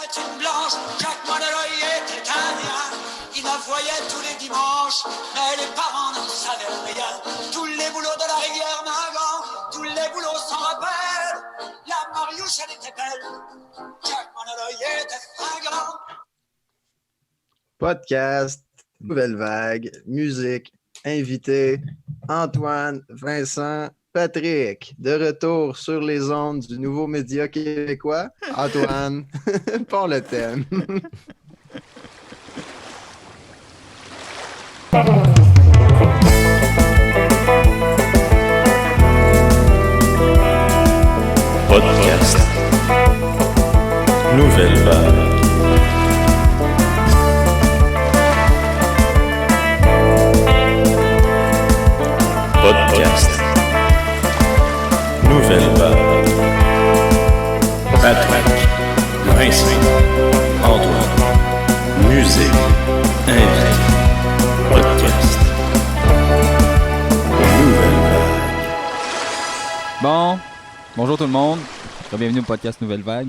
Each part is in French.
était une blanche, Jacques Monneloy était indien. Il la voyait tous les dimanches, mais les parents n'en savaient rien. Tous les boulots de la rivière Mingan, tous les boulots s'en rappellent. La Mariouche, elle était belle, Jacques Monneloy était fringant. Podcast, nouvelle vague, musique, invité, Antoine, Vincent, Patrick, de retour sur les ondes du nouveau média québécois. Antoine, pour le thème. Podcast. Nouvelle vague. Podcast. Nouvelle vague. Patrick, Vincent, Antoine, musique, invité. Podcast. Nouvelle vague. Bon, bonjour tout le monde. Bienvenue au podcast Nouvelle Vague.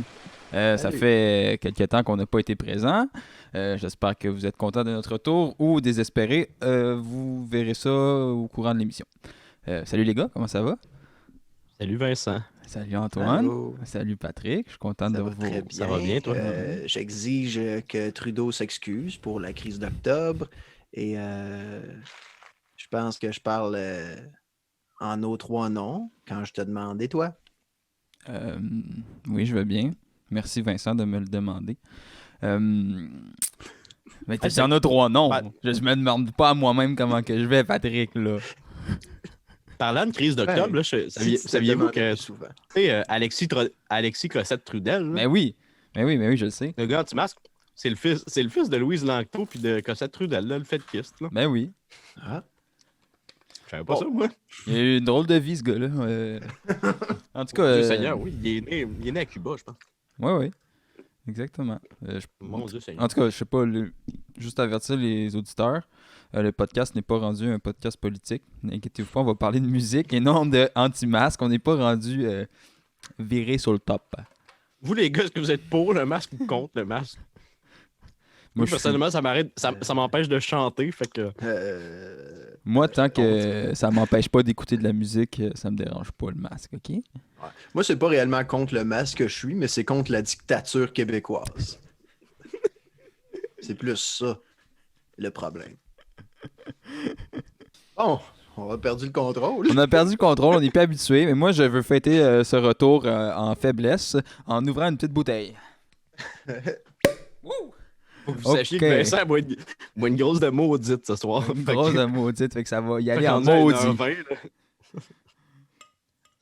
Ça fait quelques temps qu'on n'a pas été présent. J'espère que vous êtes contents de notre retour ou désespérés. Vous verrez ça au courant de l'émission. Salut les gars, comment ça va? Salut Vincent. Salut Antoine. Allô. Salut Patrick. Je suis content de vous. Très bien. Ça va bien, toi? J'exige que Trudeau s'excuse pour la crise d'octobre et je pense que je parle en nos trois noms quand je te demande, et toi? Oui, je vais bien. Merci Vincent de me le demander. Mais tu en as trois noms. Je me demande pas à moi-même comment que je vais, Patrick, là. Parlant de crise d'octobre, là, saviez-vous que souvent. Alexis Cossette-Trudel, là, Mais oui, je le sais. le gars anti-masque, c'est le fils de Louise Langteau puis de Cossette-Trudel, là, le fétichiste. Là. Ben oui. Ah. Je savais pas ça, moi. Il a eu une drôle de vie, ce gars-là. En tout cas. Dieu Seigneur, oui. Il est né à Cuba, je pense. Oui. Exactement. Mon Dieu Seigneur. En tout cas, je sais pas, juste avertir les auditeurs, le podcast n'est pas rendu un podcast politique. N'inquiétez-vous pas, on va parler de musique et non de anti-masque. On n'est pas rendu viré sur le top. Vous, les gars, est-ce que vous êtes pour le masque ou contre le masque? Moi, personnellement, ça m'empêche de chanter, fait que... Moi, tant que ça m'empêche pas d'écouter de la musique, ça me dérange pas le masque, OK? Ouais. Moi, c'est pas réellement contre le masque que je suis, mais c'est contre la dictature québécoise. C'est plus ça, le problème. Bon, on a perdu le contrôle. On a perdu le contrôle, on n'est pas habitué, mais moi, je veux fêter ce retour en faiblesse en ouvrant une petite bouteille. Faut que vous sachiez que Vincent boit une grosse de maudite ce soir. Une grosse de maudite, fait que ça va y aller en Rendu à maudit. 1h20,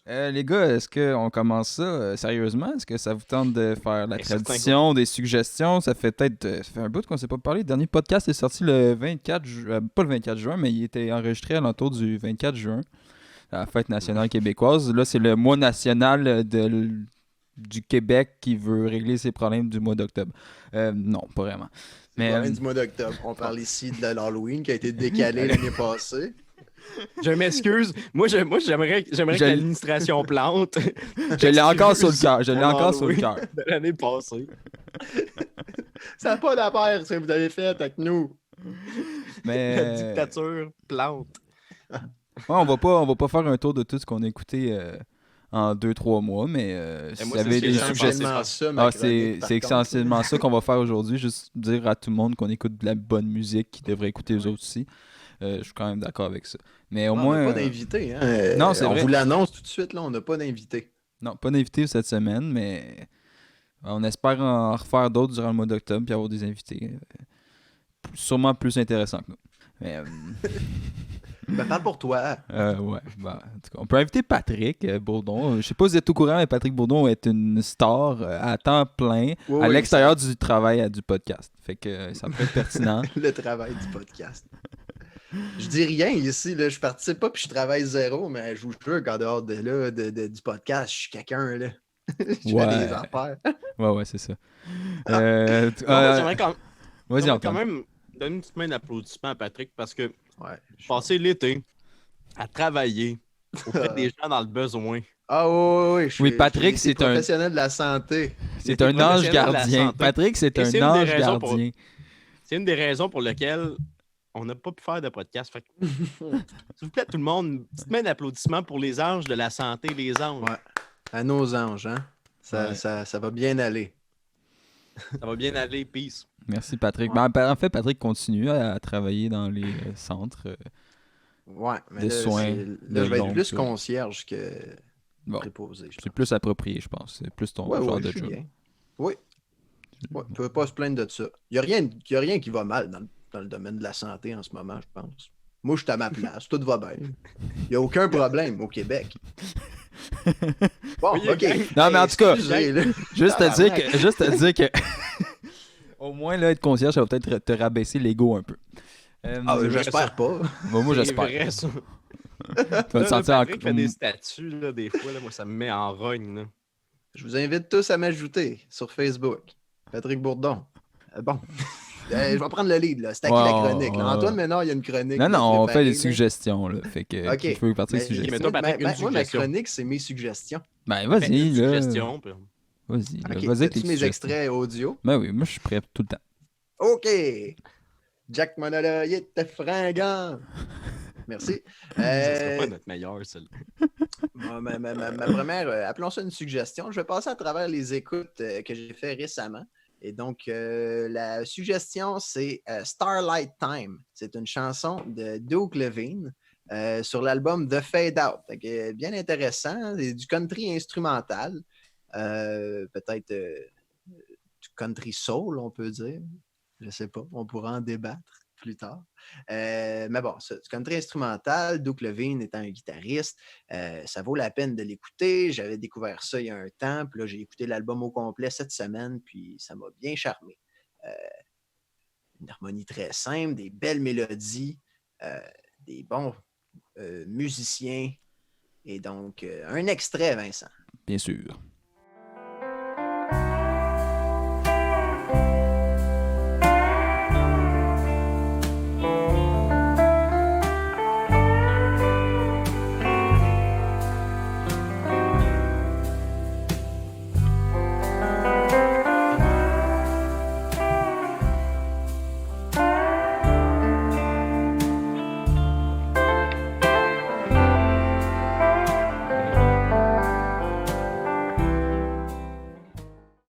là. Les gars, est-ce qu'on commence ça sérieusement? Est-ce que ça vous tente de faire la tradition, des suggestions? Ça fait un bout qu'on ne s'est pas parlé. Le dernier podcast est sorti le 24 juin, pas le 24 juin, mais il était enregistré à l'entour du 24 juin, à la Fête nationale québécoise. Là, c'est le mois national du Québec qui veut régler ses problèmes du mois d'octobre. Non, pas vraiment. Mais du mois d'octobre. On parle ici de l'Halloween qui a été décalé l'année passée. Je m'excuse. Moi, j'aimerais que l'administration plante. Je l'ai encore sur le cœur. De l'année passée. Ça n'a pas d'affaire ce que vous avez fait avec nous. Mais... La dictature plante. Ouais, on va pas faire un tour de tout ce qu'on a écouté en 2-3 mois, mais si vous avez des suggestions... C'est essentiellement ça qu'on va faire aujourd'hui, juste dire à tout le monde qu'on écoute de la bonne musique, qu'ils devraient écouter eux autres aussi. Je suis quand même d'accord avec ça. Mais au moins... On n'a pas d'invité. Hein? Non, c'est vrai. On vous l'annonce tout de suite, là, on n'a pas d'invité. Non, pas d'invité cette semaine, mais on espère en refaire d'autres durant le mois d'octobre puis avoir des invités sûrement plus intéressants que nous. Mais... Parle pour toi. Ouais. En tout cas, on peut inviter Patrick Bourdon. Je sais pas si vous êtes au courant, mais Patrick Bourdon est une star à temps plein à l'extérieur du travail du podcast. Fait que ça peut être pertinent. Le travail du podcast. Je dis rien ici, là, je participe pas puis je travaille zéro, mais je vous jure qu'en dehors du podcast, je suis quelqu'un, là. Je fais des affaires. Ouais, c'est ça. J'aimerais Vas-y, quand même donner une petite main d'applaudissement à Patrick parce que passer l'été à travailler auprès des gens dans le besoin, Ah oui, Oui, Patrick, c'est c'est un- professionnel de la santé. C'est un ange professionnel de la gardien. santé. Patrick, c'est Et un c'est une des ange raisons pour- gardien. C'est une des raisons pour lesquelles on n'a pas pu faire de podcast. Fait que, s'il vous plaît, tout le monde, une petite main d'applaudissement pour les anges de la santé, les anges. Ouais. À nos anges, hein? Ça, Ouais. ça va bien aller. Ça va bien aller, peace. Merci, Patrick. Ouais. Ben, en fait, Patrick continue à travailler dans les centres. Ouais, mais De là, soins là, je vais être longue plus durée. concierge que Bon, préposé. je c'est pense. plus approprié, je pense. C'est plus ton Ouais, genre ouais, de je suis job. bien. Oui. Ouais, tu peux pas se plaindre de ça. Il n'y a rien qui va mal dans le domaine de la santé en ce moment, je pense. Moi, je suis à ma place, tout va bien. Il n'y a aucun problème au Québec. Bon, Oui, OK. Non, mais en tout cas, excusez, là. Juste te dire que au moins, là, être concierge, ça va peut-être te rabaisser l'ego un peu. Ah, j'espère pas. Bon, moi, C'est j'espère. vrai, ça. Tu vas te Là, sentir Patrick fait des en... statuts, là, des fois, là, moi, ça me met en rogne. Là. Je vous invite tous à m'ajouter sur Facebook. Patrick Bourdon. Bon. Je vais prendre le lead, là. C'est à qui Ouais, la chronique? là? ouais. Antoine, maintenant, il y a une chronique. Non, là, non, on fait préparée, des là. suggestions, là. Fait que OK. il faut partir des Mais- suggestions. mais toi, Patrick, une moi, ma suggestion. chronique, c'est mes suggestions. Ben, Fais vas-y, une là. suggestion, puis- Vas-y, là. OK. Vas-y avec As-tu tes mes suggestions. extraits audio? Ben oui, moi, je suis prêt tout le temps. OK. Jack Monola, il était fringant. Merci. Ça sera pas notre meilleur, celle-là. Ma première, appelons ça une suggestion. Je vais passer à travers les écoutes que j'ai fait récemment. Et donc, la suggestion, c'est Starlight Time. C'est une chanson de Duke Levine sur l'album The Fade Out. Fait que, bien intéressant. C'est du country instrumental. Peut-être du country soul, on peut dire. Je ne sais pas. On pourra en débattre plus tard. Mais bon, c'est du country instrumental. Duke Levine étant un guitariste, ça vaut la peine de l'écouter. J'avais découvert ça il y a un temps, puis là, j'ai écouté l'album au complet cette semaine, puis ça m'a bien charmé. Une harmonie très simple, des belles mélodies, des bons musiciens. Et donc, un extrait, Vincent. Bien sûr.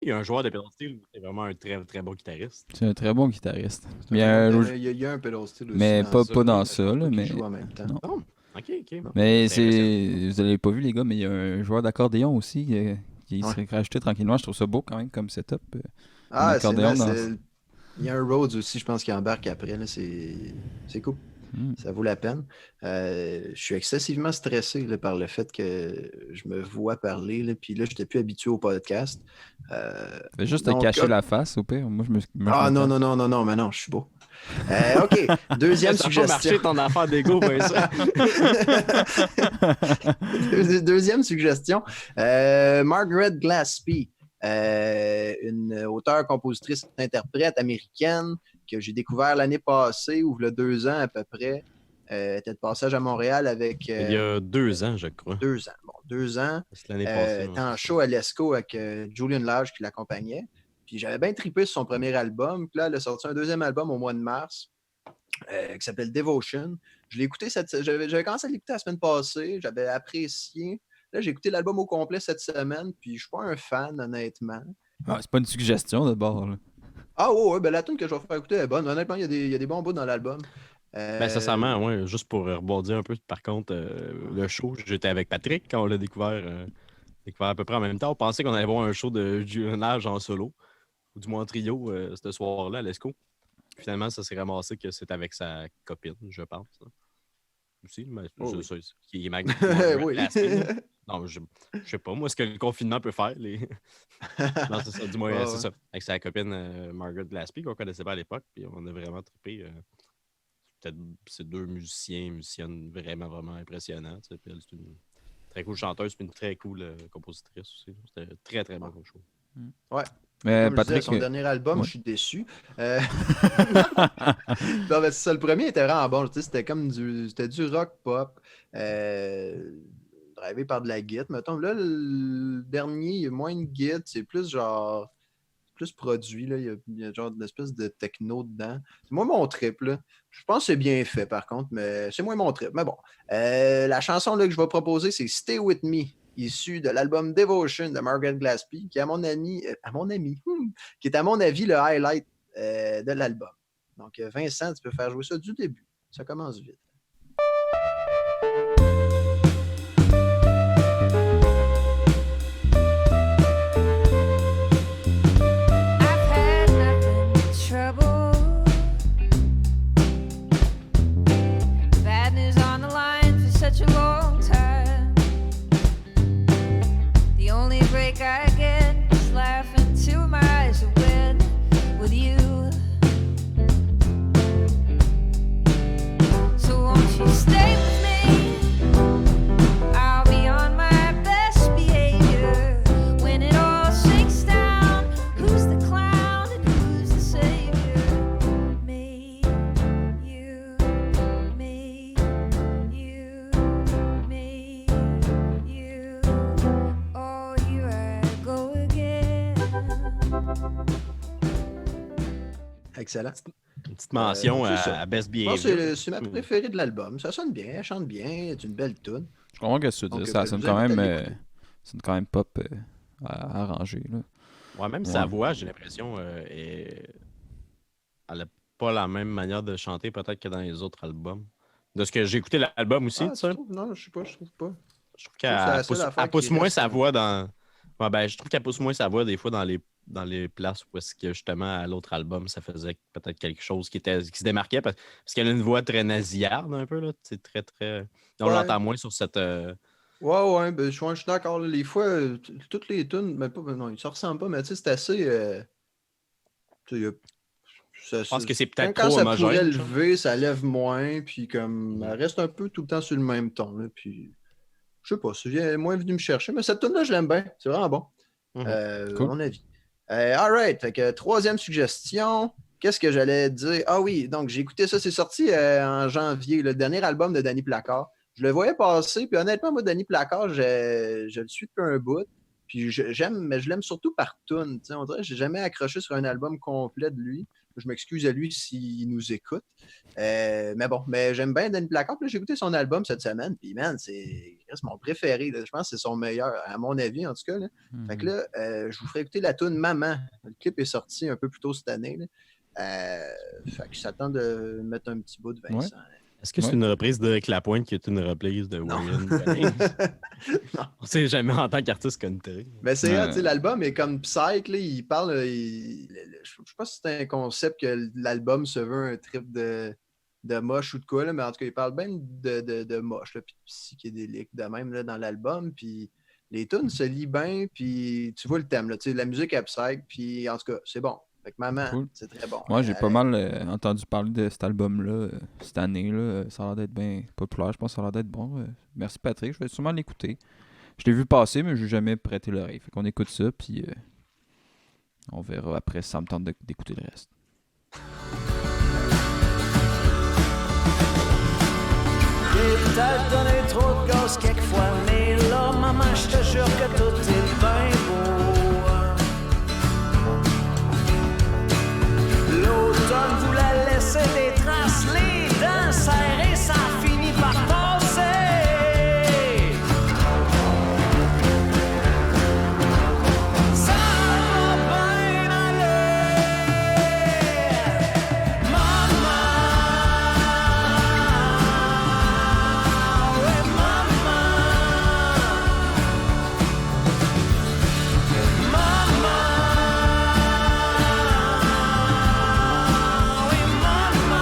Il y a un joueur de pedal steel, c'est vraiment un très, très bon guitariste. C'est un très bon guitariste. Mais, un- Il y a un pedal steel aussi. mais dans pas dans ça, là, qui mais... joue en même temps. Non. Oh, ok, ok. Mais C'est c'est... Vous l'avez pas vu, les gars, mais il y a un joueur d'accordéon aussi qui Ouais. serait rajouté tranquillement. Je trouve ça beau quand même comme setup. Ah, c'est accordéon nice, dans- il y a un Rhodes aussi, je pense, qui embarque après. Là, c'est cool. Mm. Ça vaut la peine. Je suis excessivement stressé là, par le fait que je me vois parler. Là, puis là, je n'étais plus habitué au podcast. Fais juste Donc, te cacher la face, au pire. Moi, je Ah me non, cache. non, mais non, je suis beau. OK, deuxième Ça a pas marché suggestion. ton affaire d'égo, Vincent. Deuxième suggestion. Margaret Glaspie, une auteure, compositrice, interprète américaine que j'ai découvert l'année passée, ou il y a 2 ans à peu près. Était de passage à Montréal avec Il y a 2 ans, je crois. 2 ans. Bon, 2 ans. C'est l'année passée. Était en show à l'ESCO avec Julian Lage qui l'accompagnait. Puis j'avais bien trippé sur son premier album. Puis là, elle a sorti un deuxième album au mois de mars qui s'appelle Devotion. Je l'ai écouté j'avais commencé à l'écouter la semaine passée. J'avais apprécié. Là, j'ai écouté l'album au complet cette semaine. Puis je suis pas un fan, honnêtement. Ah, c'est pas une suggestion de bord. Là. Ah ouais, ben la tune que je vais faire écouter est bonne. Honnêtement, il y a des bons bouts dans l'album. Ben, sincèrement, ouais, juste pour rebondir un peu, par contre, le show, j'étais avec Patrick quand on l'a découvert à peu près en même temps. On pensait qu'on allait voir un show de Julian Lage en solo, ou du moins en trio, ce soir-là à l'ESCO. Finalement, ça s'est ramassé que c'était avec sa copine, je pense. Hein. Aussi, mais Oh, je oui. sais, qui est Mag. Oui. Non, je sais pas, moi, ce que le confinement peut faire. Non, c'est ça, du moins, Ouais, c'est ouais. ça. Avec sa copine Margaret Glaspie, qu'on connaissait pas à l'époque, puis on a vraiment trippé. Peut-être ces 2 musiciennes vraiment, vraiment impressionnants. Tu sais. Puis elle, c'est une très cool chanteuse, puis une très cool compositrice aussi. C'était un très, très bon show. Ouais. Mais Comme je disais, Patrick, son dernier album, ouais. je suis déçu. Non, mais c'est ça, le premier était vraiment bon. Tu sais, c'était du rock pop. drivé par de la Git, mettons. Là, le dernier, il y a moins de Git, c'est plus genre plus produit, là. Il y a genre une espèce de techno dedans. C'est moins mon trip, là. Je pense que c'est bien fait, par contre, mais c'est moins mon trip. Mais bon, la chanson là, que je vais proposer, c'est Stay With Me, issue de l'album Devotion de Margaret Glaspie, qui est qui est à mon avis le highlight de l'album. Donc, Vincent, tu peux faire jouer ça du début. Ça commence vite. Such a long time. The only break I get is laughing till my eyes are wet with you. So won't you stay with me? I'll be on my best behavior when it all shakes down. Who's the clown and who's the savior? Me, you, me, you. Excellent. Une petite mention à Best Je pense Behavior. que c'est ma préférée de l'album. Ça sonne bien, elle chante bien, c'est une belle tune. Je comprends que tu dis. Ça sonne quand même pop arrangé. Là. Ouais, même sa voix, j'ai l'impression, elle n'a pas la même manière de chanter peut-être que dans les autres albums. De ce que j'ai écouté l'album aussi, tu sais. Non, je sais pas, je trouve pas. Je trouve qu'elle pousse moins sa voix dans... Ouais, ben, je trouve qu'elle pousse moins sa voix des fois dans les places où est-ce que justement à l'autre album, ça faisait peut-être quelque chose qui se démarquait parce qu'elle a une voix très nasillarde un peu, là. C'est très, très... On l'entend moins sur cette... Ouais, ben, je suis d'accord. Les fois, toutes les tunes, mais pas, non, ils se ressemblent pas, mais tu sais, c'est assez... je pense que c'est peut-être quand trop ça homogène. pourrait lever, ça lève moins, puis comme elle reste un peu tout le temps sur le même ton, là, puis je sais pas, ça vient moins venu me chercher, mais cette tune-là, je l'aime bien, c'est vraiment bon, Cool. à mon avis. Alright, fait que troisième suggestion, qu'est-ce que j'allais dire? Ah oui, donc j'ai écouté ça, c'est sorti en janvier, le dernier album de Danny Placard. Je le voyais passer, puis honnêtement, moi, Danny Placard, je le suis depuis un bout. Puis j'aime, mais je l'aime surtout par tune. On dirait que j'ai jamais accroché sur un album complet de lui. Je m'excuse à lui s'il nous écoute. Mais bon, mais j'aime bien Danny Placard. Puis j'ai écouté son album cette semaine. Puis man, c'est mon préféré. Là. Je pense que c'est son meilleur, à mon avis, en tout cas. Là. Fait que là, je vous ferai écouter la tune Maman. Le clip est sorti un peu plus tôt cette année. Là. Fait que j'attends de mettre un petit bout de Vincent. Ouais. Est-ce que c'est une reprise d'Éric Lapointe qui est une reprise de William Jennings? Non. On ne sait jamais en tant qu'artiste country. Mais c'est l'album est comme Psych, là, il parle. Je sais pas si c'est un concept que l'album se veut un trip de moche ou de quoi, là, mais en tout cas, il parle bien de moche, là, puis de psychédélique, de même là, dans l'album. Puis les tunes se lient bien, puis tu vois le thème, là, la musique est Psych, puis en tout cas, c'est bon. Fait que Maman, cool. c'est très bon. Moi, j'ai pas mal entendu parler de cet album-là cette année. Là. Ça a l'air d'être bien populaire. Je pense que ça a l'air d'être bon. Merci Patrick. Je vais sûrement l'écouter. Je l'ai vu passer, mais je n'ai jamais prêté l'oreille. Fait qu'on écoute ça, puis on verra après si ça me tente d'écouter le reste. J'ai peut-être donné trop de gaz quelquefois, mais là, maman, je te jure que tout est bien beau. L'automne voulait laisser des traces, les dents serrées, ça finit par passer. Ça va bien aller, maman, oui maman,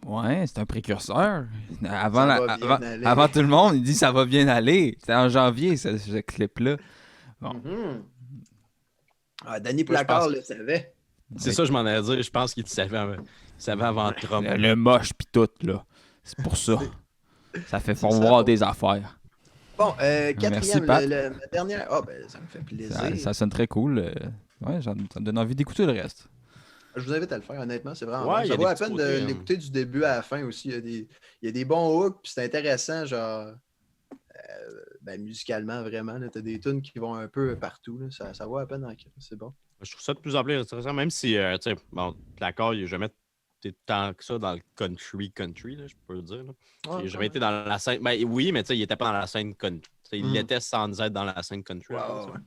Ouais, c'est un précurseur. Avant tout le monde, il dit ça va bien aller. C'était en janvier, ce clip-là. Bon. Danny Placard le savait. C'est ça, je m'en allais dire. Je pense qu'il savait avant Trump. Le moche pis tout, là. C'est pour ça. Ça fait voir des affaires. Bon, quatrième, Merci, Pat. la dernière. Ah, ben, ça me fait plaisir. Ça sonne très cool. Ouais, ça me donne envie d'écouter le reste. Je vous invite à le faire, honnêtement, c'est vraiment Ouais, bon. il y Ça a vaut des la petits peine côtés, de l'écouter du début à la fin aussi. Il y a des bons hooks, puis c'est intéressant, genre, musicalement, vraiment. Tu as des tunes qui vont un peu partout. Là. Ça vaut la peine, c'est bon. Je trouve ça de plus en plus intéressant, même si, tu sais, bon, l'accord, il n'est jamais été tant que ça dans le country, là, je peux le dire. Là. Il n'a jamais été dans la scène. Ben oui, mais tu sais, il n'était pas dans la scène country. Il l'était sans être dans la scèine country. Ouais, là, ouais.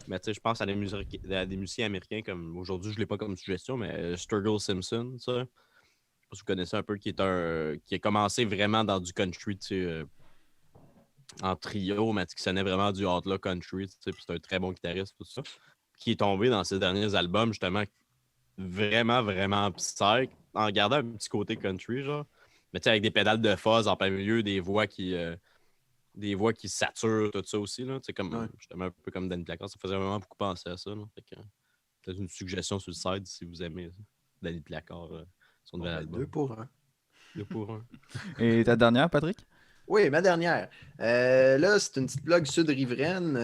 Mais tu sais, je pense à des musiciens américains comme aujourd'hui, je ne l'ai pas comme suggestion, mais Sturgill Simpson, ça. Je sais pas si vous connaissez un peu, qui a commencé vraiment dans du country, tu sais, en trio, mais qui sonnait vraiment du outlaw country, tu sais, puis c'est un très bon guitariste, tout ça. Qui est tombé dans ses derniers albums, justement, vraiment, vraiment psych, en gardant un petit côté country, genre. Mais tu sais, avec des pédales de fuzz en plein milieu, des voix qui saturent, tout ça aussi, là. Tu sais, comme, justement, un peu comme Danny Placard, ça faisait vraiment beaucoup penser à ça, là. Fait que, peut-être une suggestion sur le site si vous aimez Danny Placard, son nouvel album. 2 pour 1. 2 pour 1. Et ta dernière, Patrick? Oui, ma dernière. Là, c'est une petite blog sud-riveraine.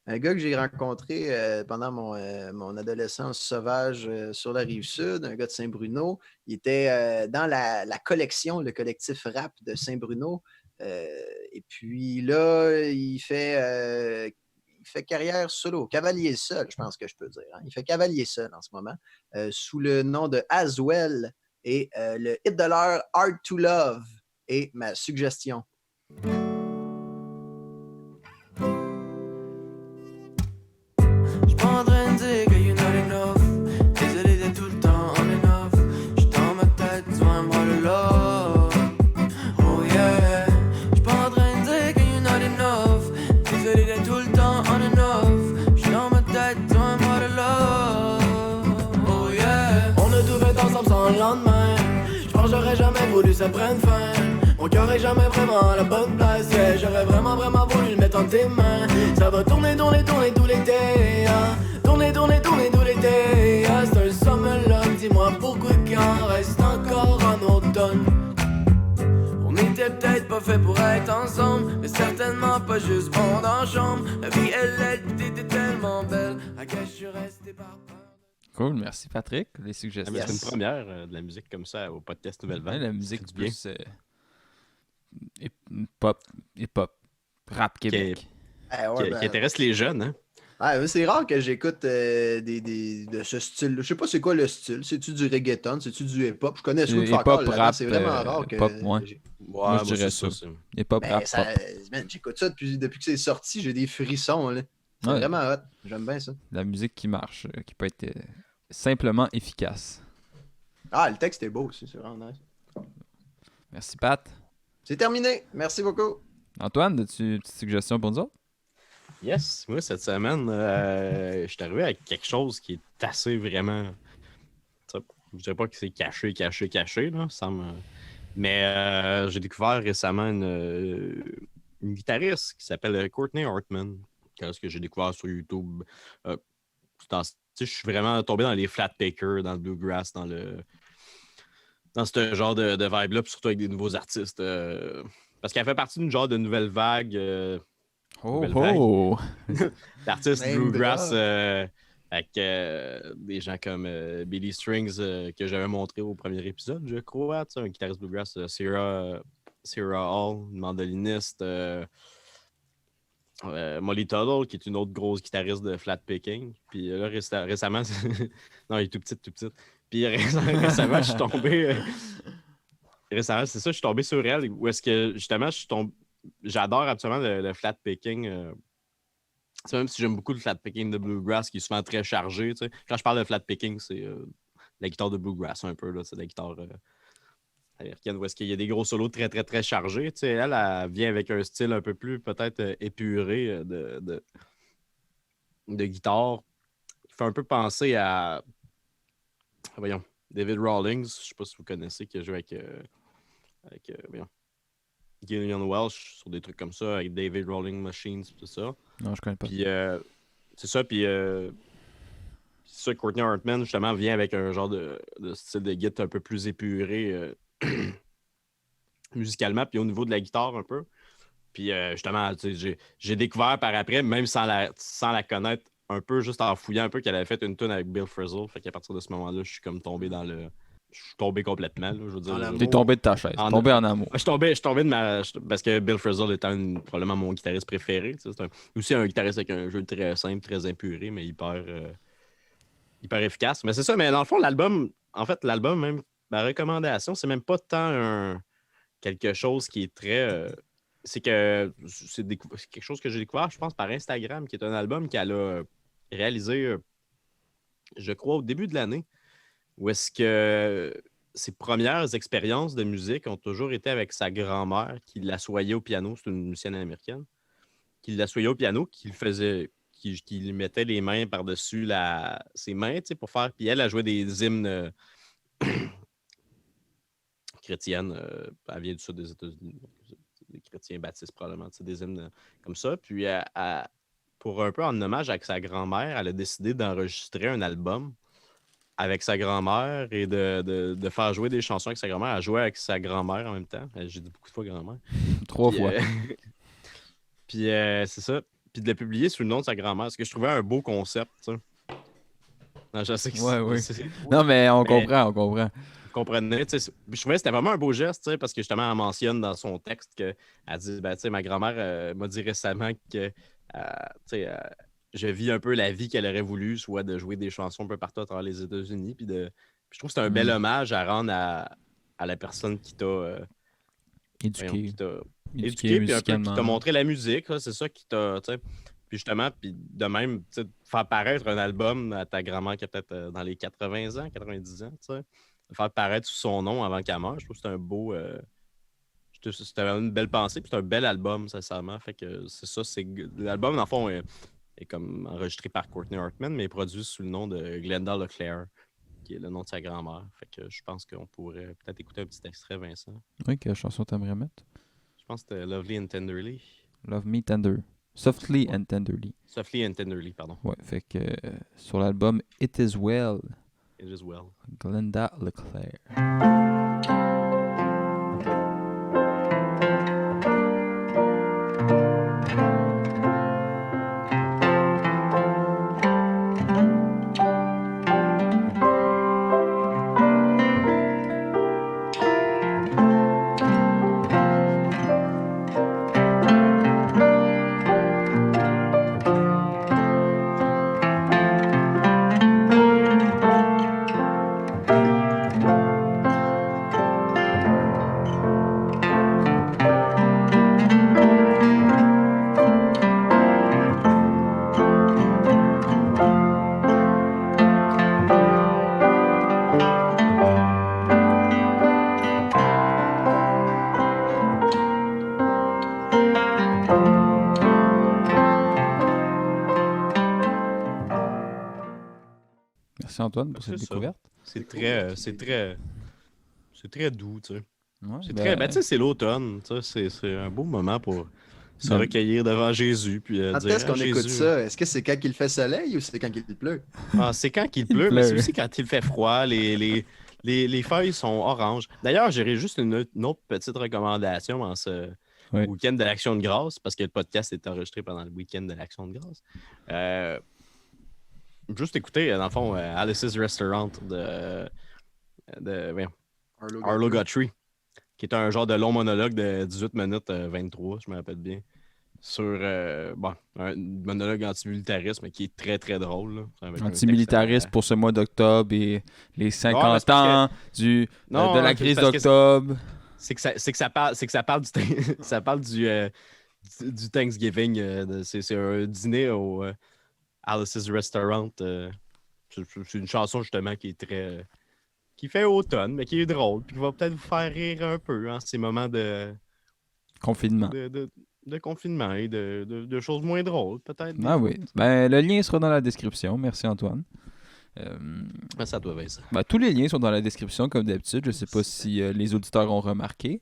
Un gars que j'ai rencontré pendant mon adolescence sauvage sur la rive sud, un gars de Saint-Bruno. Il était dans la collection, le collectif rap de Saint-Bruno. Et puis là, il fait carrière solo, cavalier seul, je pense que je peux dire. Hein. Il fait cavalier seul en ce moment, sous le nom de Aswell. Et le hit de l'heure, Hard to Love, est ma suggestion. J'suis pas en train de dire que you're not enough. Désolé d'être tout le temps on and off. J'suis dans ma tête, tu vas me voir le love. Oh yeah. J'suis pas en train de dire que you're not enough. Désolé d'être tout le temps on and off. J'suis dans ma tête, tu vas me voir le love. Oh yeah. On a tout fait ensemble sans le lendemain. J'pense j'aurais jamais voulu ça prenne fin. Mon cœur est jamais vraiment à la bonne place, yeah. J'aurais vraiment voulu le mettre entre tes mains. Ça va tourner tout l'été, hein. Tourner tout l'été, hein. C'est un summer love, dis-moi pourquoi qu'en reste encore en automne. On était peut-être pas fait pour être ensemble, mais certainement pas juste bon dans la chambre. La vie elle était tellement belle, à quel je suis resté par peur. Cool, merci Patrick. Les suggestions. C'est une première de la musique comme ça au podcast Nouvelle Vague. Ouais, la musique du bien. plus hip-hop, rap Québec. Qui intéresse les jeunes, hein? Ouais, c'est rare que j'écoute de ce style. Je sais pas c'est quoi le style. C'est-tu du reggaeton? C'est-tu du hip-hop? Je connais Snoop Hip-hop, Dogg, rap, c'est vraiment rare que... hip-hop, ouais. j'ai- Moi, je dirais ça. Hip-hop, rap, pop. Man, j'écoute ça depuis que c'est sorti. J'ai des frissons. Là. C'est Ouais. vraiment hot. J'aime bien ça. La musique qui marche, qui peut être simplement efficace. Ah, le texte est beau aussi. C'est vraiment nice. Merci Pat. C'est terminé. Merci beaucoup. Antoine, as-tu une petite suggestion pour nous autres? Yes, moi cette semaine, je suis arrivé avec quelque chose qui est assez vraiment. Je dirais pas que c'est caché, là, mais j'ai découvert récemment une guitariste qui s'appelle Courtney Hartman, que j'ai découvert sur YouTube. Je suis vraiment tombé dans les flat pickers, dans le bluegrass, dans ce genre de vibe-là, puis surtout avec des nouveaux artistes. Parce qu'elle fait partie d'une genre de nouvelle vague. D'artistes Name bluegrass drop. avec des gens comme Billy Strings que j'avais montré au premier épisode, je crois. Tu sais, un guitariste bluegrass, Sierra Hall, une mandoliniste. Molly Tuttle, qui est une autre grosse guitariste de flat picking. Puis là, récemment, non, il est tout petit. Puis récemment, je suis tombé. Récemment, c'est ça, je suis tombé sur elle. Où est-ce que, justement, j'adore absolument le flat picking. C'est même si j'aime beaucoup le flat picking de bluegrass, qui est souvent très chargé. Tu sais. Quand je parle de flat picking, c'est la guitare de bluegrass, un peu. Là, c'est la guitare américaine, où est-ce qu'il y a des gros solos très, très, très chargés. Tu sais, elle vient avec un style un peu plus, peut-être, épuré de guitare. Qui fait un peu penser à... Voyons, David Rawlings, je ne sais pas si vous connaissez, qui a joué avec Gillian Welch sur des trucs comme ça, avec David Rawlings Machines, tout ça. Non, je connais pas. Puis, c'est ça, puis ça, Courtney Hartman, justement, vient avec un genre de style de guitare un peu plus épuré musicalement, puis au niveau de la guitare un peu. Puis, justement, j'ai découvert par après, même sans la connaître un peu juste en fouillant un peu qu'elle avait fait une tune avec Bill Frisell. Fait qu'à partir de ce moment-là, je suis comme tombé dans le. Je suis tombé complètement, là, je veux dire. Dans l'amour. T'es tombé de ta chaise. En- Tombé en amour. Je suis tombé de ma. Parce que Bill Frisell étant probablement mon guitariste préféré. C'est aussi un guitariste avec un jeu très simple, très épuré, mais hyper efficace. Mais c'est ça, mais dans le fond, l'album, même, ma recommandation, c'est même pas tant quelque chose qui est très. C'est quelque chose que j'ai découvert, je pense, par Instagram, qui est un album qu'elle a réalisé, je crois, au début de l'année, où est-ce que ses premières expériences de musique ont toujours été avec sa grand-mère, qui l'assoyait au piano. C'est une musicienne américaine. Qui l'assoyait au piano, qui lui mettait les mains par-dessus ses mains, tu sais, pour faire. Puis elle jouait des hymnes chrétiennes. Elle vient du sud des États-Unis. Des chrétiens baptistes, probablement, tu sais, des hymnes comme ça. Puis pour un peu en hommage avec sa grand-mère, elle a décidé d'enregistrer un album avec sa grand-mère et de faire jouer des chansons avec sa grand-mère. Elle jouait avec sa grand-mère en même temps. J'ai dit beaucoup de fois grand-mère. 3 Puis, fois. Puis c'est ça. Puis de le publier sous le nom de sa grand-mère, ce que je trouvais un beau concept, tu sais. Non, je sais que Ouais. Non, mais on comprend. Vous comprenez, tu sais, je trouvais que c'était vraiment un beau geste, tu sais, parce que justement, elle mentionne dans son texte qu'elle dit, ben, tu sais, ma grand-mère m'a dit récemment que, tu sais, je vis un peu la vie qu'elle aurait voulu, soit de jouer des chansons un peu partout à travers les États-Unis, puis je trouve que c'est un bel hommage à rendre à la personne qui t'a Éduqué. éduqué, puis un peu qui t'a musicalement. montré la musique, là, c'est ça qui t'a, tu sais, puis justement, puis de même, tu sais, faire paraître un album à ta grand-mère qui a peut-être dans les 80 ans, 90 ans, tu sais, faire paraître sous son nom avant qu'elle meure, je trouve que c'est un beau... c'était une belle pensée, puis c'est un bel album, sincèrement. Fait que c'est ça, l'album, dans le fond, est comme enregistré par Courtney Hartman, mais produit sous le nom de Glenda Leclerc, qui est le nom de sa grand-mère. Fait que je pense qu'on pourrait peut-être écouter un petit extrait, Vincent. Oui, quelle chanson t'aimerais mettre? Je pense que c'était Lovely and Tenderly. Love Me Tender. Softly and Tenderly. Softly and Tenderly, pardon. Ouais, fait que sur l'album It Is Well, It is well. Glenda Leclerc. Merci Antoine pour cette C'est ça. découverte. C'est très doux, tu sais. Ouais, C'est ben, très... Ben, tu sais, c'est l'automne, tu sais, c'est un beau moment pour se Ben- recueillir devant Jésus, puis Quand dire, est-ce qu'on Ah, écoute Jésus. ça? Est-ce que c'est quand il fait soleil ou c'est quand il pleut? Ah, c'est quand il Il pleut, mais c'est pleut. aussi quand il fait froid. Les feuilles sont oranges. D'ailleurs, j'aurais juste une autre petite recommandation en ce Oui. week-end de l'Action de grâce, parce que le podcast est enregistré pendant le week-end de l'Action de grâce. Juste écouter, dans le fond, Alice's Restaurant de Arlo Guthrie, qui est un genre de long monologue de 18 minutes 23, je me rappelle bien, sur un monologue antimilitarisme qui est très, très drôle. Là, avec un Antimilitariste texte, pour ce mois d'octobre et les 50 Ouais, mais c'est parce ans Non, de la c'est crise parce que d'octobre. c'est que ça parle ça parle du Thanksgiving. C'est un dîner au Alice's Restaurant. C'est une chanson justement qui est très qui fait automne, mais qui est drôle, puis qui va peut-être vous faire rire un peu en ces moments de Confinement. de confinement et de choses moins drôles, peut-être. Ah oui. Ben, le lien sera dans la description. Merci Antoine. Merci à toi, Vincent. Ben, tous les liens sont dans la description comme d'habitude. Je ne sais pas si les auditeurs ont remarqué.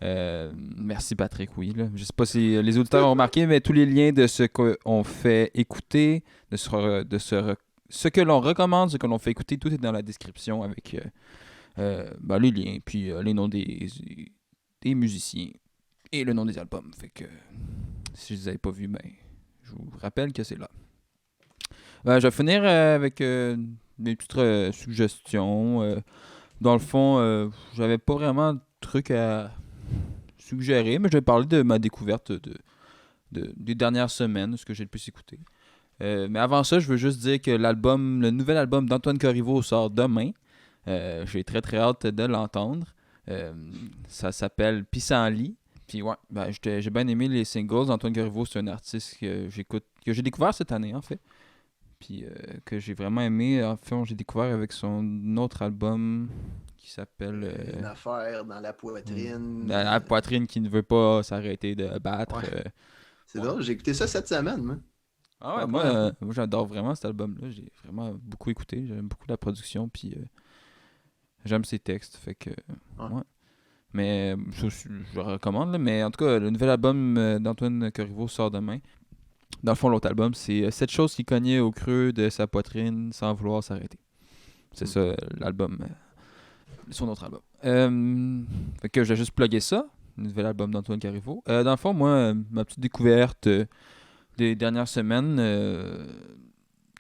Merci Patrick, oui. Là. Je ne sais pas si les auditeurs ont remarqué, mais tous les liens de ce qu'on fait écouter, ce que l'on recommande, ce que l'on fait écouter, tout est dans la description avec les liens, puis les noms des musiciens et le nom des albums. Fait que si vous les avez pas vus, ben, je vous rappelle que c'est là. Je vais finir avec des petites suggestions. Dans le fond, j'avais pas vraiment de trucs à suggérer, mais je vais parler de ma découverte des dernières semaines, ce que j'ai le plus écouté. Mais avant ça, je veux juste dire que le nouvel album d'Antoine Corriveau sort demain. J'ai très très hâte de l'entendre. Ça s'appelle Pissenlit. Puis ouais, j'ai bien aimé les singles. Antoine Corriveau, c'est un artiste que j'ai découvert cette année en fait. Puis que j'ai vraiment aimé. En fait, j'ai découvert avec son autre album qui s'appelle Une affaire dans la poitrine. La poitrine qui ne veut pas s'arrêter de battre. Ouais. C'est drôle, j'ai écouté ça cette semaine, moi. Ah ouais, moi j'adore vraiment cet album-là. J'ai vraiment beaucoup écouté. J'aime beaucoup la production. Puis j'aime ses textes. Fait que. Ouais. Mais je recommande. Là, mais en tout cas, le nouvel album d'Antoine Corriveau sort demain. Dans le fond, l'autre album, c'est 7 choses qui cognaient au creux de sa poitrine sans vouloir s'arrêter. C'est ça l'album. Son autre album. Fait que j'ai juste plugué ça. Le nouvel album d'Antoine Corriveau. Dans le fond, moi, ma petite découverte des dernières semaines,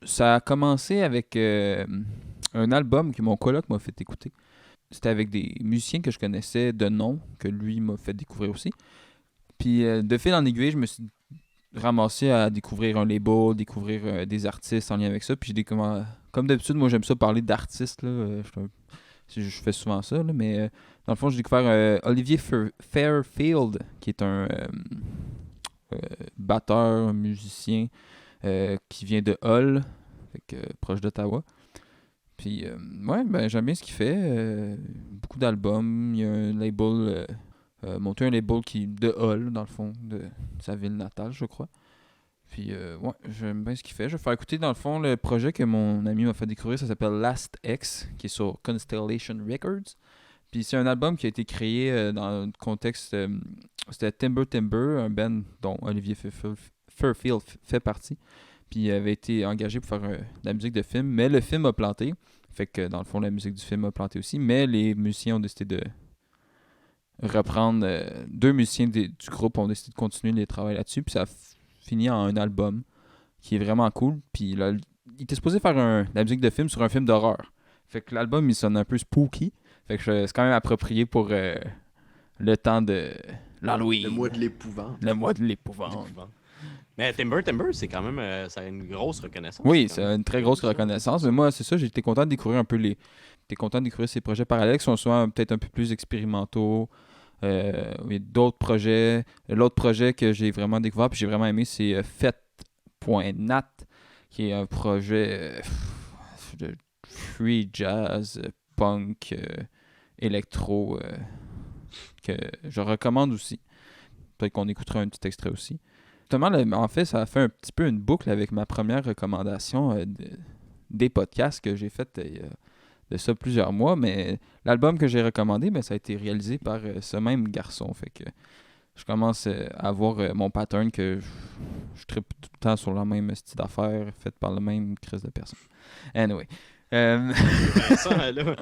ça a commencé avec un album que mon coloc m'a fait écouter. C'était avec des musiciens que je connaissais de nom, que lui m'a fait découvrir aussi. Puis de fil en aiguille, je me suis ramassé à découvrir un label, découvrir des artistes en lien avec ça. Puis comme d'habitude, moi j'aime ça parler d'artistes. Là, je fais souvent ça, là, mais dans le fond, j'ai découvert Olivier Fairfield, qui est un batteur, musicien qui vient de Hull, proche d'Ottawa. Puis, j'aime bien ce qu'il fait. Beaucoup d'albums. Il y a un label, monté un label de Hull, dans le fond, de sa ville natale, je crois. Puis, j'aime bien ce qu'il fait. Je vais faire écouter, dans le fond, le projet que mon ami m'a fait découvrir. Ça s'appelle Last X, qui est sur Constellation Records. Puis, c'est un album qui a été créé dans le contexte... c'était Timber, un band dont Olivier Fairfield fait partie. Puis il avait été engagé pour faire de la musique de film, mais le film a planté. Fait que dans le fond, la musique du film a planté aussi. Mais les musiciens ont décidé de reprendre. 2 musiciens du groupe ont décidé de continuer les travaux là-dessus. Puis ça a fini en un album qui est vraiment cool. Puis là, il était supposé faire de la musique de film sur un film d'horreur. Fait que l'album, il sonne un peu spooky. Fait que c'est quand même approprié pour le temps de l'Halloween. Le mois de l'épouvante. Le mois de l'épouvante. Mais Timber, c'est quand même ça a une grosse reconnaissance. Oui, c'est une très grosse reconnaissance. Mais moi, c'est ça, j'étais content de découvrir un peu ces projets parallèles qui sont souvent peut-être un peu plus expérimentaux. Il y a d'autres projets. L'autre projet que j'ai vraiment découvert et j'ai vraiment aimé, c'est Fête.nat, qui est un projet de free jazz, punk, électro, que je recommande aussi. Peut-être qu'on écoutera un petit extrait aussi. Justement, en fait, ça a fait un petit peu une boucle avec ma première recommandation des podcasts que j'ai fait de ça plusieurs mois. Mais l'album que j'ai recommandé, ça a été réalisé par ce même garçon. Fait que je commence à avoir mon pattern que je trippe tout le temps sur la même style d'affaires faite par le même crise de personne. Anyway. Ça, là,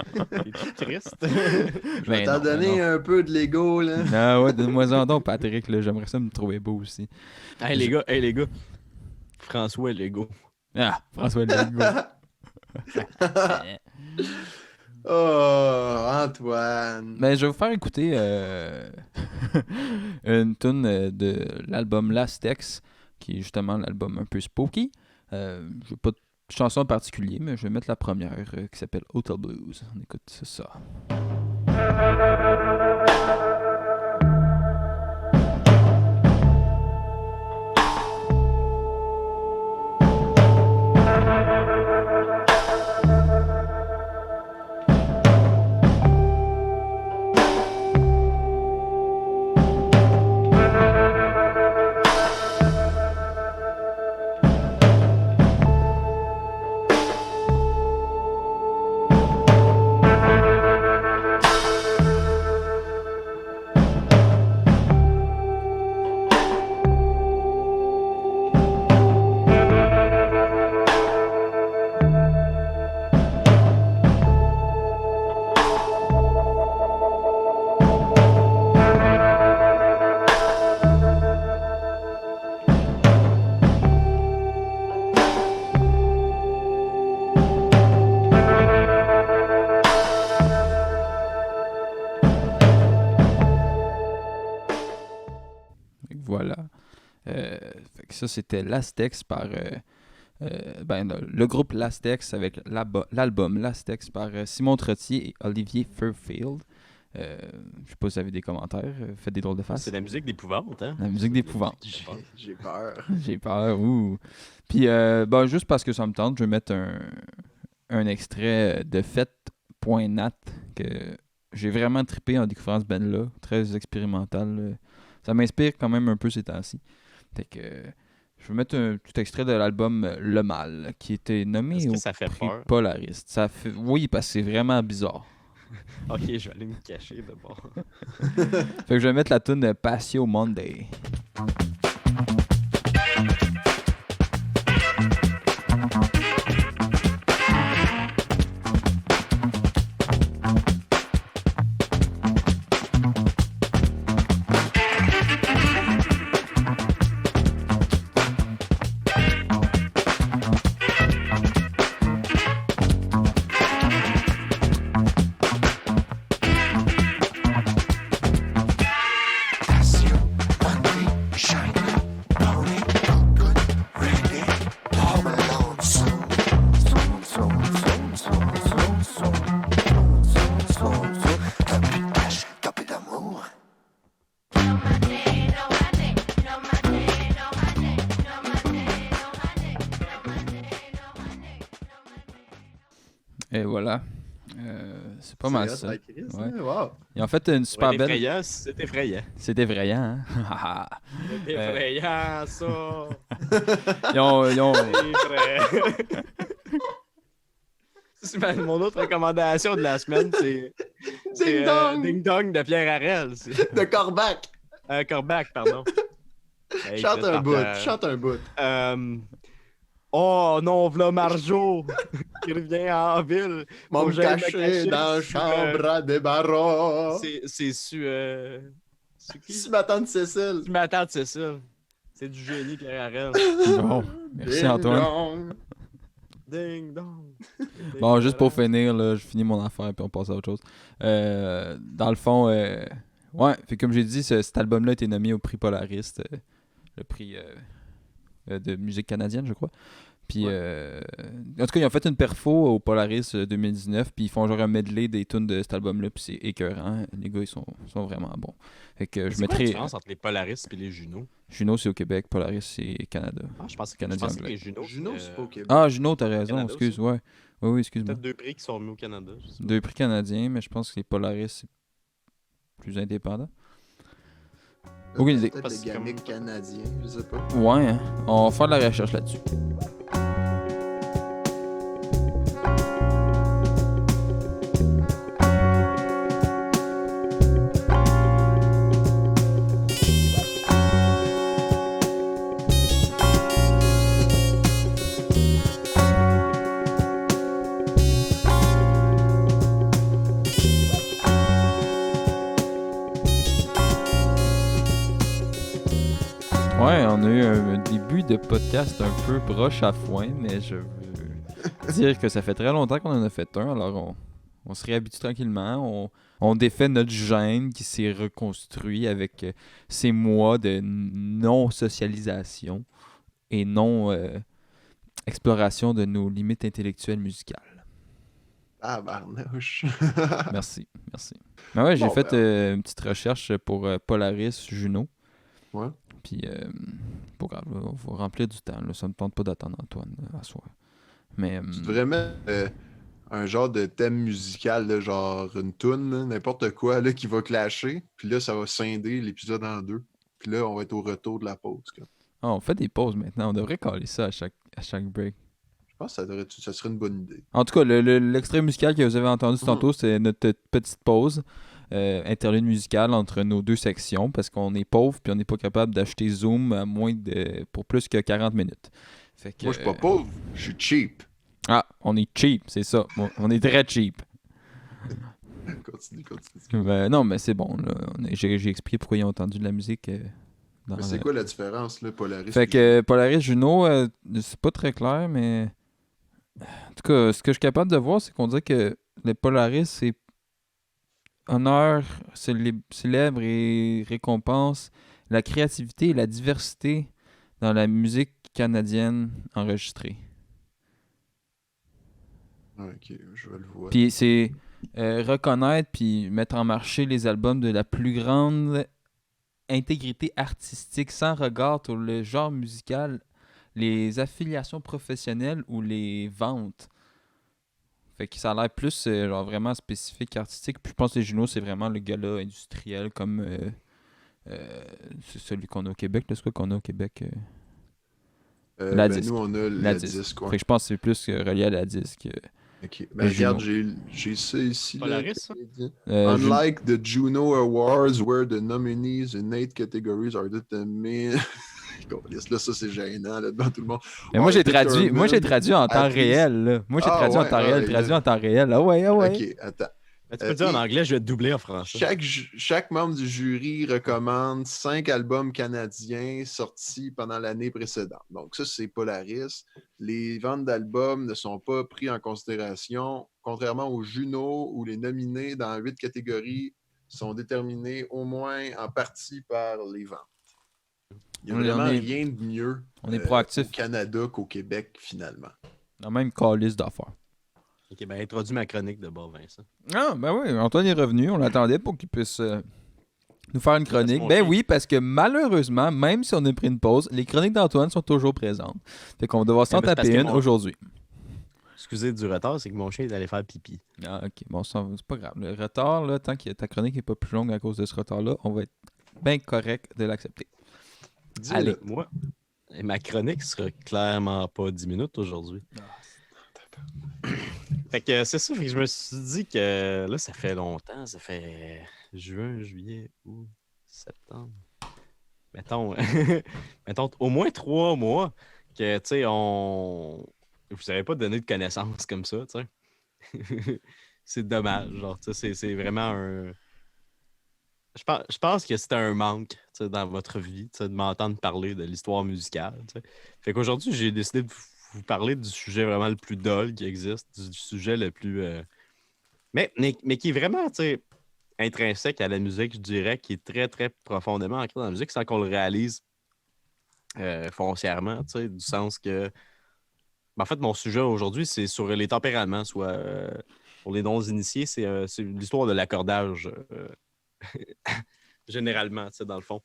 c'est triste. Je vais t'en donner un peu de l'ego, là. Ah ouais, donne-moi en donc, Patrick, là, j'aimerais ça me trouver beau aussi. Hey les gars, François Legault. Ah, François Legault. Oh, Antoine. Je vais vous faire écouter une tune de l'album Last X, qui est justement l'album un peu spooky. Je n'ai pas de chanson en particulier, mais je vais mettre la première qui s'appelle Hotel Blues. On écoute ça. Voilà. Fait que ça, c'était Lastex par... le groupe Lastex avec l'album Lastex par Simon Trottier et Olivier Fairfield. Je sais pas si vous avez des commentaires. Faites des drôles de faces. C'est de la musique d'épouvante, hein? La musique d'épouvante. J'ai peur. J'ai peur, ouh. Puis, juste parce que ça me tente, je vais mettre un extrait de Fête.nat que j'ai vraiment trippé en découvrant ce band-là. Très expérimental. Ça m'inspire quand même un peu ces temps-ci. Fait que je vais mettre un petit extrait de l'album Le Mal, qui était nommé Est-ce que au ça fait prix peur? Polariste. Oui, parce que c'est vraiment bizarre. Ok, je vais aller me cacher d'abord. Fait que je vais mettre la tune de Passio Monday. Et voilà. C'est pas mal ça. Ouais. Wow. Ils ont fait une super Ouais, belle... effrayant, c'est effrayant. C'est effrayant, hein? C'est effrayant, ça! Ils ont... C'est vrai! C'est mon autre recommandation de la semaine, c'est Ding Dong! Ding Dong de Pierre Harel. De Corbac. Corbac, pardon. Hey, Chante je un bout. partage. Chante un bout. Oh non, v'là Marjo qui revient en ville. Mon Faut que j'aille me caché dans la sur, chambre à débarras. C'est c'est qui? Si ma tante Cécile. Tu m'attends, Cécile. C'est du génie, Pierre Harel. Bon, merci Antoine. Ding dong. Bon, juste pour finir, là, je finis mon affaire puis on passe à autre chose. Dans le fond, ouais, fait comme j'ai dit, cet album-là a été nommé au prix Polariste, le prix de musique canadienne, je crois. Puis, en tout cas, ils ont fait une perfo au Polaris 2019, puis ils font genre un medley des tunes de cet album-là, puis c'est écœurant. Les gars, ils sont vraiment bons. Fait que je C'est quoi la mettrai... différence entre les Polaris et les Juno? Juno, c'est au Québec, Polaris, c'est Canada. Ah, je pensais Canadien que anglais. les Juno, Juno, c'est pas au Québec. Ah, Juno, t'as raison, Canada excuse, aussi. ouais. Oui, excuse-moi. peut-être 2 prix qui sont mis au Canada. Je sais pas. 2 prix canadiens, mais je pense que les Polaris, c'est plus indépendant. Aucune idée. Peut-être Parce des que gamiques canadiens, je sais pas. Ouais, hein. On va faire de la recherche là-dessus. Ouais, on a eu un début de podcast un peu broche à foin, mais je veux dire que ça fait très longtemps qu'on en a fait un, alors on se réhabitue tranquillement. On défait notre gène qui s'est reconstruit avec ces mois de non-socialisation et non-exploration de nos limites intellectuelles musicales. Ah, barnouche. Merci. Mais ouais, j'ai Bon, fait ben. une petite recherche pour Polaris Juno. Ouais. Puis, pas grave, là, on va remplir du temps. Là. Ça me tente pas d'attendre Antoine à soir. Mais, Tu devrais mettre un genre de thème musical, là, genre une toune, là, n'importe quoi, là, qui va clasher. Puis là, ça va scinder l'épisode en deux. Puis là, on va être au retour de la pause. Quoi. on fait des pauses maintenant. On devrait caler ça à chaque break. Je pense que ça serait une bonne idée. En tout cas, l'extrait musical que vous avez entendu tantôt, c'est notre petite pause. Interlude musical entre nos deux sections parce qu'on est pauvre puis on n'est pas capable d'acheter Zoom à pour plus que 40 minutes. Fait que, Moi, je suis pas pauvre, je suis cheap. Ah, on est cheap, c'est ça. On est très cheap. Continue. Non, mais c'est bon. Là. J'ai expliqué pourquoi ils ont entendu de la musique. Mais c'est quoi la différence, là, Polaris? Fait que Polaris Juno, c'est pas très clair, mais en tout cas, ce que je suis capable de voir, c'est qu'on dit que le Polaris, c'est honneur, célèbre et récompense la créativité et la diversité dans la musique canadienne enregistrée. Ok, je vais le voir. Puis c'est reconnaître puis mettre en marché les albums de la plus grande intégrité artistique sans regard sur le genre musical, les affiliations professionnelles ou les ventes. Fait que ça a l'air plus genre vraiment spécifique artistique. Puis je pense que les Juno, c'est vraiment le gala industriel comme c'est celui qu'on a au Québec. Là, c'est quoi qu'on a au Québec? La disque. Nous, on a La la disque. disque. Ouais. Fait que je pense que c'est plus relié à la disque. Ok. Ben, Le regarde, Juno. j'ai ça ici. Là, Polaris, ça? Unlike the Juno Awards, where the nominees in 8 categories are determined. Là, ça, c'est gênant là, devant tout le monde. Mais moi, Are j'ai traduit determined en temps at least- réel. Là. Moi, j'ai Ah, traduit en ouais, temps réel. ouais, Traduit là. en temps réel. Ah ouais, ah ouais. Ok, attends. Ben, tu peux dire en anglais, je vais te doubler en français. Chaque membre du jury recommande 5 albums canadiens sortis pendant l'année précédente. Donc, ça, c'est Polaris. Les ventes d'albums ne sont pas pris en considération, contrairement aux Juno, où les nominés dans 8 catégories sont déterminés au moins en partie par les ventes. Il n'y a On vraiment est- rien de mieux on est proactif. au Canada qu'au Québec, finalement. Dans même calice d'affaires. Ok, ben introduis ma chronique d'abord, Vincent. Ah, ben oui, Antoine est revenu. On l'attendait pour qu'il puisse nous faire une chronique. mon Ben chien. oui, parce que malheureusement, même si on a pris une pause, les chroniques d'Antoine sont toujours présentes. Fait qu'on va devoir s'en Ben, c'est parce taper que une mon- aujourd'hui. Excusez du retard, c'est que mon chien est allé faire pipi. Ah, ok. Bon, c'est pas grave. Le retard, là, tant que ta chronique n'est pas plus longue à cause de ce retard-là, on va être bien correct de l'accepter. Allez. Moi, et ma chronique sera clairement pas 10 minutes aujourd'hui. Fait que c'est ça, fait que je me suis dit que là, ça fait longtemps, ça fait juin, juillet, août, septembre. Mettons, mettons au moins 3 mois que, tu sais, vous n'avez pas donné de connaissances comme ça, tu sais. C'est dommage, genre, tu sais, c'est vraiment un... Je pense que c'était un manque, tu sais, dans votre vie, tu sais, de m'entendre parler de l'histoire musicale, tu sais. Fait qu'aujourd'hui, j'ai décidé de vous parler du sujet vraiment le plus dull qui existe, du sujet le plus... Mais qui est vraiment, tu sais, intrinsèque à la musique, je dirais, qui est très, très profondément ancré dans la musique sans qu'on le réalise foncièrement, tu sais, du sens que... Ben, en fait, mon sujet aujourd'hui, c'est sur les tempéraments, soit pour les non-initiés, c'est l'histoire de l'accordage, généralement, tu sais, dans le fond.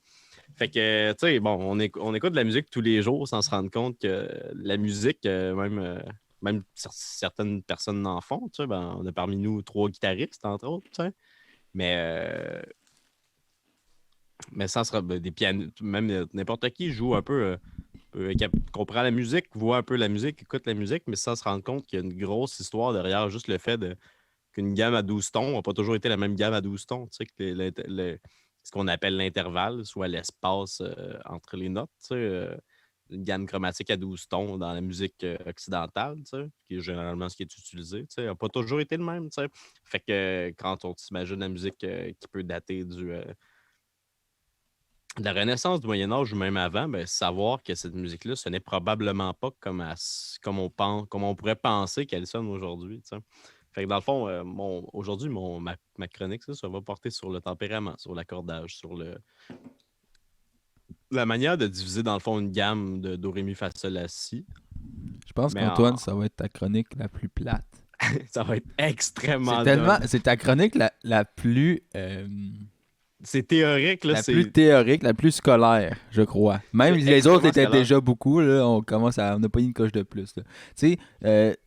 Fait que, tu sais, bon, on écoute de la musique tous les jours sans se rendre compte que la musique, même certaines personnes en font, tu sais, ben, on a parmi nous 3 guitaristes, entre autres, tu sais. Mais ça sera des pianistes, même n'importe qui joue un peu, comprend la musique, voit un peu la musique, écoute la musique, mais sans se rendre compte qu'il y a une grosse histoire derrière juste le fait qu'une gamme à 12 tons n'a pas toujours été la même gamme à 12 tons, tu sais, que ce qu'on appelle l'intervalle, soit l'espace entre les notes, tu sais, une gamme chromatique à 12 tons dans la musique occidentale, tu sais, qui est généralement ce qui est utilisé, tu sais, n'a pas toujours été le même, tu sais. Fait que quand on s'imagine la musique qui peut dater de la Renaissance, du Moyen-Âge ou même avant, ben, savoir que cette musique-là, ce n'est probablement pas comme on pourrait penser qu'elle sonne aujourd'hui, tu sais. Fait que dans le fond, aujourd'hui, ma chronique, ça va porter sur le tempérament, sur l'accordage, sur la manière de diviser, dans le fond, une gamme de Do, Ré, Mi, Fa, Sol, La, Si. Je pense Mais qu'Antoine, ça va être ta chronique la plus plate. Ça va être extrêmement C'est ta chronique la plus... c'est théorique, là. la plus théorique, la plus scolaire, je crois. Même C'est les autres extrêmement étaient scolaire. déjà beaucoup, là, on n'a pas une coche de plus. Tu sais,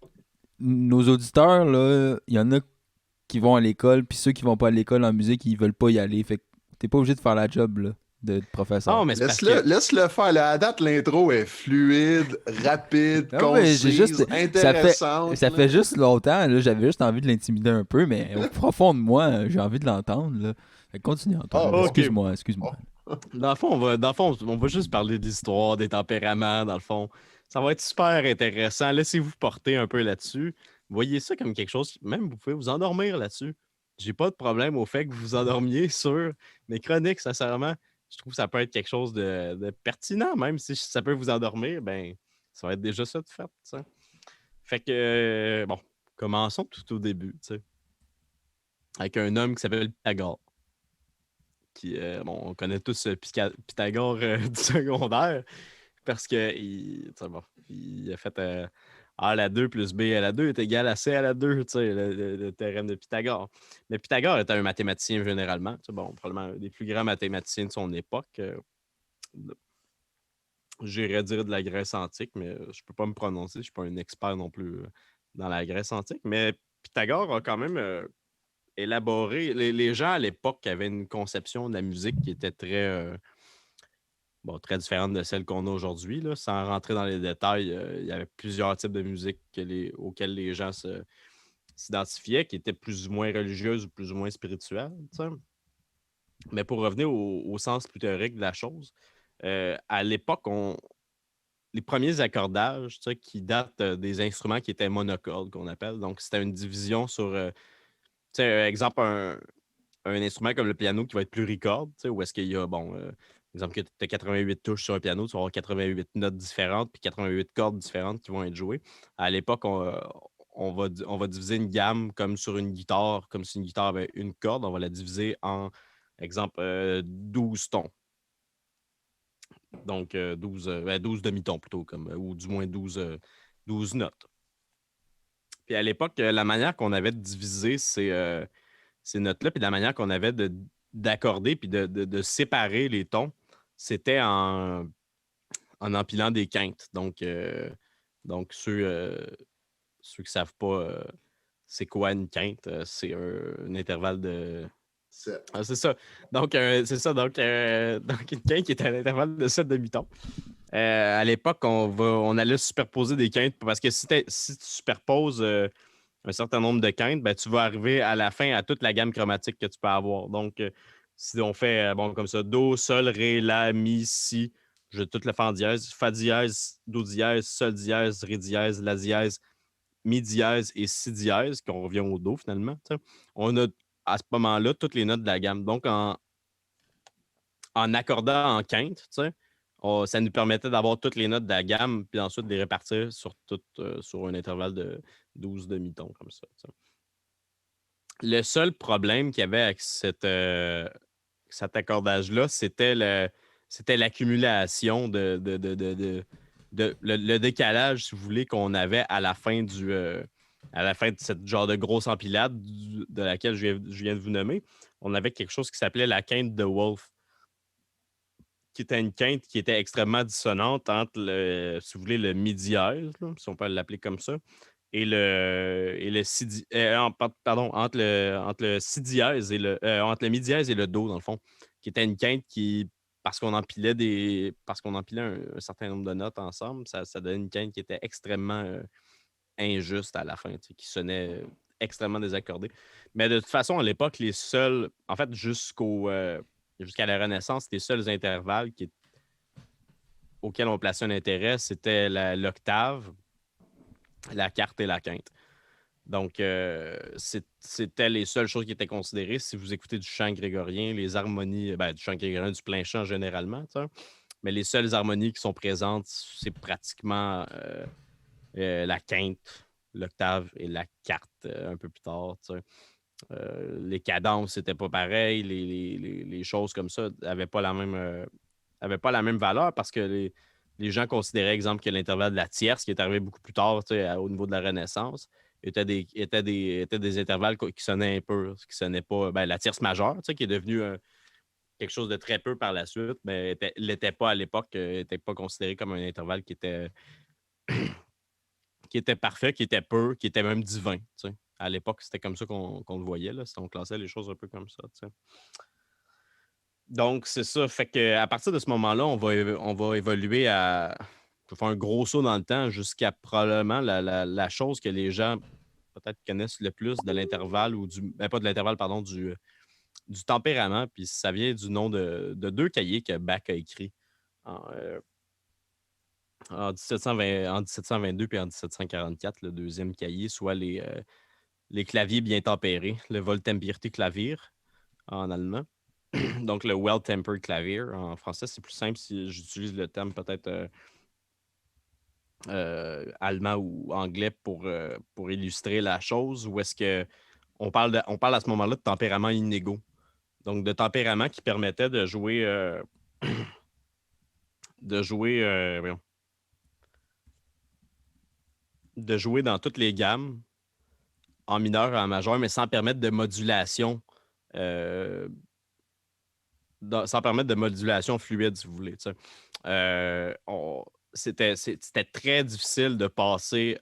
nos auditeurs, là, il y en a qui vont à l'école, puis ceux qui vont pas à l'école en musique, ils veulent pas y aller. Fait que t'es pas obligé de faire la job là, de professeur. Non, mais c'est parce Laisse-le faire. Là, à date, l'intro est fluide, rapide, Ah ouais, concise, j'ai juste- intéressante. Ça là. fait juste longtemps, là, j'avais juste envie de l'intimider un peu, mais au profond de moi, j'ai envie de l'entendre. Là. Fait que continue, Antoine. Ah, ok. Excuse-moi. Dans le fond, on va juste parler de l'histoire, des tempéraments, dans le fond. Ça va être super intéressant. Laissez-vous porter un peu là-dessus. Voyez ça comme quelque chose, même vous pouvez vous endormir là-dessus. J'ai pas de problème au fait que vous vous endormiez sur mes chroniques, sincèrement. Je trouve que ça peut être quelque chose de pertinent, même si ça peut vous endormir, ben ça va être déjà ça de fait, tu sais. Fait que, bon, commençons tout au début, tu sais. Avec un homme qui s'appelle Pythagore. Bon, on connaît tous Pythagore du secondaire parce que il a fait A à la 2 plus B à la 2 est égal à C à la 2, le théorème de Pythagore. Mais Pythagore était un mathématicien généralement, bon, probablement un des plus grands mathématiciens de son époque. J'irais dire de la Grèce antique, mais je ne peux pas me prononcer, je ne suis pas un expert non plus dans la Grèce antique. Mais Pythagore a quand même élaboré. Les gens à l'époque avaient une conception de la musique qui était très différente de celle qu'on a aujourd'hui. Sans rentrer dans les détails, il y avait plusieurs types de musique auxquelles les gens s'identifiaient, qui étaient plus ou moins religieuses ou plus ou moins spirituelles. T'sais. Mais pour revenir au sens plus théorique de la chose, à l'époque, les premiers accordages qui datent des instruments qui étaient monocordes, qu'on appelle. Donc, c'était une division sur, exemple, un instrument comme le piano qui va être pluricorde, où est-ce qu'il y a, exemple, que tu as 88 touches sur un piano, tu vas avoir 88 notes différentes puis 88 cordes différentes qui vont être jouées. À l'époque, on va diviser une gamme comme sur une guitare, comme si une guitare avait une corde, on va la diviser en, exemple, 12 tons. Donc, 12 demi-tons plutôt, ou du moins 12 notes. Puis à l'époque, la manière qu'on avait de diviser ces notes-là, puis la manière qu'on avait d'accorder puis de séparer les tons, c'était en empilant des quintes. Donc ceux qui ne savent pas c'est quoi une quinte, c'est un intervalle de... Ah, c'est ça. Donc, c'est ça. Donc, une quinte qui est un intervalle de 7 demi-tons. À l'époque, on allait superposer des quintes parce que si tu superposes un certain nombre de quintes, ben, tu vas arriver à la fin à toute la gamme chromatique que tu peux avoir. Donc, si on fait comme ça, Do, Sol, Ré, La, Mi, Si, je vais tout le faire en dièse, Fa dièse, Do dièse, Sol dièse, Ré dièse, La dièse, Mi dièse et Si dièse, qu'on revient au Do finalement. T'sais. On a à ce moment-là toutes les notes de la gamme. Donc, en accordant en quinte, ça nous permettait d'avoir toutes les notes de la gamme, puis ensuite de les répartir sur un intervalle de 12 demi-tons comme ça. T'sais. Le seul problème qu'il y avait avec cet accordage-là, c'était l'accumulation le décalage, si vous voulez, qu'on avait à la fin de cette genre de grosse empilade de laquelle je viens de vous nommer. On avait quelque chose qui s'appelait la quinte de Wolf, qui était une quinte qui était extrêmement dissonante entre si vous voulez, le mi dièse, si on peut l'appeler comme ça, et le si pardon, entre le si dièse et entre le mi dièse et le do, dans le fond, qui était une quinte qui, parce qu'on empilait un certain nombre de notes ensemble, ça donnait une quinte qui était extrêmement injuste à la fin, qui sonnait extrêmement désaccordée. Mais de toute façon, à l'époque, les seuls, en fait, jusqu'à la Renaissance, les seuls intervalles auxquels on plaçait un intérêt, c'était l'octave, la quarte et la quinte. Donc, c'était les seules choses qui étaient considérées. Si vous écoutez du chant grégorien, les harmonies, du chant grégorien, du plein chant généralement, mais les seules harmonies qui sont présentes, c'est pratiquement la quinte, l'octave et la quarte un peu plus tard. Les cadences, c'était pas pareil. Les choses comme ça n'avaient pas la même valeur parce que les gens considéraient, exemple, que l'intervalle de la tierce, qui est arrivé beaucoup plus tard au niveau de la Renaissance, étaient des intervalles qui sonnaient un peu, qui sonnaient pas. La tierce majeure, qui est devenue quelque chose de très peu par la suite, mais l'était pas à l'époque, n'était pas considéré comme un intervalle qui était parfait, qui était peu, qui était même divin. T'sais. À l'époque, c'était comme ça qu'on le voyait. Là, on classait les choses un peu comme ça. T'sais. Donc, c'est ça. Fait qu'à partir de ce moment-là, on va évoluer à... Je vais faire un gros saut dans le temps jusqu'à probablement la chose que les gens peut-être connaissent le plus de l'intervalle ou pas de l'intervalle, pardon, du tempérament. Puis ça vient du nom de deux cahiers que Bach a écrits en 1722 puis en 1744, le deuxième cahier, soit les claviers bien tempérés, le Wohltemperiertes Klavier en allemand. Donc, le Well-Tempered Clavier. En français, c'est plus simple si j'utilise le terme peut-être allemand ou anglais pour illustrer la chose, ou est-ce qu'on parle à ce moment-là de tempéraments inégaux. Donc, de tempérament qui permettait de jouer. Voyons. De jouer dans toutes les gammes, en mineur et en majeur, mais sans permettre de modulation. Sans permettre de modulation fluide, si vous voulez. C'était très difficile de passer,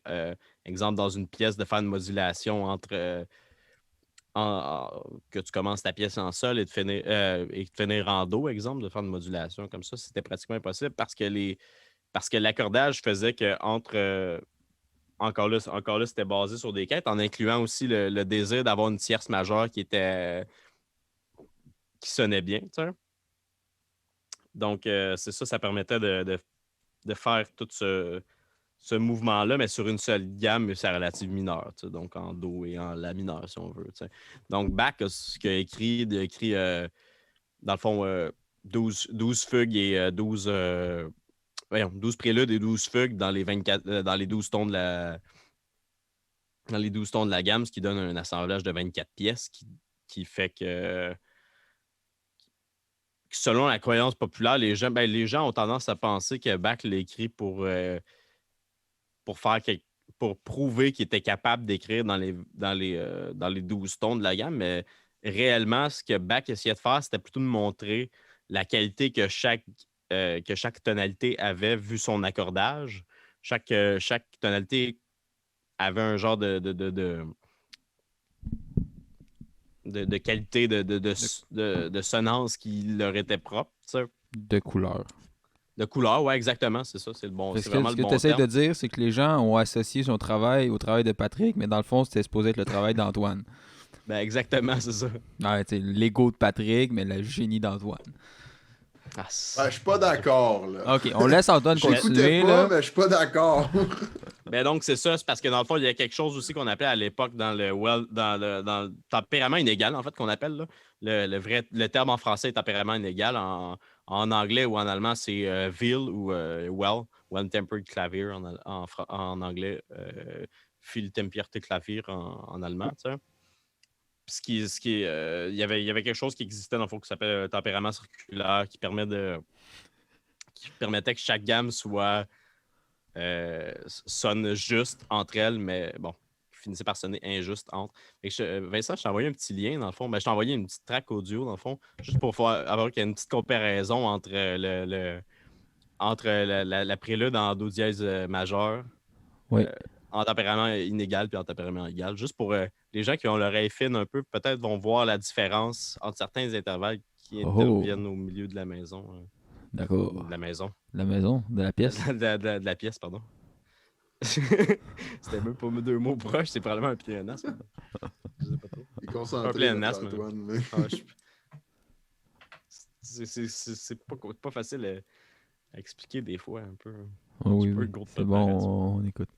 exemple, dans une pièce, de faire une modulation entre que tu commences ta pièce en sol et de finir en do, exemple, de faire une modulation comme ça. C'était pratiquement impossible parce que l'accordage faisait que encore là, c'était basé sur des quêtes, en incluant aussi le désir d'avoir une tierce majeure qui sonnait bien. Donc, c'est ça permettait de faire tout ce mouvement-là, mais sur une seule gamme, mais c'est relative mineure, donc en do et en la mineur, si on veut. Donc, Bach, ce qu'il a écrit, dans le fond, 12 fugues et 12 préludes et 12 fugues dans les 12 tons de la gamme, ce qui donne un assemblage de 24 pièces qui fait que selon la croyance populaire, les gens ont tendance à penser que Bach l'a écrit pour prouver qu'il était capable d'écrire dans les 12 tons de la gamme, mais réellement, ce que Bach essayait de faire, c'était plutôt de montrer la qualité que chaque tonalité avait vu son accordage. Chaque tonalité avait un genre de qualité de sonnance qui leur était propre. De couleur. De couleur, oui, exactement, c'est ça, c'est le bon. Parce C'est que vraiment ce le que bon tu essaies terme. de dire, c'est que les gens ont associé son travail au travail de Patrick, mais dans le fond, c'était supposé être le travail d'Antoine. Ben, exactement, c'est ça. Ouais, tu sais, l'ego de Patrick, mais le génie d'Antoine. Ah, Je suis pas d'accord, là. Ok, on laisse Antoine J'écoutais continuer. pas, Là. mais je suis pas d'accord. Ben donc, c'est ça, c'est parce que dans le fond, il y a quelque chose aussi qu'on appelait à l'époque dans le tempérament inégal, en fait, qu'on appelle là. Le terme en français est tempérament inégal. En anglais ou en allemand, c'est will ou well-tempered clavier en anglais, viel-tempierte Klavier en allemand, tu sais. Il y avait quelque chose qui existait dans le fond qui s'appelle tempérament circulaire qui permettait que chaque gamme sonne juste entre elles, mais bon, finissait par sonner injuste entre. Vincent, je t'ai envoyé un petit lien dans le fond. Ben, je t'ai envoyé une petite track audio dans le fond, juste pour avoir qu'il y ait une petite comparaison entre la prélude en do dièse majeur. Oui. En tempérament inégal puis en tempérament égal. Juste pour les gens qui ont l'oreille fine un peu, peut-être vont voir la différence entre certains intervalles qui interviennent au milieu de la maison. D'accord. De la maison. De la maison, de la pièce. de la pièce, pardon. C'était même pas 2 mots proches, c'est probablement un pléonasme. Je sais pas trop. Il est concentré, Un pléonasme. Antoine, mais... C'est pas facile à expliquer des fois un peu. Oh, oui, peu oui. le gros de C'est bon, préparation. on écoute.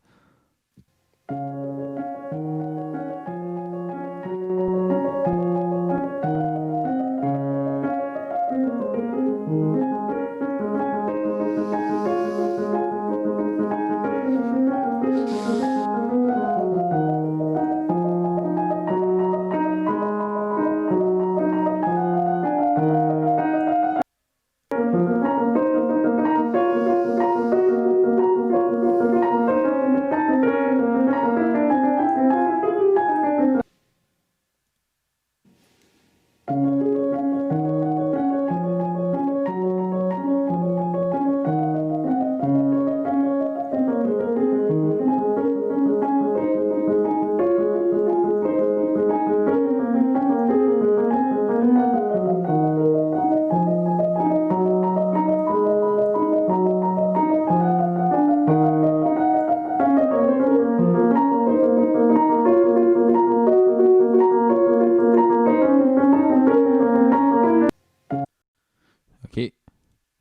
OK.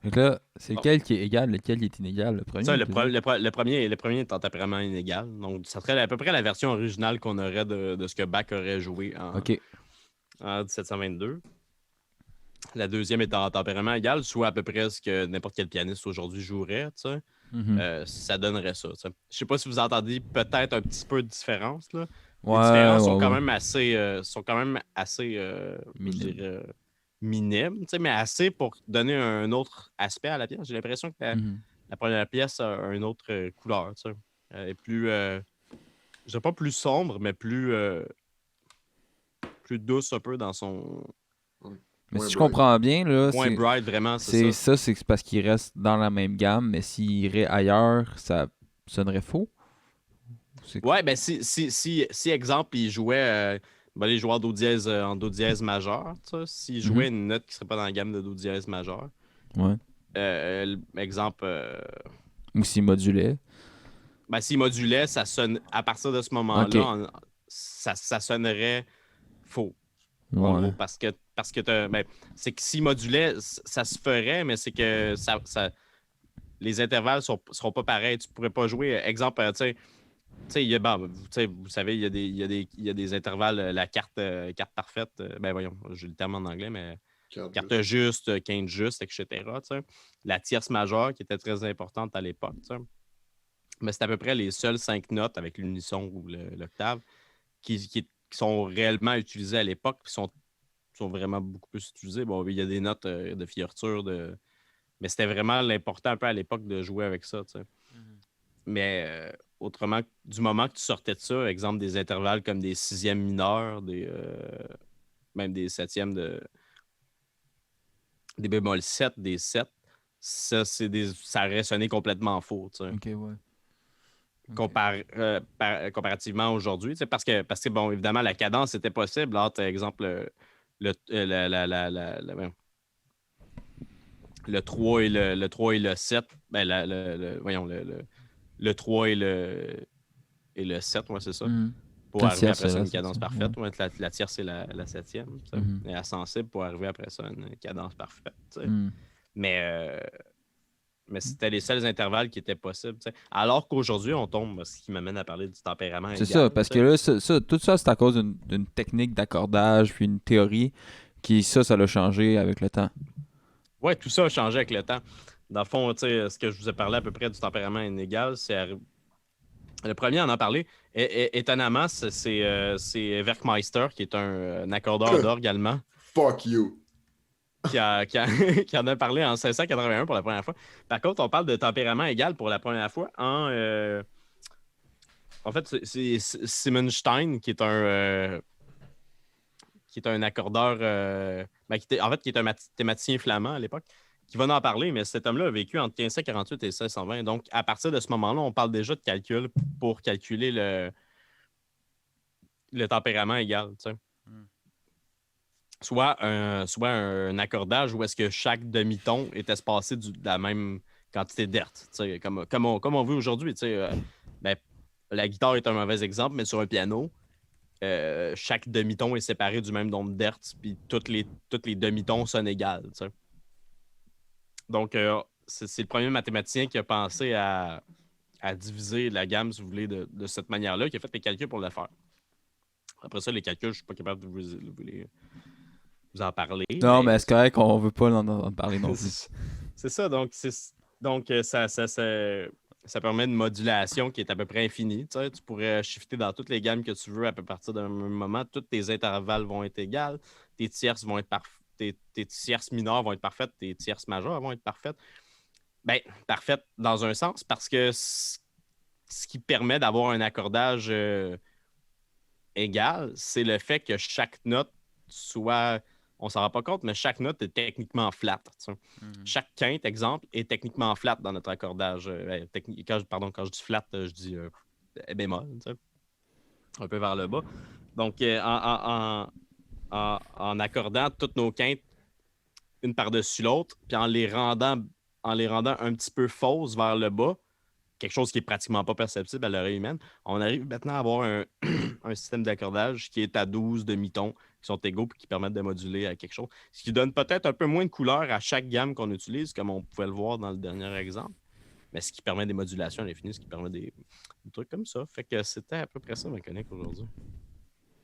Donc là, c'est lequel qui est égal, lequel qui est inégal, le premier? Ça, le tu premier est en tempérament inégal. Donc, ça serait à peu près la version originale qu'on aurait de ce que Bach aurait joué OK. en 1722. La deuxième est en tempérament égal, soit à peu près ce que n'importe quel pianiste aujourd'hui jouerait. Tu sais. Mhm. Ça donnerait ça. Tu sais. Je sais pas si vous entendez peut-être un petit peu de différence. Là. Les Ouais, différences ouais, sont quand ouais. même assez, je Minime. dirais, minime, tu sais, mais assez pour donner un autre aspect à la pièce. J'ai l'impression que la première pièce a une autre couleur, tu sais. Elle est plus, je dirais pas plus sombre, mais plus douce un peu dans son... Mais Moins si je bright. comprends bien, là, Moins c'est bright, vraiment, c'est ça. c'est parce qu'il reste dans la même gamme, mais s'il irait ailleurs, ça sonnerait faux. Ouais, ben si exemple, il jouait les joueurs do dièse en do dièse majeur, tu sais, s'il jouait une note qui serait pas dans la gamme de do dièse majeur. Ouais. Exemple, Ou s'il modulait. ben, s'il modulait, ça sonne à partir de ce moment-là, ça sonnerait faux. En Ouais. gros, parce que ben, c'est que s'il modulait, ça se ferait, mais c'est que les intervalles seront pas pareils. Tu pourrais pas jouer. Exemple, tu sais, vous savez, il y a des intervalles, la carte parfaite, ben voyons, j'ai le terme en anglais, mais carte juste, quinte juste, etc. Tu sais. La tierce majeure qui était très importante à l'époque. Tu sais. Mais c'est à peu près les seules 5 notes avec l'unisson ou l'octave qui sont réellement utilisées à l'époque et sont vraiment beaucoup plus utilisées. Bon, il y a des notes de fioriture, mais c'était vraiment l'important un peu à l'époque de jouer avec ça. Tu sais. Mais autrement, du moment que tu sortais de ça, exemple des intervalles comme des sixièmes mineurs, même des septièmes des bémol 7, des 7, ça aurait sonné complètement faux. Tu sais. Ok, ouais. Comparativement à aujourd'hui. Tu sais, parce que, bon, évidemment, la cadence était possible entre, exemple, le 3 et le 3 et le 7. Ben, voyons, le 3 et le 7, ouais, c'est ça. Pour La arriver tierce, après ça, une c'est cadence ça, parfaite. Ouais, la tierce, c'est la septième. Tu sais. Et la sensible pour arriver après ça, une cadence parfaite. Tu sais. Mais c'était les seuls intervalles qui étaient possibles. Tu sais. Alors qu'aujourd'hui, on tombe, ce qui m'amène à parler du tempérament C'est égal, ça, parce tu que sais. là, tout ça, c'est à cause d'une technique d'accordage, puis une théorie qui, ça l'a changé avec le temps. Ouais, tout ça a changé avec le temps. Dans le fond, tu sais, ce que je vous ai parlé à peu près du tempérament inégal, le premier à en parler. Étonnamment, c'est Werkmeister, qui est un accordeur d'orgue allemand, Fuck you. qui en a parlé en 1681 pour la première fois. Par contre, on parle de tempérament égal pour la première fois en fait, c'est Simonstein, qui est un accordeur, qui est un mathématicien flamand à l'époque, qui va en parler, mais cet homme-là a vécu entre 1548 et 1620. Donc, à partir de ce moment-là, on parle déjà de calcul pour calculer le tempérament égal. Tu sais. Soit un accordage où est-ce que chaque demi-ton est espacé de la même quantité d'hertz, tu sais, comme on veut aujourd'hui. Tu sais, ben, la guitare est un mauvais exemple, mais sur un piano, chaque demi-ton est séparé du même nombre d'hertz, puis toutes les demi-tons sonnent égales. Tu sais. Donc, c'est le premier mathématicien qui a pensé à diviser la gamme, si vous voulez, de cette manière-là, qui a fait les calculs pour le faire. Après ça, les calculs, je ne suis pas capable de vous en parler. Non, mais c'est correct qu'on veut pas en parler non plus. C'est ça, donc ça permet une modulation qui est à peu près infinie. Tu sais, tu pourrais shifter dans toutes les gammes que tu veux à partir d'un même moment. Tous tes intervalles vont être égales. Tes tierces vont être tes tierces mineures vont être parfaites. Tes tierces majeures vont être parfaites. Bien, parfaites dans un sens parce que ce qui permet d'avoir un accordage égal, c'est le fait que chaque note soit... On s'en rend pas compte, mais chaque note est techniquement flat. Tu sais. Chaque quinte, exemple, est techniquement flat dans notre accordage. Quand je dis flat, je dis bémol, tu sais. Un peu vers le bas. Donc, en accordant toutes nos quintes une par-dessus l'autre, puis en les rendant un petit peu fausses vers le bas, quelque chose qui est pratiquement pas perceptible à l'oreille humaine, on arrive maintenant à avoir un système d'accordage qui est à 12 demi-tons qui sont égaux et qui permettent de moduler à quelque chose. Ce qui donne peut-être un peu moins de couleur à chaque gamme qu'on utilise, comme on pouvait le voir dans le dernier exemple, mais ce qui permet des modulations à l'infini, ce qui permet des trucs comme ça. Fait que c'était à peu près ça ma chronique aujourd'hui.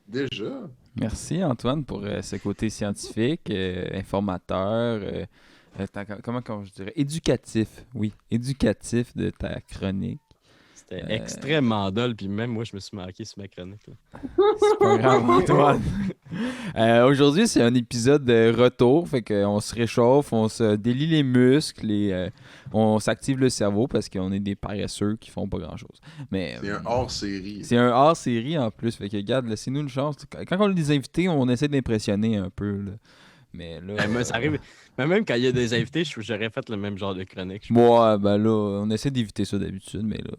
Déjà? Merci Antoine pour ce côté scientifique, informateur, comment je dirais, éducatif, oui, éducatif de ta chronique. C'était extrêmement dole, puis même moi, je me suis marqué sur ma chronique. Là. C'est pas grave, Antoine. Aujourd'hui, c'est un épisode de retour, fait qu'on se réchauffe, on se délie les muscles et on s'active le cerveau parce qu'on est des paresseux qui font pas grand-chose. Mais C'est un hors-série. c'est un hors-série en plus, fait que regarde, laissez-nous une chance. Quand on a des invités, on essaie d'impressionner un peu, là. Mais là... Mais ça arrive. Mais même quand il y a des invités, j'aurais fait le même genre de chronique. Ouais, ben là, on essaie d'éviter ça d'habitude, mais là...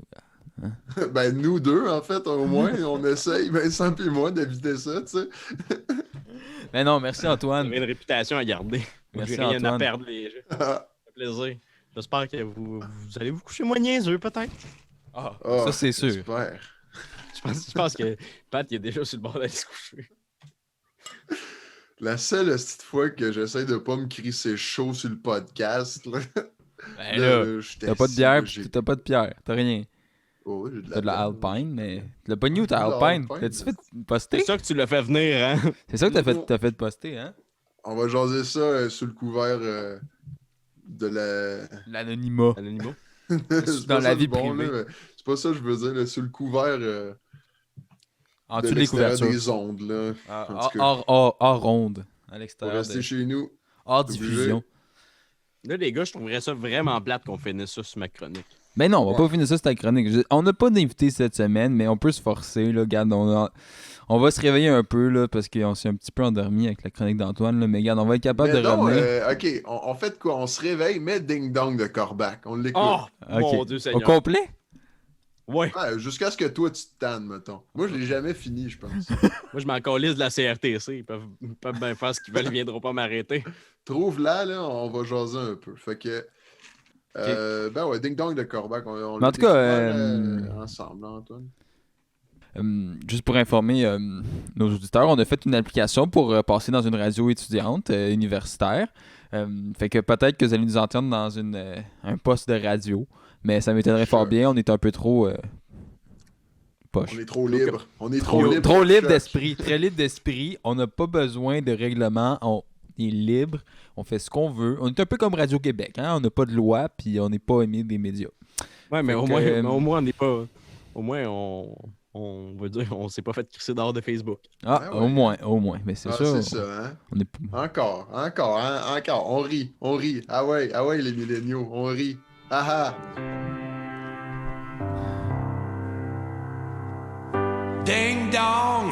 Ben, nous deux, en fait, au moins, on essaye, Vincent et moi, d'éviter ça, tu sais. Mais non, merci Antoine. J'avais une réputation à garder. Merci, J'ai rien Antoine. à perdre, les jeux. Ça fait plaisir. J'espère que vous allez vous coucher moins niaiseux, peut-être. Ah, Ah, ça c'est sûr. Super. Je pense que Pat il est déjà sur le bord d'aller se coucher. La seule petite fois que j'essaie de pas me crisser chaud sur le podcast, là. Ben là, j'étais t'as pas de assis, bière, là, pis t'as pas de pierre, t'as rien. Oh, oui, j'ai T'as de la bière. Alpine, mais... Tu l'as pas new, ta De la Alpine. Alpine, L'as-tu fait C'est poster? ça que tu l'as fait venir, hein? C'est ça que t'as fait poster, hein? On va jaser ça sous le couvert de la... L'anonymat. Anonymat. C'est dans pas la ça vie le bon, privée. là, mais c'est pas ça que je veux dire, là, sous le couvert En de dessous des l'extérieur couvertures. des ondes, là. En tout cas, Hors ronde. À pour l'extérieur. rester chez nous. Hors obligé. diffusion. Là, les gars, je trouverais ça vraiment plate qu'on finisse ça sur ma chronique. Mais non, on va Ouais. pas finir ça, c'est ta chronique. On n'a pas d'invité cette semaine, mais on peut se forcer. Là, regarde, on va se réveiller un peu là, parce qu'on s'est un petit peu endormi avec la chronique d'Antoine. Là, mais regarde, on va être capable Mais de non, revenir. OK, on fait quoi? On se réveille, mais Ding Dong de Corbac. On l'écoute. Oh, mon Ok. Dieu Au Seigneur. complet? Ouais. Ouais, jusqu'à ce que toi, tu te tannes, mettons. Moi, je l'ai jamais fini, je pense. Moi, je m'en calisse de la CRTC. Ils peuvent bien faire ce qu'ils veulent. Ils viendront pas m'arrêter. Trouve-la, là, on va jaser un peu. Fait que... ben ouais, Ding Dong de Corbac, on Mais en l'a tout cas, découvert, ensemble, hein, Antoine. Juste pour informer nos auditeurs, on a fait une application pour passer dans une radio étudiante universitaire. Fait que peut-être que vous allez nous entendre dans un poste de radio, mais ça m'étonnerait fort bien. On est un peu trop poche. On est trop libre. On est trop libre. Trop libre Choc. d'esprit. Très libre d'esprit. On n'a pas besoin de règlement. On est libre. On fait ce qu'on veut. On est un peu comme Radio-Québec. Hein? On n'a pas de loi puis on n'est pas émis des médias. Ouais, mais Fait au que, moins, on n'est pas. Au moins, on va dire, on s'est pas fait crisser dehors de Facebook. Ah, Ah ouais. au moins. Mais c'est Ah, ça. c'est ça, hein? On est... Encore. On rit. Ah ouais, les milléniaux, on rit. Ah ah. Ding dong,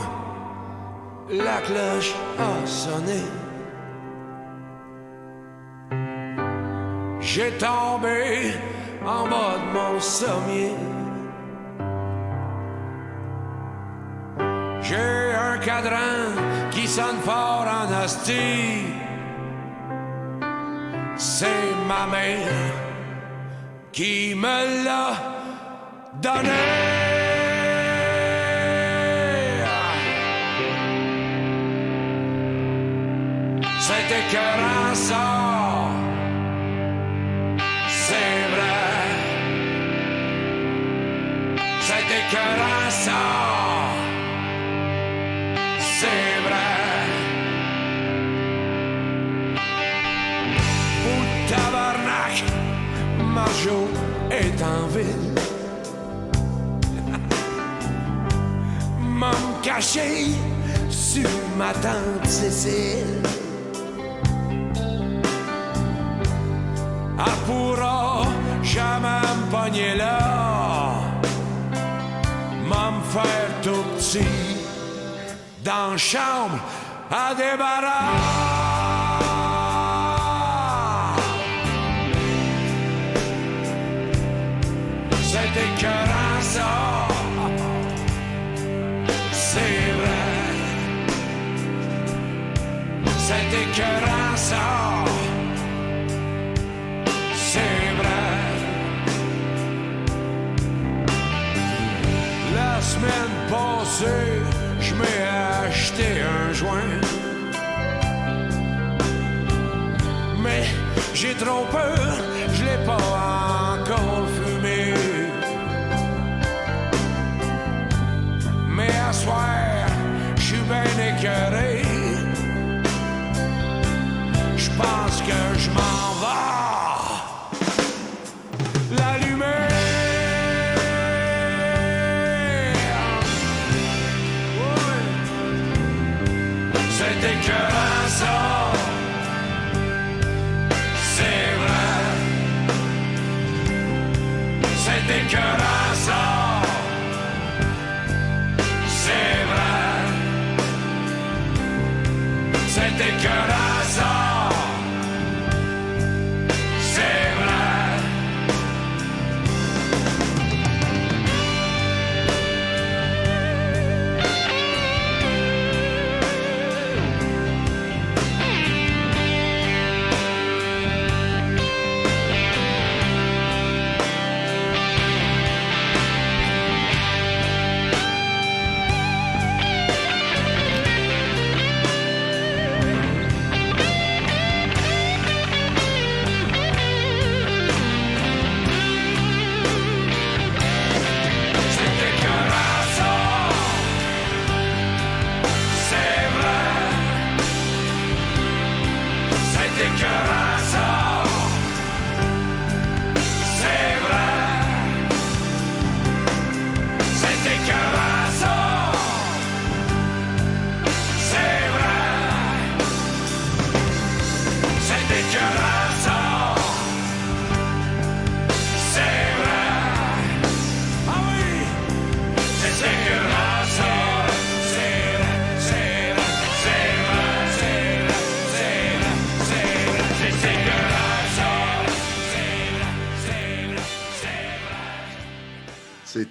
la cloche a sonné. J'ai tombé en bas de mon sommier. J'ai un cadran qui sonne fort en hostie. C'est ma mère qui me l'a donné. C'est écœurant ça, c'est vrai. C'est écœurant ça, c'est vrai. Au tabarnak, Marjo est en ville. M'en caché sur ma tante Cécile. Elle pourra jamais me pogner là, m'en faire tout petit dans la chambre à débarras. C'est écœurant ça, c'est vrai. C'est écœurant ça, c'est vrai. La semaine passée, je m'ai acheté un joint. Mais j'ai trop peur, je l'ai pas encore fumé. Mais à soir, je suis bien écœuré. Je pense que je m'en vais l'allumer.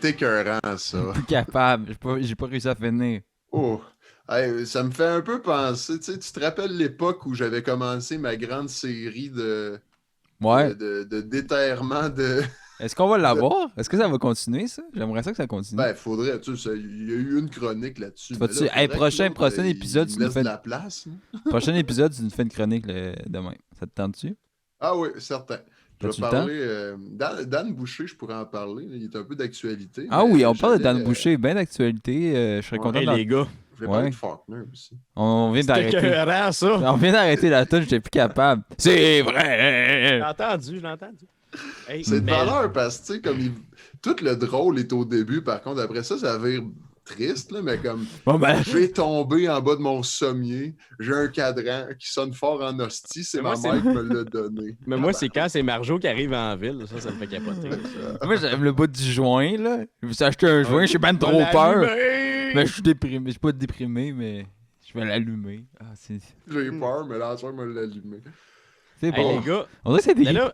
C'est écœurant, ça. Plus capable. J'ai pas réussi à finir. Oh. Hey, ça me fait un peu penser, tu sais, tu te rappelles l'époque où j'avais commencé ma grande série Ouais. de déterrement de... Est-ce qu'on va l'avoir? Est-ce que ça va continuer, ça? J'aimerais ça que ça continue. Ben, faudrait, tu sais, il y a eu une chronique là-dessus. Tu mais vas-tu- là, hey, faudrait que prochain l'autre, épisode, il tu nous laisse fais- de la place. Hein. Prochain épisode, tu nous fais une chronique demain. Ça te tente-tu? Ah oui, certain. Je vais As-tu le parler... Dan Boucher, je pourrais en parler. Là, il est un peu d'actualité. Ah mais oui, on parle de j'allais, Dan Boucher, bien d'actualité. Je serais content Hey, d'en- les gars, Je vais parler Ouais. de Faulkner aussi. On vient c'est d'arrêter. écœurant, ça. On vient d'arrêter la touche, j'étais plus capable. C'est vrai! Je l'ai entendu. Hey, C'est de mais- valeur parce que, tu sais, comme tout le drôle est au début, par contre, après ça vire triste, là, mais comme Bon, ben, j'ai tombé en bas de mon sommier, j'ai un cadran qui sonne fort en hostie, c'est Mais ma moi, c'est- mère qui me l'a donné. Mais moi, c'est quand c'est Marjo qui arrive en ville. Ça me fait capoter. ça. moi, j'aime le bout du joint, là. Je me suis acheté un joint, j'ai pas On trop l'a peur. allumé! Mais je suis déprimé. Je suis pas déprimé, mais je vais l'allumer. Ah, c'est J'ai peur, mais la soeur me l'a allumé. c'est Hey, bon. les gars, On dirait que c'est des. là,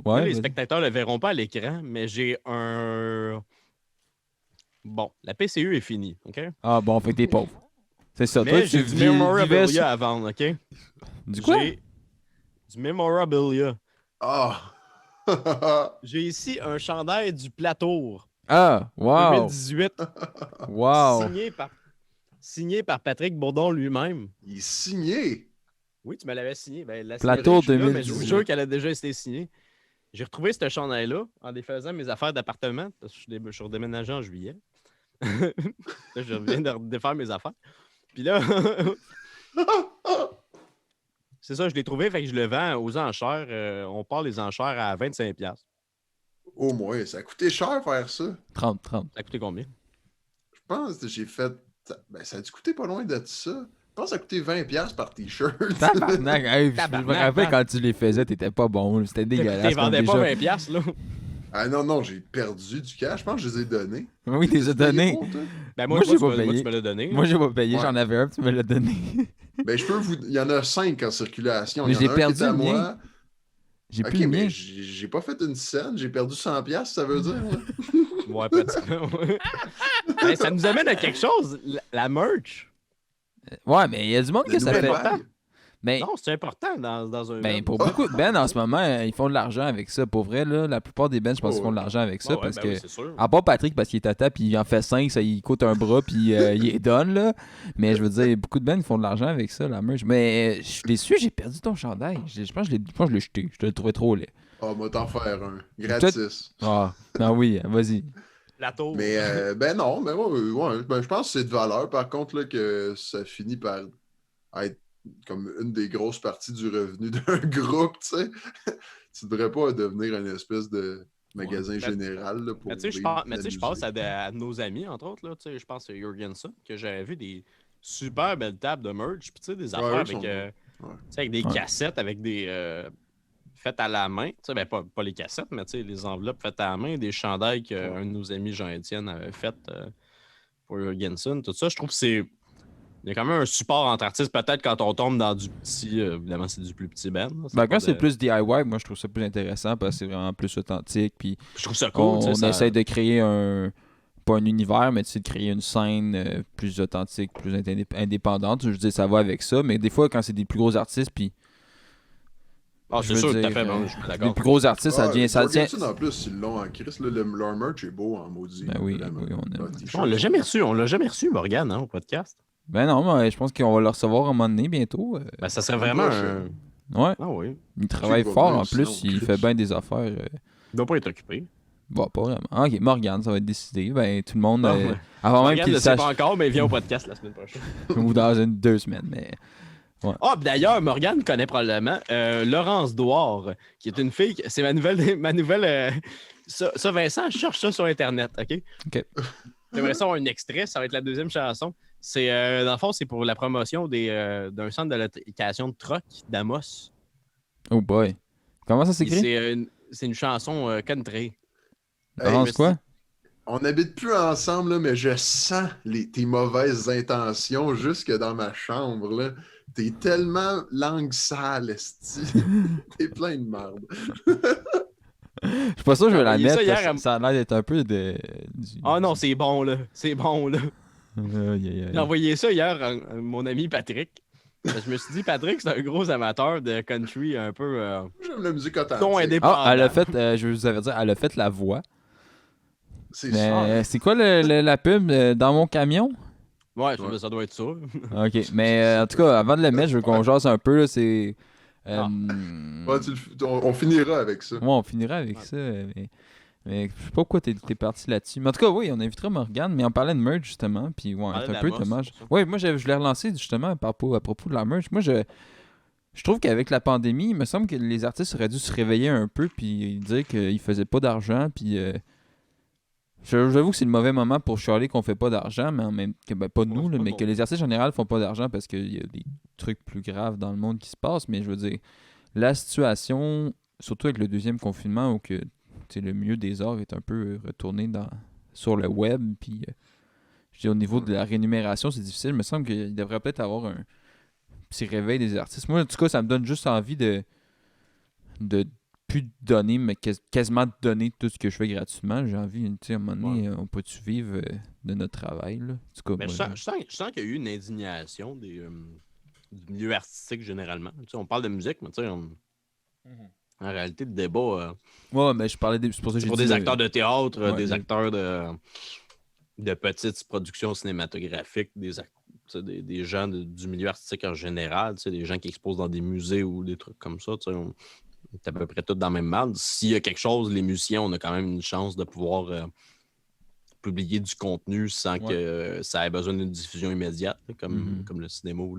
Ouais, les vas-y. spectateurs le verront pas à l'écran, mais j'ai un. Bon, la PCU est finie, OK? Ah bon, fait que t'es pauvre. C'est ça. Toi, Mais tu j'ai du vivais memorabilia à vendre, OK? Du quoi? J'ai du memorabilia. Ah! J'ai ici un chandail du Plateau Ah, wow. 2018, Wow. signé par Patrick Bourdon lui-même. Il est signé! Oui, tu me l'avais signé. Ben, la Plateau signature, je suis là, mais je 2018. suis sûr qu'elle a déjà été signée. J'ai retrouvé ce chandail-là en défaisant mes affaires d'appartement, parce que je suis redéménagé en juillet. Là, je viens de défaire mes affaires. Puis là, c'est ça, je l'ai trouvé, fait que je le vends aux enchères. On part les enchères à 25$. Au moins, ça a coûté cher faire ça. 30. Ça a coûté combien? Je pense que j'ai fait... Ben, ça a dû coûter pas loin de ça. Je pense que ça a coûté 20$ par t-shirt. Tabarnak. Hey, je me Tabarnak, rappelle hein. quand tu les faisais, t'étais pas bon. C'était dégueulasse. Tu vendais comme pas déjà. 20$, là? Ah non, j'ai perdu du cash. Je pense que je les ai donnés. Oui, tu les as donnés. Payé pour, toi? Ben, Moi, j'ai pas moi, payé. tu me l'as donné. Moi, j'ai pas payé. Ouais. J'en avais un, puis tu me l'as donné. Ben, je peux vous... Il y en a 5 en circulation. Mais Il y en j'ai a un perdu qui est à le mien. moi. J'ai Ok, plus le mais mien. j'ai pas fait une scène. J'ai perdu 100$, ça veut dire. Ouais. Ouais, pratiquement. Ben, ça nous amène à quelque chose. La merch. Ouais, mais il y a du monde que Le ça nouvel fait. bag. Mais Non, c'est important dans un. ben, band. pour beaucoup de bands en ce moment, ils font de l'argent avec ça. Pour vrai, là, la plupart des bands, je pense qu'ils font de l'argent avec ça. Ouais, Parce ben que. oui, c'est sûr. À part Patrick, parce qu'il est tata, puis il en fait 5, ça il coûte un bras, puis il les donne, là. Mais je veux dire, beaucoup de bands font de l'argent avec ça, la merch. Mais je suis déçu, j'ai perdu ton chandail. Je pense que je l'ai jeté. Je te le trouvais trop laid. Ah, moi, t'en faire un. Gratis. Ah, non, oui, vas-y. La tour. Mais, ben non, mais ouais, ben, je pense que c'est de valeur. Par contre, là, que ça finit par être comme une des grosses parties du revenu d'un groupe, tu sais. Tu devrais pas devenir une espèce de magasin Ouais. général, là, pour Mais tu sais, je vivre pense, de la je pense musique. à nos amis, entre autres. Là, tu sais, je pense à Jurgensen, que j'avais vu des super belles tables de merch. Puis tu sais, des affaires eux avec, sont bons. Ouais. tu sais, avec des Ouais. cassettes, avec des. Faites à la main. Tu sais, ben, pas les cassettes, mais tu sais, les enveloppes faites à la main, des chandails qu'un de nos amis Jean-Étienne avait fait pour Jurgensen. Tout ça, je trouve que c'est. Il y a quand même un support entre artistes, peut-être quand on tombe dans du petit. Évidemment, c'est du plus petit band. là, Ben, pas quand c'est de- plus DIY, moi, je trouve ça plus intéressant parce que c'est vraiment plus authentique. Puis Je trouve ça cool. tu sais, on ça- essaie de créer pas un univers, mais tu sais, de créer une scène plus authentique, plus indépendante. Je veux dire, ça va avec ça. Mais des fois, quand c'est des plus gros artistes, puis Ah, je c'est veux sûr, tout à dire, fait. bon, je suis les d'accord. plus gros artistes, ça Ah, devient. Ça tient. Jorgensen, en plus, ils l'ont en Chris. Là, leur merch est beau en maudit. Ben oui, vraiment. oui, on a- Leur t-shirt, On l'a jamais reçu, Morgane, hein, au podcast. Ben non, mais je pense qu'on va le recevoir à un moment donné bientôt. Ben, ça serait vraiment un. prochaine. Ouais, Ah oui. il travaille va fort venir en plus, sinon, il Chris. fait bien des affaires. Il doit pas être occupé. Bon, pas vraiment. Ah, ok, Morgane, ça va être décidé. Ben, tout le monde, Ah, ouais. avant même Morgane qu'il ne le sait sache, pas encore, mais il vient au podcast la semaine prochaine. ou dans 2 semaines. Mais Ah, puis d'ailleurs, Morgane connaît probablement Laurence Douard, qui est une fille. C'est ma nouvelle. Ça, Vincent, je cherche ça sur Internet, OK? OK. J'aimerais ça avoir un extrait, ça va être la deuxième chanson. C'est, dans le fond, c'est pour la promotion d'un centre de location de troc d'Amos. oh boy. Comment ça Puis s'écrit? c'est une chanson country. Laurence quoi? On n'habite plus ensemble, là, mais je sens tes mauvaises intentions jusque dans ma chambre. Là. T'es tellement langue sale, esti. T'es plein de merde. Je suis pas sûr que je vais la envoyé ça mettre. hier parce à- que ça a l'air d'être un peu Ah non, c'est bon, là. C'est bon, là. Aïe, aïe, aïe. J'ai envoyé ça hier à mon ami Patrick. Je me suis dit, Patrick, c'est un gros amateur de country un peu J'aime la musique non authentique. indépendant. Ah, elle a fait, je vous avais dit, elle a fait la voix. C'est Mais ça. c'est quoi la pub dans mon camion? Ouais, Ouais. ça doit être ça. Ok, mais en tout cas, avant de le mettre, je veux qu'on jase un peu. Là, c'est. Ah. Ouais, on finira avec ça. Ouais, on finira avec ça. Mais je sais pas pourquoi t'es parti là-dessus. Mais en tout cas, oui, on invitera Morgane, mais on parlait de merch justement. Puis ouais, parlait c'est de un la peu mosse, dommage. c'est ça. Ouais, moi je l'ai relancé justement à propos de la merch. Moi, je trouve qu'avec la pandémie, il me semble que les artistes auraient dû se réveiller un peu puis dire qu'ils faisaient pas d'argent. Puis j'avoue que c'est le mauvais moment pour chialer qu'on fait pas d'argent, mais en même que ben, pas nous, c'est là, pas mais bon. que les artistes en général font pas d'argent parce qu'il y a des trucs plus graves dans le monde qui se passent. Mais je veux dire, la situation, surtout avec le deuxième confinement où que le milieu des arts est un peu retourné sur le web, puis je dis, au niveau de la rémunération, c'est difficile. Il me semble qu'il devrait peut-être avoir un petit réveil des artistes. Moi, en tout cas, ça me donne juste envie de plus donner, mais quasiment de donner tout ce que je fais gratuitement. J'ai envie, tu sais, à un moment donné, on peut-tu vivre de notre travail, là? En tout cas, Mais moi, je sens qu'il y a eu une indignation du milieu artistique généralement. Tu sais, on parle de musique, mais tu sais, en réalité, le débat, ouais, mais je parlais c'est pour ça que c'est j'ai pour dit des le- acteurs de théâtre, Ouais, des le- acteurs de petites productions cinématographiques, tu sais, des gens du milieu artistique en général, tu sais, des gens qui exposent dans des musées ou des trucs comme ça. Tu sais, on est à peu près tous dans la même marde. S'il y a quelque chose, les musiciens, on a quand même une chance de pouvoir publier du contenu sans que ça ait besoin d'une diffusion immédiate, là, comme le cinéma ou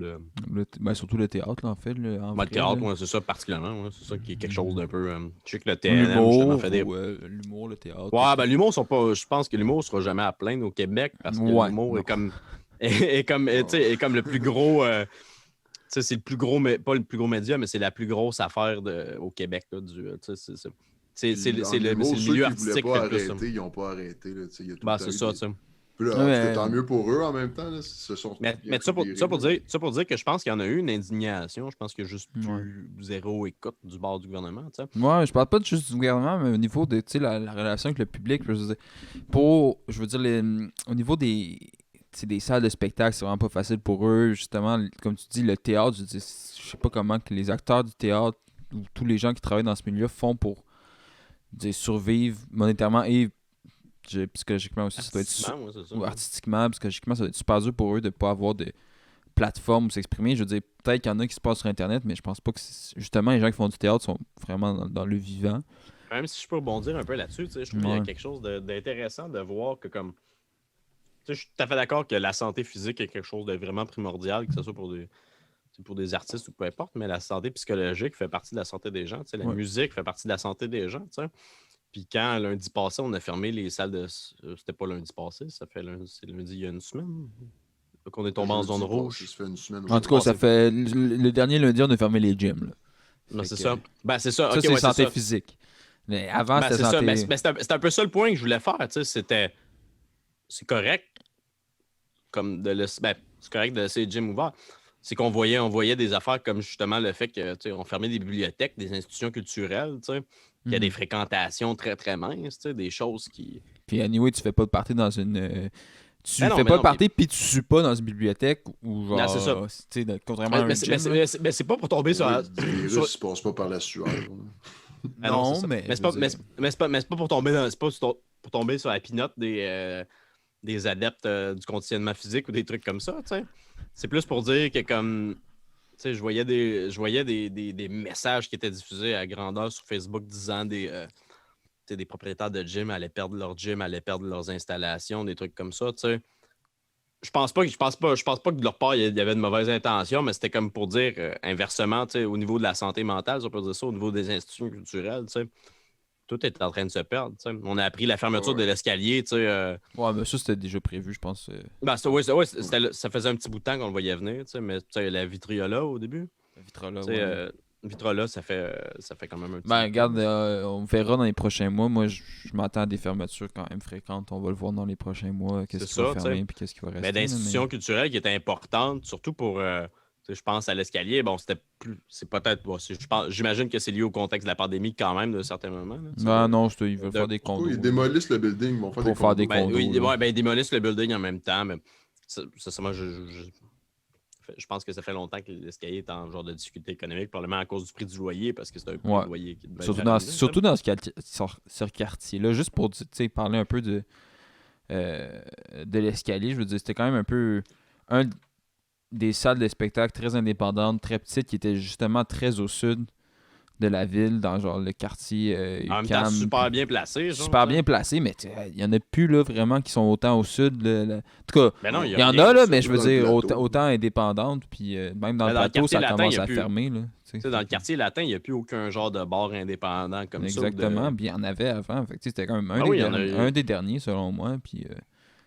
ben, surtout le théâtre, là, en fait. Là, en le vrai, théâtre, là. ouais, c'est ça particulièrement. Ouais, c'est ça qui est quelque chose d'un peu. Je sais que le Ou TNM, justement, l'humour, fait des. ou, l'humour, le théâtre. Ouais, ben l'humour, je pense que l'humour sera jamais à plaindre au Québec parce que Ouais, l'humour non. est comme. est comme, tu sais, est comme le plus gros. Tu sais, c'est le plus gros, pas le plus gros média, mais c'est la plus grosse affaire au Québec. Là, tu sais, c'est Puis, en le humour, milieu ceux qui artistique voulaient qui pas fait le plus ça. arrêter, ils n'ont pas arrêté. Là, tu sais, il y a tout Ben, le c'est temps ça, eu tu sais. Puis là, Ouais. en tout cas, tant mieux pour eux en même temps. Là, ils se sont Mais bien ça pour libérés, dire que je pense qu'il y en a eu une indignation. Je pense qu'il y a juste Ouais. plus zéro écoute du bord du gouvernement. Tu sais. Ouais, je parle pas juste du gouvernement, mais au niveau de tu sais, la relation avec le public. Je veux dire, au niveau des salles de spectacle, c'est vraiment pas facile pour eux. Justement, comme tu dis, le théâtre, je sais pas comment que les acteurs du théâtre ou tous les gens qui travaillent dans ce milieu font pour survivre monétairement et psychologiquement aussi. Ça doit être Artistiquement, ouais, c'est ça. ou artistiquement, psychologiquement, ça doit être super dur pour eux de ne pas avoir de plateforme où s'exprimer. Je veux dire, peut-être qu'il y en a qui se passent sur Internet, mais je pense pas que justement les gens qui font du théâtre sont vraiment dans le vivant. Même si je peux rebondir un peu là-dessus, tu sais, je trouve qu'il y a Ouais. quelque chose d'intéressant de voir que comme. Tu sais, je suis tout à fait d'accord que la santé physique est quelque chose de vraiment primordial, que ce soit pour des artistes ou peu importe, mais la santé psychologique fait partie de la santé des gens. Tu sais, la Ouais. musique fait partie de la santé des gens. Tu sais. Puis quand lundi passé, on a fermé les salles de. C'était pas lundi passé, c'est lundi il y a une semaine qu'on est tombé en zone rouge. Ça fait une semaine. En tout cas, ça fait le dernier lundi, on a fermé les gyms. Là. Ben, Fait c'est que- ça. Ben, c'est ça. Ça, Ok, c'est ouais, santé ça. physique. Mais avant, Ben, c'était c'est ça. santé... Mais c'est un peu ça le point que je voulais faire. Tu sais, c'était. C'est correct. C'est correct de laisser les gyms ouverts. C'est qu'on voyait des affaires comme justement le fait que, tu sais, on fermait des bibliothèques, des institutions culturelles, tu sais, qu'il y a des fréquentations très, très minces, tu sais, des choses qui. Puis anyway, tu fais pas de party dans une... Tu Ben non, fais mais pas non, de party puis tu sues pas dans une bibliothèque ou genre... Non, c'est ça. tu sais, contrairement à un Mais gym. c'est pas pour tomber sur. Le virus sur- ne passe pas par la sueur. là. Ah Non, c'est ça. mais- c'est pas pour tomber c'est pas pour tomber sur la pinotte des adeptes du conditionnement physique ou des trucs comme ça, tu sais. C'est plus pour dire que comme tu sais, je voyais des messages qui étaient diffusés à grandeur sur Facebook disant tu sais, des propriétaires de gym allaient perdre leur gym, allaient perdre leurs installations, des trucs comme ça, tu sais. Je pense pas que de leur part, il y avait de mauvaises intentions, mais c'était comme pour dire inversement, tu sais, au niveau de la santé mentale, si on peut dire ça, au niveau des institutions culturelles, tu sais, tout est en train de se perdre. Tu sais. On a appris la fermeture de l'escalier, tu sais. Ouais, mais ça, c'était déjà prévu, je pense. Ben, ça faisait un petit bout de temps qu'on le voyait venir, tu sais, mais tu sais, la Vitriola au début, Vitrola, tu sais, Vitrola, ça fait quand même un petit Ben, bout de regarde, temps. on verra dans les prochains mois. Moi, je m'attends à des fermetures quand même fréquentes. On va le voir dans les prochains mois. Qu'est-ce C'est qui va ça, fermer tu sais. puis qu'est-ce qui va rester. Mais d'institutions culturelles qui étaient importantes, surtout pour tu Je pense à l'escalier, bon, c'était plus. C'est peut-être. Bon, j'imagine que c'est lié au contexte de la pandémie quand même, de certains moments. Là, Non, ils veulent faire des condos. Ils démolissent le building, ils vont faire Pour des faire des condos. condos. Oui, là. ils démolissent le building en même temps, mais moi, je pense que ça fait longtemps que l'escalier est en genre de difficulté économique, probablement à cause du prix du loyer, parce que c'est un prix Ouais. de loyer qui devait Surtout être dans, arrivé, surtout dans ce quartier-là, juste pour parler un peu de l'escalier, je veux dire, c'était quand même un peu un des salles de spectacle très indépendantes, très petites, qui étaient justement très au sud de la ville, dans genre le quartier En même temps, UQAM, super bien placé. Genre, super t'sais. bien placé, mais il y en a plus là, vraiment qui sont autant au sud. En tout cas, Ben non, il y en rien a au là, sud. mais je veux dans le dire plateau. autant indépendantes, puis même dans le dans le plateau, quartier ça latin, commence il y a à plus- fermer. Là, Tu sais, dans le quartier latin, il n'y a plus aucun genre de bar indépendant comme ça. exactement, puis il y en avait avant. Fait que, c'était quand même Ah oui, il y en a eu. un des derniers selon moi, puis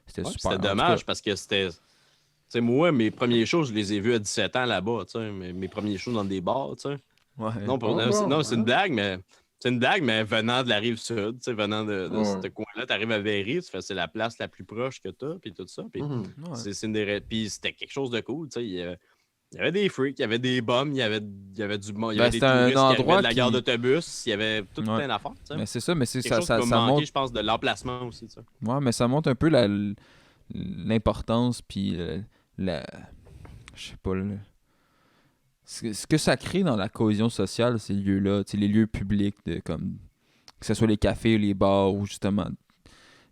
c'était Ouais, super. c'était En tout cas, dommage parce que c'était. Tu sais, moi, mes premiers shows, je les ai vus à 17 ans là-bas, tu sais. Mes premiers shows dans des bars, tu sais. ouais. Non, c'est une blague, mais. C'est une blague, mais venant de la rive sud, tu sais, venant de ce coin-là, tu arrives à Véry, tu fais c'est la place la plus proche que tu as, puis tout ça. Puis Mhm. Ouais. c'est une des. Puis c'était quelque chose de cool, tu sais. Il y avait des freaks, il y avait des bums, il y avait du monde, il y avait des c'était un touristes qui arrivaient endroit de la gare qui- d'autobus, il y avait tout Ouais. plein d'affaires, tu sais. Mais c'est ça, mais c'est Quelque ça, chose ça, qui ça m'a manqué, montre. je pense, de l'emplacement aussi, tu sais. Ouais, mais ça montre un peu l'importance, puis je sais pas, ce que ça crée dans la cohésion sociale, ces lieux-là, tu sais, les lieux publics, comme que ce soit les cafés, les bars, ou justement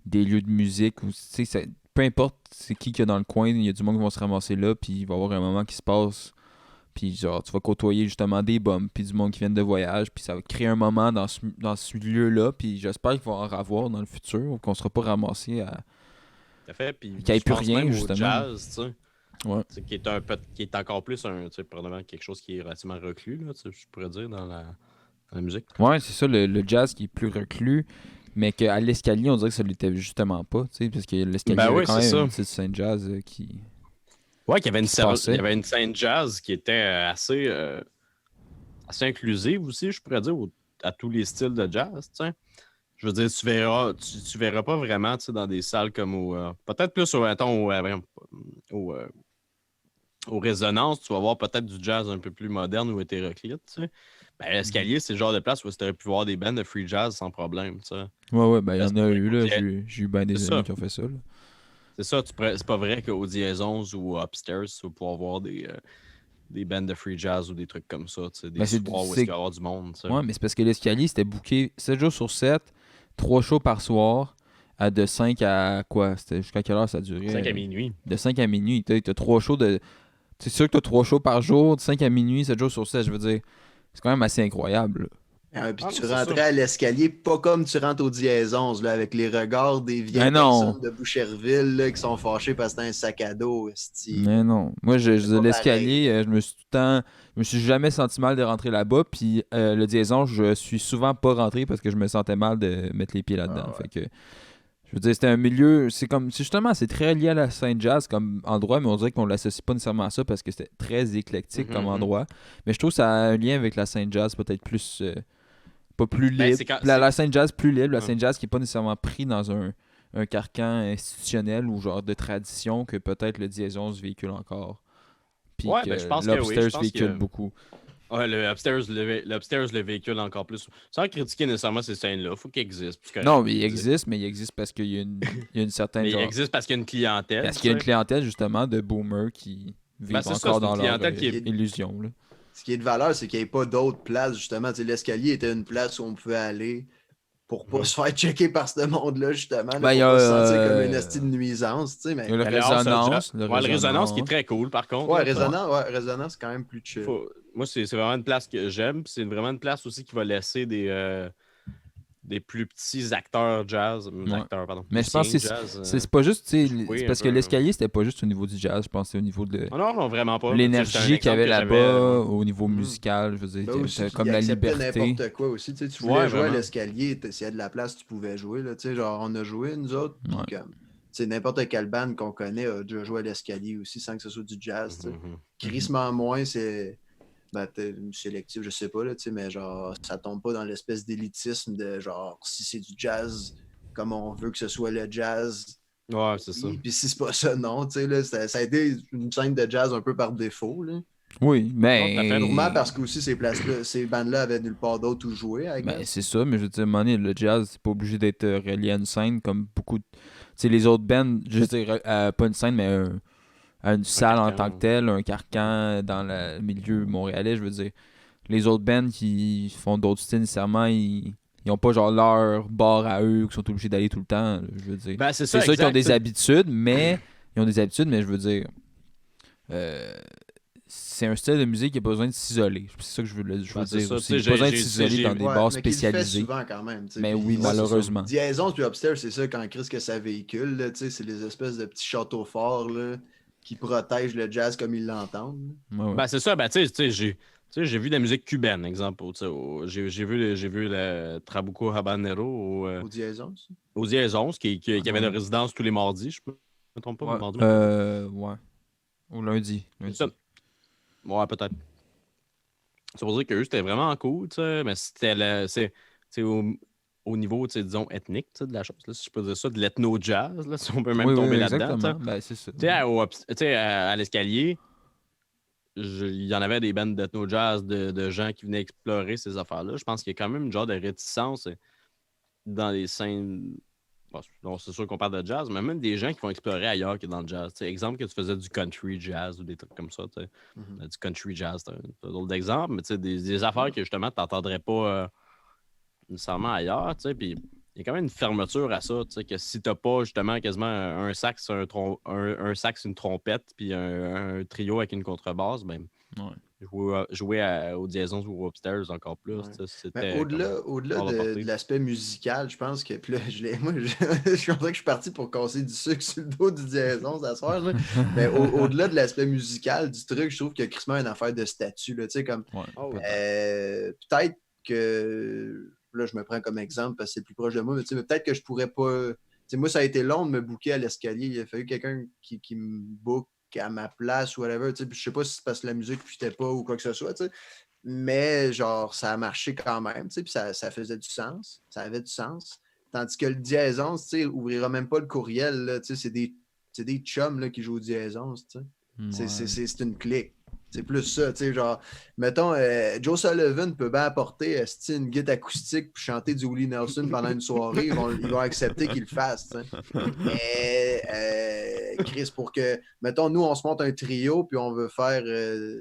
des lieux de musique, ou tu sais, peu importe c'est qui qu'il y a dans le coin, il y a du monde qui va se ramasser là, puis il va y avoir un moment qui se passe, puis genre, tu vas côtoyer justement des bums, puis du monde qui viennent de voyage, puis ça va créer un moment dans ce lieu-là, puis j'espère qu'il va en avoir dans le futur, qu'on sera pas ramassé à... Tout à fait. Puis Qu'il y ait je plus pense rien, même au justement. jazz, tu sais. Ouais. Tu sais, qui est encore plus tu sais, probablement quelque chose qui est relativement reclus, là, tu sais, je pourrais dire, dans la musique. Ouais, c'est ça, le jazz qui est plus reclus, mais qu'à l'escalier, on dirait que ça l'était justement pas, tu sais, parce que l'escalier, Ben il y avait oui, quand c'est même ça. une petite scène jazz qui... Ouais, qu'il y avait une Qui se passait. il y avait une scène jazz qui était assez inclusive aussi, je pourrais dire, à tous les styles de jazz, tu sais. Je veux dire, tu verras pas vraiment, tu sais, dans des salles comme peut-être plus aux résonances, tu vas voir peut-être du jazz un peu plus moderne ou hétéroclite, tu sais. Ben, l'escalier, c'est le genre de place où tu aurais pu voir des bands de free jazz sans problème, tu sais. Ouais, ben il y Parce en a que, eu, là, écoute, j'ai eu ben des c'est amis ça. qui ont fait ça, là. C'est ça, c'est pas vrai qu'au Diaisons ou Upstairs, tu vas pouvoir voir des bands de free jazz ou des trucs comme ça, tu sais, des Ben, c'est- soirs où c'est- est-ce qu'il va y avoir du monde, tu sais. Ouais, mais c'est parce que l'escalier, c'était booké 7 jours sur 7, 3 shows par soir, de 5 à quoi? C'était jusqu'à quelle heure ça durait? 5 à minuit. De 5 à minuit. T'as 3 shows de... C'est sûr que t'as 3 shows par jour, de 5 à minuit, 7 jours sur 7, je veux dire. C'est quand même assez incroyable, là. Puis Ah, tu mais c'est rentrais ça. à l'escalier, pas comme tu rentres au Diaisons, là, avec les regards des vieilles Mais non. personnes de Boucherville là, qui sont fâchées parce que c'était un sac à dos. esti. Mais non. Moi, pas l'escalier, je me suis jamais senti mal de rentrer là-bas. Puis le Diaison, je suis souvent pas rentré parce que je me sentais mal de mettre les pieds là-dedans. Ah ouais. Fait que, je veux dire, c'était un milieu. C'est très lié à la scène jazz comme endroit, mais on dirait qu'on l'associe pas nécessairement à ça parce que c'était très éclectique comme endroit. Mais je trouve que ça a un lien avec la scène jazz peut-être plus. Pas plus Ben, libre. c'est quand- La scène jazz plus libre, la Ouais. scène jazz qui est pas nécessairement pris dans un carcan institutionnel ou genre de tradition que peut-être le Diaison se véhicule encore. Puis Ouais, que ben, je pense que oui, l'Upstairs je pense véhicule que- beaucoup. Ouais, le Upstairs le véhicule encore plus. Sans critiquer nécessairement ces scènes-là, faut qu'il existe. parce que- Non, mais il existe parce qu'il y a il y a une certaine Mais il genre- existe parce qu'il y a une clientèle. parce qu'il y a une tu sais. clientèle justement de boomers qui vivent c'est ça, encore c'est dans une leur clientèle qui est- illusion. Là. Ce qui est de valeur, c'est qu'il n'y ait pas d'autres places, justement. Tu sais, l'escalier était une place où on pouvait aller pour pas se faire checker par ce monde-là, justement. Là, Ben, il y pour a, pas se sentir comme euh, une esti de nuisance, tu sais. Mais... Il y a le Mais le House of résonance. Jazz- ouais, le résonance qui est très cool, par contre. Ouais, là. résonance, c'est quand même plus chill. Moi, c'est vraiment une place que j'aime. puis c'est vraiment une place aussi qui va laisser des plus petits acteurs jazz. Acteurs, pardon. Mais je pense que musiciens jazz, c'est pas juste, tu sais, oui, c'est un parce que peu, l'escalier, c'était pas juste au niveau du jazz, je pense que c'était au niveau de Ah non, vraiment pas. C'est un l'énergie qu'il y exemple avait que là-bas, j'avais, au niveau musical, je veux dire, Ben aussi, t'as qu'il comme la acceptait liberté. n'importe quoi aussi. Tu sais, tu voulais Ouais, jouer à vraiment. l'escalier, s'il y a de la place, tu pouvais jouer. Là, tu sais, genre, on a joué, nous autres. puis Ouais. comme, tu sais, n'importe quelle bande qu'on connaît a déjà joué à l'escalier aussi sans que ce soit du jazz. tu sais. Mhm. Crissement moins, c'est sélectif, je sais pas, là, tu sais, mais genre, ça tombe pas dans l'espèce d'élitisme de genre, si c'est du jazz, comme on veut que ce soit le jazz. Ouais, c'est ça. Puis si c'est pas ça, non, tu sais, là, ça a été une scène de jazz un peu par défaut, là. Oui, mais. Non, t'as fait Sûrement parce que aussi ces bandes-là avaient nulle part d'autre où jouer. I Ben, guess. c'est ça, mais je veux dire, à un moment donné, le jazz, c'est pas obligé d'être relié à une scène comme beaucoup de. Tu sais, les autres bands, je veux dire, pas une scène, mais à une salle en carcan. tant que telle, un carcan dans le milieu montréalais, je veux dire. Les autres bands qui font d'autres styles, nécessairement, ils ont pas genre leur bar à eux, qui sont obligés d'aller tout le temps, je veux dire. Ben, c'est C'est ça, sûr qu'ils ont exact, des t'sais. habitudes, mais. Ils ont des habitudes, mais je veux dire. euh, c'est un style de musique qui a besoin de s'isoler. C'est ça que je veux Ben, dire c'est ça, aussi. tu sais, Il a besoin de j'ai- s'isoler j'ai- dans des Ouais, bars mais qu'il le fait spécialisés. souvent quand même. tu sais, Mais puis- oui, Ouais, c'est ça. malheureusement. Diaisons puis Upstairs, c'est ça quand Chris que ça véhicule. Là, tu sais, c'est les espèces de petits châteaux forts là, qui protègent le jazz comme ils l'entendent. Ouais, ouais. Ben, c'est ça, ben, tu sais, j'ai vu de la musique cubaine, exemple. Tu sais, j'ai vu le Trabuco Habanero Au Diaisons. aux Liaisons, qui avait Ouais. une résidence tous les mardis, je me trompe pas, Ouais, mardi. ouais. Au lundi. Ça- Ouais, peut-être. C'est pour dire qu'eux, c'était vraiment cool, tu sais, mais c'était au niveau, tu sais, disons, ethnique, tu sais, de la chose, là, si je peux dire ça, de l'ethno-jazz, là, si on peut même Oui, tomber oui, là-dedans, tu sais. exactement. Ben, c'est ça. Tu sais, tu sais, à l'escalier, il y en avait des bandes d'ethno-jazz de gens qui venaient explorer ces affaires-là. Je pense qu'il y a quand même une genre de réticence dans les scènes. Bon, c'est sûr qu'on parle de jazz, mais même des gens qui vont explorer ailleurs que dans le jazz. Tu sais, exemple que tu faisais du country jazz ou des trucs comme ça. Tu sais. Mhm. Du country jazz, t'as d'autres exemples, mais tu sais, des affaires que justement tu n'entendrais pas nécessairement ailleurs. Tu sais, puis il y a quand même une fermeture à ça. Tu sais, que si tu n'as pas justement quasiment un sax, un sax, une trompette, puis un trio avec une contrebasse, ben, Ouais. jouer aux Diaisons ou aux Upstairs encore plus. Ouais. Tu sais, Mais c'était au-delà hors de de portée. l'aspect musical, je pense que. Puis là, moi, je suis content que je suis parti pour casser du sucre sur le dos du Diaisons à soir. Là. Mais au-delà de l'aspect musical du truc, je trouve qu'il y a crissement une affaire de statut. Là, tu sais, comme. Ouais. Ah ouais. Peut-être que. Là, je me prends comme exemple parce que c'est plus proche de moi, mais tu sais, mais peut-être que je pourrais pas. Tu sais, moi, ça a été long de me booker à l'escalier. Il a fallu quelqu'un qui me book à ma place ou whatever. Tu sais, puis je sais pas si c'est parce que la musique ne fitait pas ou quoi que ce soit. Tu sais. Mais genre, ça a marché quand même. Tu sais, puis ça faisait du sens. Ça avait du sens. Tandis que le Diaisons, tu sais, ouvrira même pas le courriel. Là, tu sais, c'est des chums là, qui jouent au Diaisons. Tu sais. C'est une clique. C'est plus ça, tu sais, genre, mettons, Joe Sullivan peut bien apporter une guitare acoustique puis chanter du Willie Nelson pendant une soirée, ils vont accepter qu'il le fasse, tu sais. Mais, Chris, pour que, mettons, nous, on se monte un trio puis on veut faire,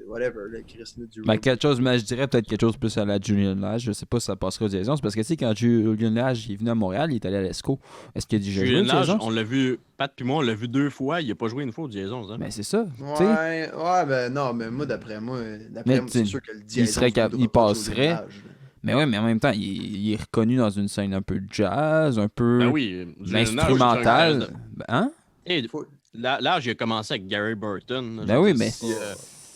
whatever, là, Chris, nous, du Ben, quelque chose, mais je dirais peut-être quelque chose plus à la Julian Lage. Je sais pas si ça passerait aux Diaisons. C'est parce que, tu sais, quand Julian Lage est venu à Montréal, il est allé à l'ESCO. Est-ce qu'il a déjà joué Julien aux Lage, Diaisons? on l'a vu, Pat puis moi, on l'a vu 2 fois. Il n'a pas joué une fois aux Diaisons. Hein? Ben, c'est ça. tu sais. Ouais, ben non, mais moi, d'après moi, Mais c'est tu- sûr que le Diaisons, serait voudra il pas jouer au passerait. Lage, là. Mais ouais, mais en même temps, il est reconnu dans une scène un peu jazz, un peu Ben oui. Julien Lage, l'instrumental. Ben, hein? Et Faut- Lage, il a commencé avec Gary Burton. là. Ben Je oui, veux dire, mais- si,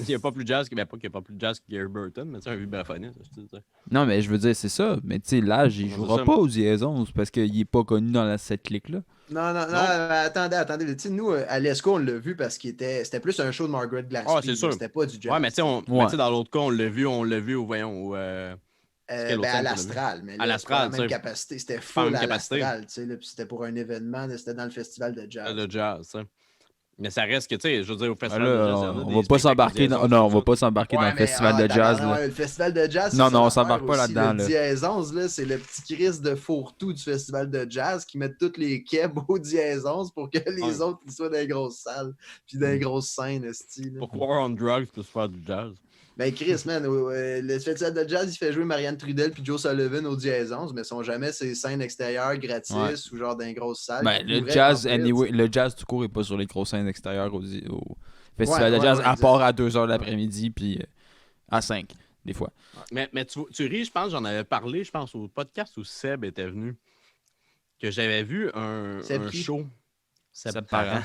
il n'y a pas plus de jazz que, ben, pas qu'il n'y a pas plus de jazz que Gary Burton, mais tu sais, un vibraphoniste. Tu sais. Non, mais je veux dire, c'est ça. Mais tu sais, l'âge, il C'est jouera ça, pas moi. aux Diaisons parce qu'il est pas connu dans cette clique-là. Non, attendez. Tu sais, nous, à l'ESCO, on l'a vu parce que c'était plus un show de Margaret Glaspie. Ah, c'est sûr. C'était pas du jazz. Ouais, mais tu sais, Ouais. dans l'autre cas, on l'a vu au, voyons, au, quel autre À scène qu'on a l'Astral. Mais À là, c'est pas la l'Astral, même tu sais. capacité. C'était Pas la full même à capacité. l'Astral. Tu sais, là, puis c'était pour un événement. Là, c'était dans le festival de jazz. de jazz, tu sais. Mais ça reste que, tu sais, je veux dire, au Ah, festival là, de jazz, il y en a on des va pas spectacles s'embarquer aux dans... Diaisons, Non, on va ça. pas s'embarquer dans le festival de jazz. là. Le festival de jazz, Non, c'est non, on ça s'embarque l'affaire pas aussi. là-dedans, Le là. Diaisons, là, c'est le petit Chris de fourre-tout du festival de jazz qui met toutes les kebs aux Diaisons pour que les Ouais. autres ils soient dans les grosses salles puis dans les grosses scènes. Esti, là. Pour War on Drugs, tu peux se faire du jazz. Ben Chris, man, le festival de jazz, il fait jouer Marianne Trudel puis Joe Sullivan aux Diaisons, mais ce sont jamais ces scènes extérieures gratis Ouais. ou genre dans les grosses salles. Ben, qui le pourraient jazz, remplir, anyway, le jazz tout court est pas sur les grosses scènes extérieures au festival Ouais, de jazz, ouais, à exact. part à 2h de l'après-midi, puis à 5, des fois. Mais tu ris, je pense, j'en avais parlé, je pense, au podcast où Seb était venu, que j'avais vu un Seb qui? show. Seb Parent.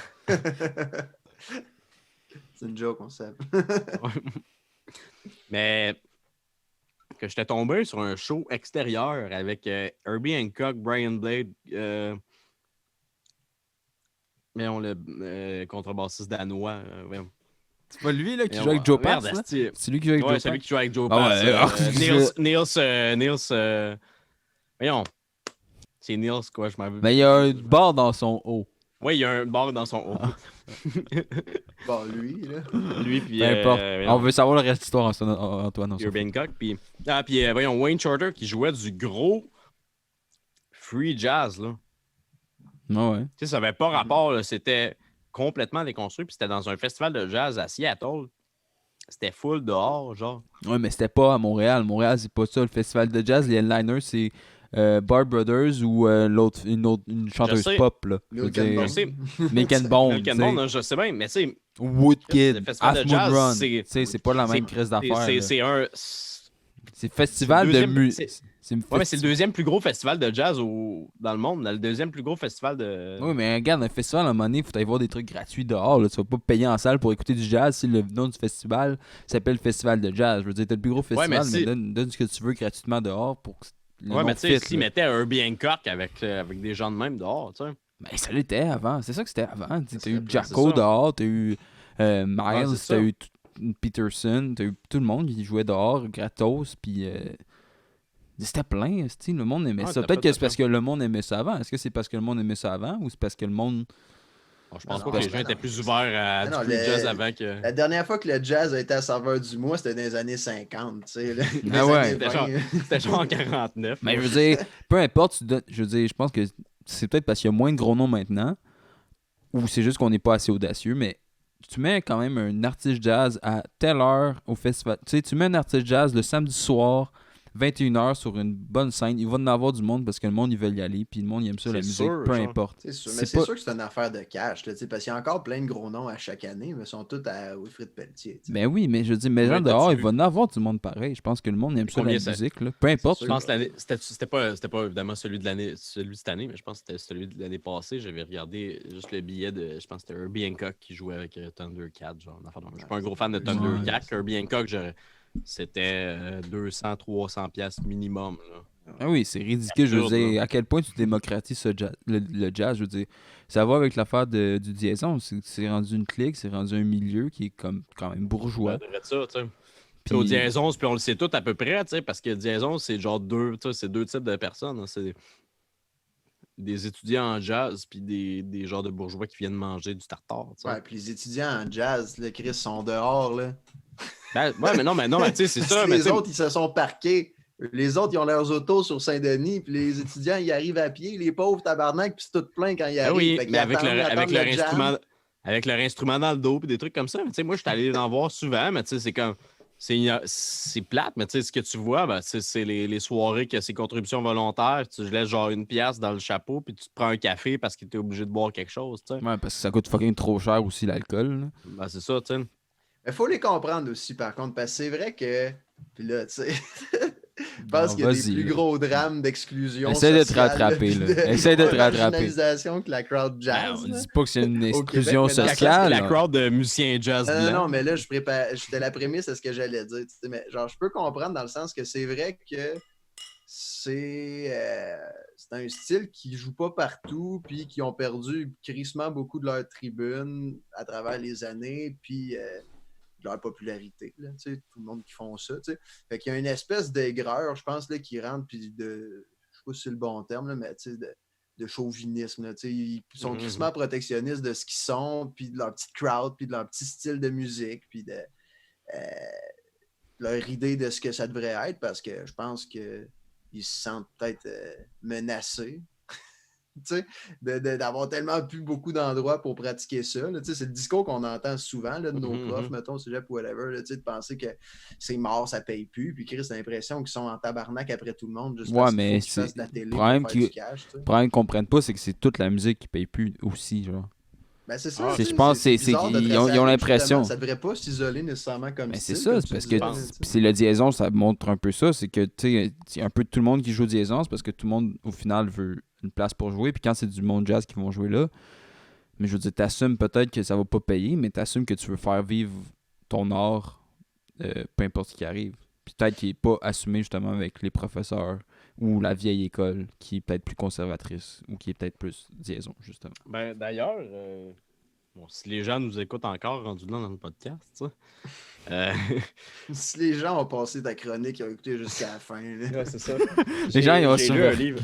C'est une joke, on sait. Mais que j'étais tombé sur un show extérieur avec Herbie Hancock, Brian Blade, mais on le contrebassiste danois. Voyons. C'est pas lui là, qui Mais joue avec Joe Pass, merde, là? asti. C'est lui qui joue avec Ouais, Joe celui Pass? qui joue avec Joe Ah Pass. ouais, Niels. Voyons. C'est Niels, quoi, je m'en veux. Mais il y a un bar dans son haut. Ouais, il y a un bar dans son haut. Bon, lui, là. Lui, puis. Peu importe. voyons, On veut savoir le reste de l'histoire, Antoine. on s'en fout. Urban Cock. Puis, voyons, Wayne Shorter qui jouait du gros free jazz, là. Ah ouais. Tu sais, ça n'avait pas rapport, là, c'était complètement déconstruit, puis c'était dans un festival de jazz à Seattle. C'était full dehors, genre. Ouais, mais c'était pas à Montréal. Montréal, c'est pas ça. Le festival de jazz, les headliners, c'est Bar Brothers ou une chanteuse sais. pop, là. Je veux Milk and dire, Je Bone. sais, Milk and Bone. Milk and tu sais. Bone, je sais bien, mais tu sais, Woodkid, Le festival Half de Moon jazz, Run. c'est- Tu sais, c'est pas la même crise d'affaires. là. c'est un. C'est festival c'est de le deuxième- musique. c'est- Ouais, mais c'est le deuxième plus gros festival de jazz dans le monde. Le deuxième plus gros festival de. Oui, mais regarde, un festival, à un moment donné, il faut aller voir des trucs gratuits dehors. Là. Tu vas pas payer en salle pour écouter du jazz si le nom du festival s'appelle Festival de jazz. Je veux dire, t'as le plus gros festival, mais mais si- donne ce que tu veux gratuitement dehors pour que le Ouais, nom mais tu sais, fit, s'ils là. mettaient Herbie Hancock avec des gens de même dehors, tu sais. Ben, ça l'était avant. C'est ça que c'était avant. Tu sais, T'as eu c'est Jacko ça. dehors, t'as eu Miles, c'est ça. t'as eu Peterson, t'as eu tout le monde qui jouait dehors, gratos, puis c'était plein. esti, Le monde aimait Ouais, ça. t'as Peut-être pas que c'est parce que le monde aimait ça avant. Est-ce que c'est parce que le monde aimait ça avant ou c'est parce que le monde. Bon, je pense Non, pas que les non, gens non. étaient plus ouverts à Non, du free le- jazz avant que. La dernière fois que le jazz a été à serveur du mois, c'était dans les années 50, tu sais. là. Les Ah ouais. années C'était 20. genre, c'était genre en 49. Mais je veux dire, peu importe, je veux dire, je pense que c'est peut-être parce qu'il y a moins de gros noms maintenant, ou c'est juste qu'on n'est pas assez audacieux, mais tu mets quand même un artiste jazz à telle heure au festival. Tu sais, tu mets un artiste jazz le samedi soir, 21h sur une bonne scène, il va en avoir du monde parce que le monde, ils veulent y aller, puis le monde, il aime ça, la C'est musique, sûr, peu genre. importe. C'est sûr, C'est mais c'est pas- sûr que c'est une affaire de cash, là, tu sais, parce qu'il y a encore plein de gros noms à chaque année, mais ils sont tous à Wilfrid Pelletier. tu sais. Ben oui, mais je veux dire, mais Ouais, gens dehors, t'as il va en avoir du monde pareil. Je pense que le monde aime ça, la Combien ça- musique, là. Peu importe. Je pense que l'année. C'était pas évidemment celui de cette année, mais je pense que c'était celui de l'année passée. J'avais regardé juste le billet de. Je pense que c'était Herbie Hancock qui jouait avec Thundercat. Genre, une affaire de même. Je suis pas un gros fan de Thundercat. Herbie Hancock, c'était 200-300$ piastres minimum. Là. Ah oui, c'est ridicule. Je veux Absurde, dire, à quel point tu démocratises le jazz. Je veux dire, ça va avec l'affaire du diason. C'est rendu une clique, c'est rendu un milieu qui est comme quand même bourgeois. Ça devrait être ça, tu sais. Puis- Au diason, puis on le sait tout à peu près, tu sais, parce que diason, c'est genre c'est deux types de personnes. Hein. C'est des étudiants en jazz, puis des genres de bourgeois qui viennent manger du tartare. Tu sais. Ouais, puis les étudiants en jazz, là, Chris, sont dehors, là. Ben, ouais, mais non, tu sais, c'est Parce ça. que Mais les tu sais, autres, ils se sont parqués. Les autres, ils ont leurs autos sur Saint-Denis, puis les étudiants, ils arrivent à pied. Les pauvres tabarnak, puis c'est tout plein quand ils ben arrivent. oui, Fait qu'ils mais avec attendent- leur, attendent avec le leur jam. instrument. Avec leur instrument dans le dos, puis des trucs comme ça. Mais tu sais, moi, je suis allé en voir souvent, mais tu sais, c'est comme. C'est plate, mais tu sais, ce que tu vois, ben, c'est les soirées que c'est contributions volontaires. Tu laisses genre 1$ dans le chapeau, puis tu te prends un café parce que tu es obligé de boire quelque chose, tu sais. Ouais, parce que ça coûte fucking trop cher aussi, l'alcool. là. Ben, c'est ça, tu sais. Il faut les comprendre aussi, par contre, parce que c'est vrai que. Puis là, tu sais. Je pense Bon, qu'il y a des vas-y, plus là. gros drames d'exclusion. Essaie de te sociale, rattraper, puis là. de Essaie de te rattraper. marginalisation que la crowd Ben, jazz. on là. dit pas que c'est une exclusion Québec, mais dans sociale. La là. crowd de musiciens jazz Non, blancs. non, mais là, j'étais la prémisse à ce que j'allais dire. Tu sais, mais genre, je peux comprendre dans le sens que c'est vrai que c'est un style qui joue pas partout, puis qui ont perdu crissement beaucoup de leur tribune à travers les années, puis de leur popularité. Là, tu sais, tout le monde qui font ça. Tu sais. Fait qu'il y a une espèce d'aigreur, je pense, là, qui rentre, puis de. Je sais pas si c'est le bon terme, là, mais tu sais, de chauvinisme. Là, tu sais, ils sont Mhm. crissement protectionnistes de ce qu'ils sont, puis de leur petite crowd, puis de leur petit style de musique, puis de leur idée de ce que ça devrait être, parce que je pense qu'ils se sentent peut-être menacés. Tu sais, d'avoir tellement plus beaucoup d'endroits pour pratiquer ça. Là. Tu sais, c'est le discours qu'on entend souvent là, de nos Mhm, profs, mhm. mettons, au cégep ou whatever, là, tu sais, de penser que c'est mort, ça paye plus, puis Chris a l'impression qu'ils sont en tabarnak après tout le monde, juste Ouais, parce qu'il mais faut qu'ils c'est- fassent de la télé le problème pour faire du qui- cash. Tu sais. Le problème qu'ils comprennent pas, c'est que c'est toute la musique qui paye plus aussi, genre. Ben, c'est ça. Ah, tu je sais, pense que c'est bizarre de qu'ils tracer ont la ligne, l'impression. justement. Ça devrait pas s'isoler nécessairement comme Mais c'est style, ça, comme c'est tu parce que disais, là, tu sais. c'est le diason, ça montre un peu ça, c'est que tu sais, un peu tout le monde qui joue au diason, c'est parce que tout le monde au final veut une place pour jouer, puis quand c'est du monde jazz qui vont jouer là, mais je veux dire, t'assumes peut-être que ça va pas payer, mais t'assumes que tu veux faire vivre ton art, peu importe ce qui arrive. Puis peut-être qu'il est pas assumé justement avec les professeurs ou la vieille école qui est peut-être plus conservatrice ou qui est peut-être plus diason, justement. Ben, d'ailleurs, Bon, si les gens nous écoutent encore rendus là dans le podcast, tu sais. Si les gens ont passé ta chronique, ils ont écouté jusqu'à la fin. Là. Ouais, c'est ça. Les gens, ils ont J'ai lu un livre.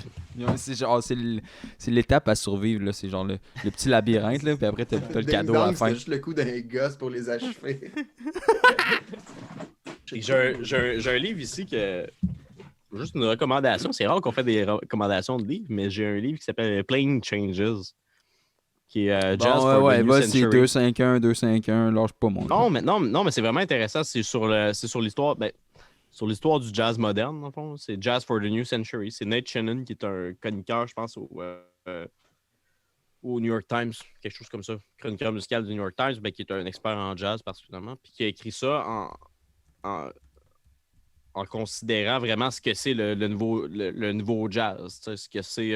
C'est l'étape à survivre, là. C'est genre le petit labyrinthe, là. Puis après, t'as le Ding cadeau à la dong, fin. c'était juste le coup d'un gosse pour les achever. J'ai un livre ici que. Juste une recommandation. C'est rare qu'on fait des recommandations de livres, mais j'ai un livre qui s'appelle Playing Changes. Qui est Jazz Bon, for ouais, the New vas-y, Century. 251, 251, lâche pas mon. Non, mais c'est vraiment intéressant. C'est sur l'histoire. Sur l'histoire du jazz moderne, dans le fond. C'est Jazz for the New Century. C'est Nate Shannon qui est un chroniqueur, je pense, au New York Times, quelque chose comme ça. Chroniqueur musical du New York Times, qui est un expert en jazz particulièrement, puis qui a écrit ça en considérant vraiment ce que c'est le nouveau jazz, ce que c'est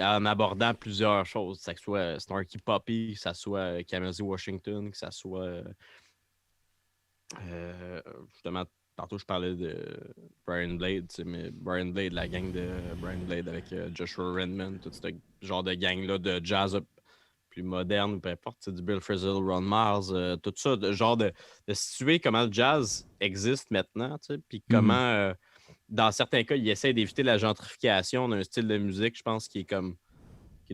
en abordant plusieurs choses, que ce soit Snarky Puppy, que ce soit Kamasi Washington, que ce soit justement, tantôt je parlais de Brian Blade, mais Brian Blade, la gang de Brian Blade avec Joshua Redman, tout ce genre de gang-là de jazz plus moderne, ou peu importe, du Bill Frisell, Ron Mars, tout ça, genre de situer comment le jazz existe maintenant, puis comment, dans certains cas, il essaie d'éviter la gentrification d'un style de musique, je pense, qui est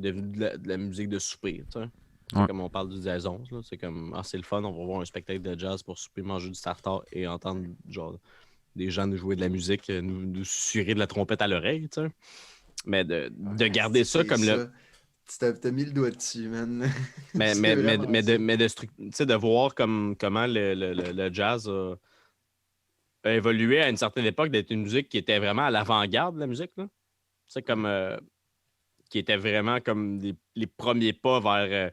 devenu de la musique de souper, tu sais. Ouais. Comme on parle du jazz 11, là, c'est comme, c'est le fun, on va voir un spectacle de jazz pour souper, manger du tartare et entendre genre des gens nous jouer de la musique, nous susurrer de la trompette à l'oreille, tu sais. Mais de garder ça comme le... T'as mis le doigt dessus, man. Mais de voir comment le jazz a évolué à une certaine époque d'être une musique qui était vraiment à l'avant-garde de la musique, là. C'est comme... qui était vraiment comme les premiers pas vers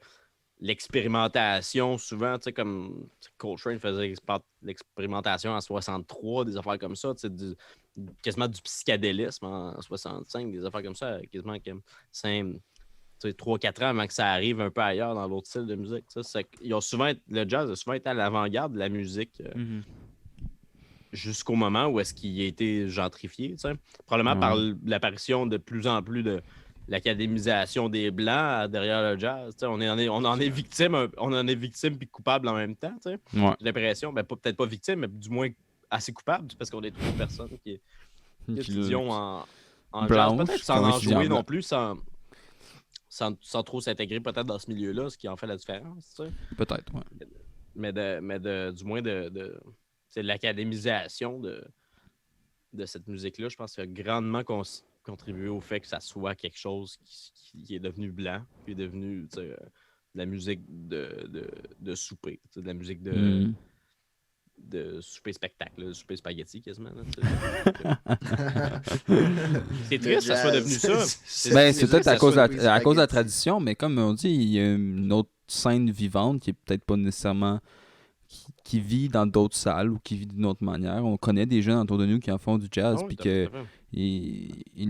l'expérimentation, souvent, tu sais, comme Coltrane faisait l'expérimentation en 63, des affaires comme ça, tu sais, quasiment du psychédélisme en 65, des affaires comme ça, quasiment comme 3-4 ans avant que ça arrive un peu ailleurs dans l'autre style de musique. Le jazz a souvent été à l'avant-garde de la musique jusqu'au moment où est-ce qu'il a été gentrifié, tu sais. Probablement par l'apparition de plus en plus de l'académisation des Blancs derrière le jazz. On en est victime puis coupable en même temps. Ouais. J'ai l'impression, peut-être pas victime, mais du moins assez coupable, parce qu'on est trop personnes qui étudions en jazz. Peut-être sans en jouer non plus, sans trop s'intégrer peut-être dans ce milieu-là, ce qui en fait la différence. Tu sais. Peut-être, oui. Mais du moins c'est l'académisation de cette musique-là, je pense, qui a grandement contribué au fait que ça soit quelque chose qui est devenu blanc, qui est devenu de la musique de souper, de la musique de souper-spectacle, de souper spaghetti quasiment. C'est triste que ça soit devenu ça. C'est peut-être à cause de la tradition, mais comme on dit, il y a une autre scène vivante qui est peut-être pas nécessairement... qui vit dans d'autres salles ou qui vit d'une autre manière. On connaît des jeunes autour de nous qui en font du jazz, puis qu'ils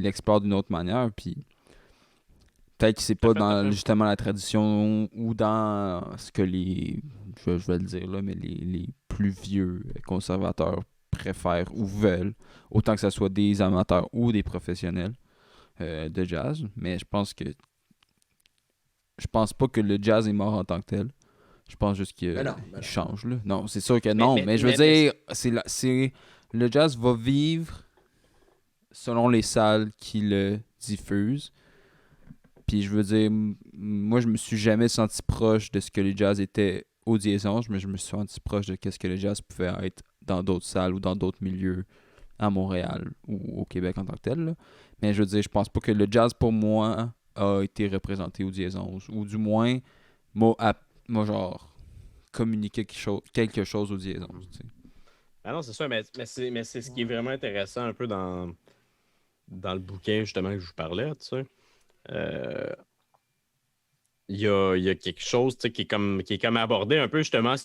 l'explorent d'une autre manière, puis peut-être que c'est pas dans justement la tradition ou dans ce que je vais le dire là, mais les plus vieux conservateurs préfèrent ou veulent, autant que ce soit des amateurs ou des professionnels de jazz. Mais je pense pas que le jazz est mort en tant que tel. Je pense juste qu'il change. Là. Non, c'est sûr que non. Mais je veux dire, le jazz va vivre selon les salles qui le diffusent. Puis je veux dire, moi, je me suis jamais senti proche de ce que le jazz était au Diez 11, mais je me suis senti proche de ce que le jazz pouvait être dans d'autres salles ou dans d'autres milieux à Montréal ou au Québec en tant que tel. Là. Mais je veux dire, je pense pas que le jazz, pour moi, a été représenté au Diez 11. Ou du moins, moi genre, communiquer quelque chose au Diez 11. Tu sais. Ah non, c'est ça, mais c'est ce qui est vraiment intéressant un peu dans le bouquin, justement, que je vous parlais, tu sais. Il y a quelque chose qui est comme abordé un peu, justement,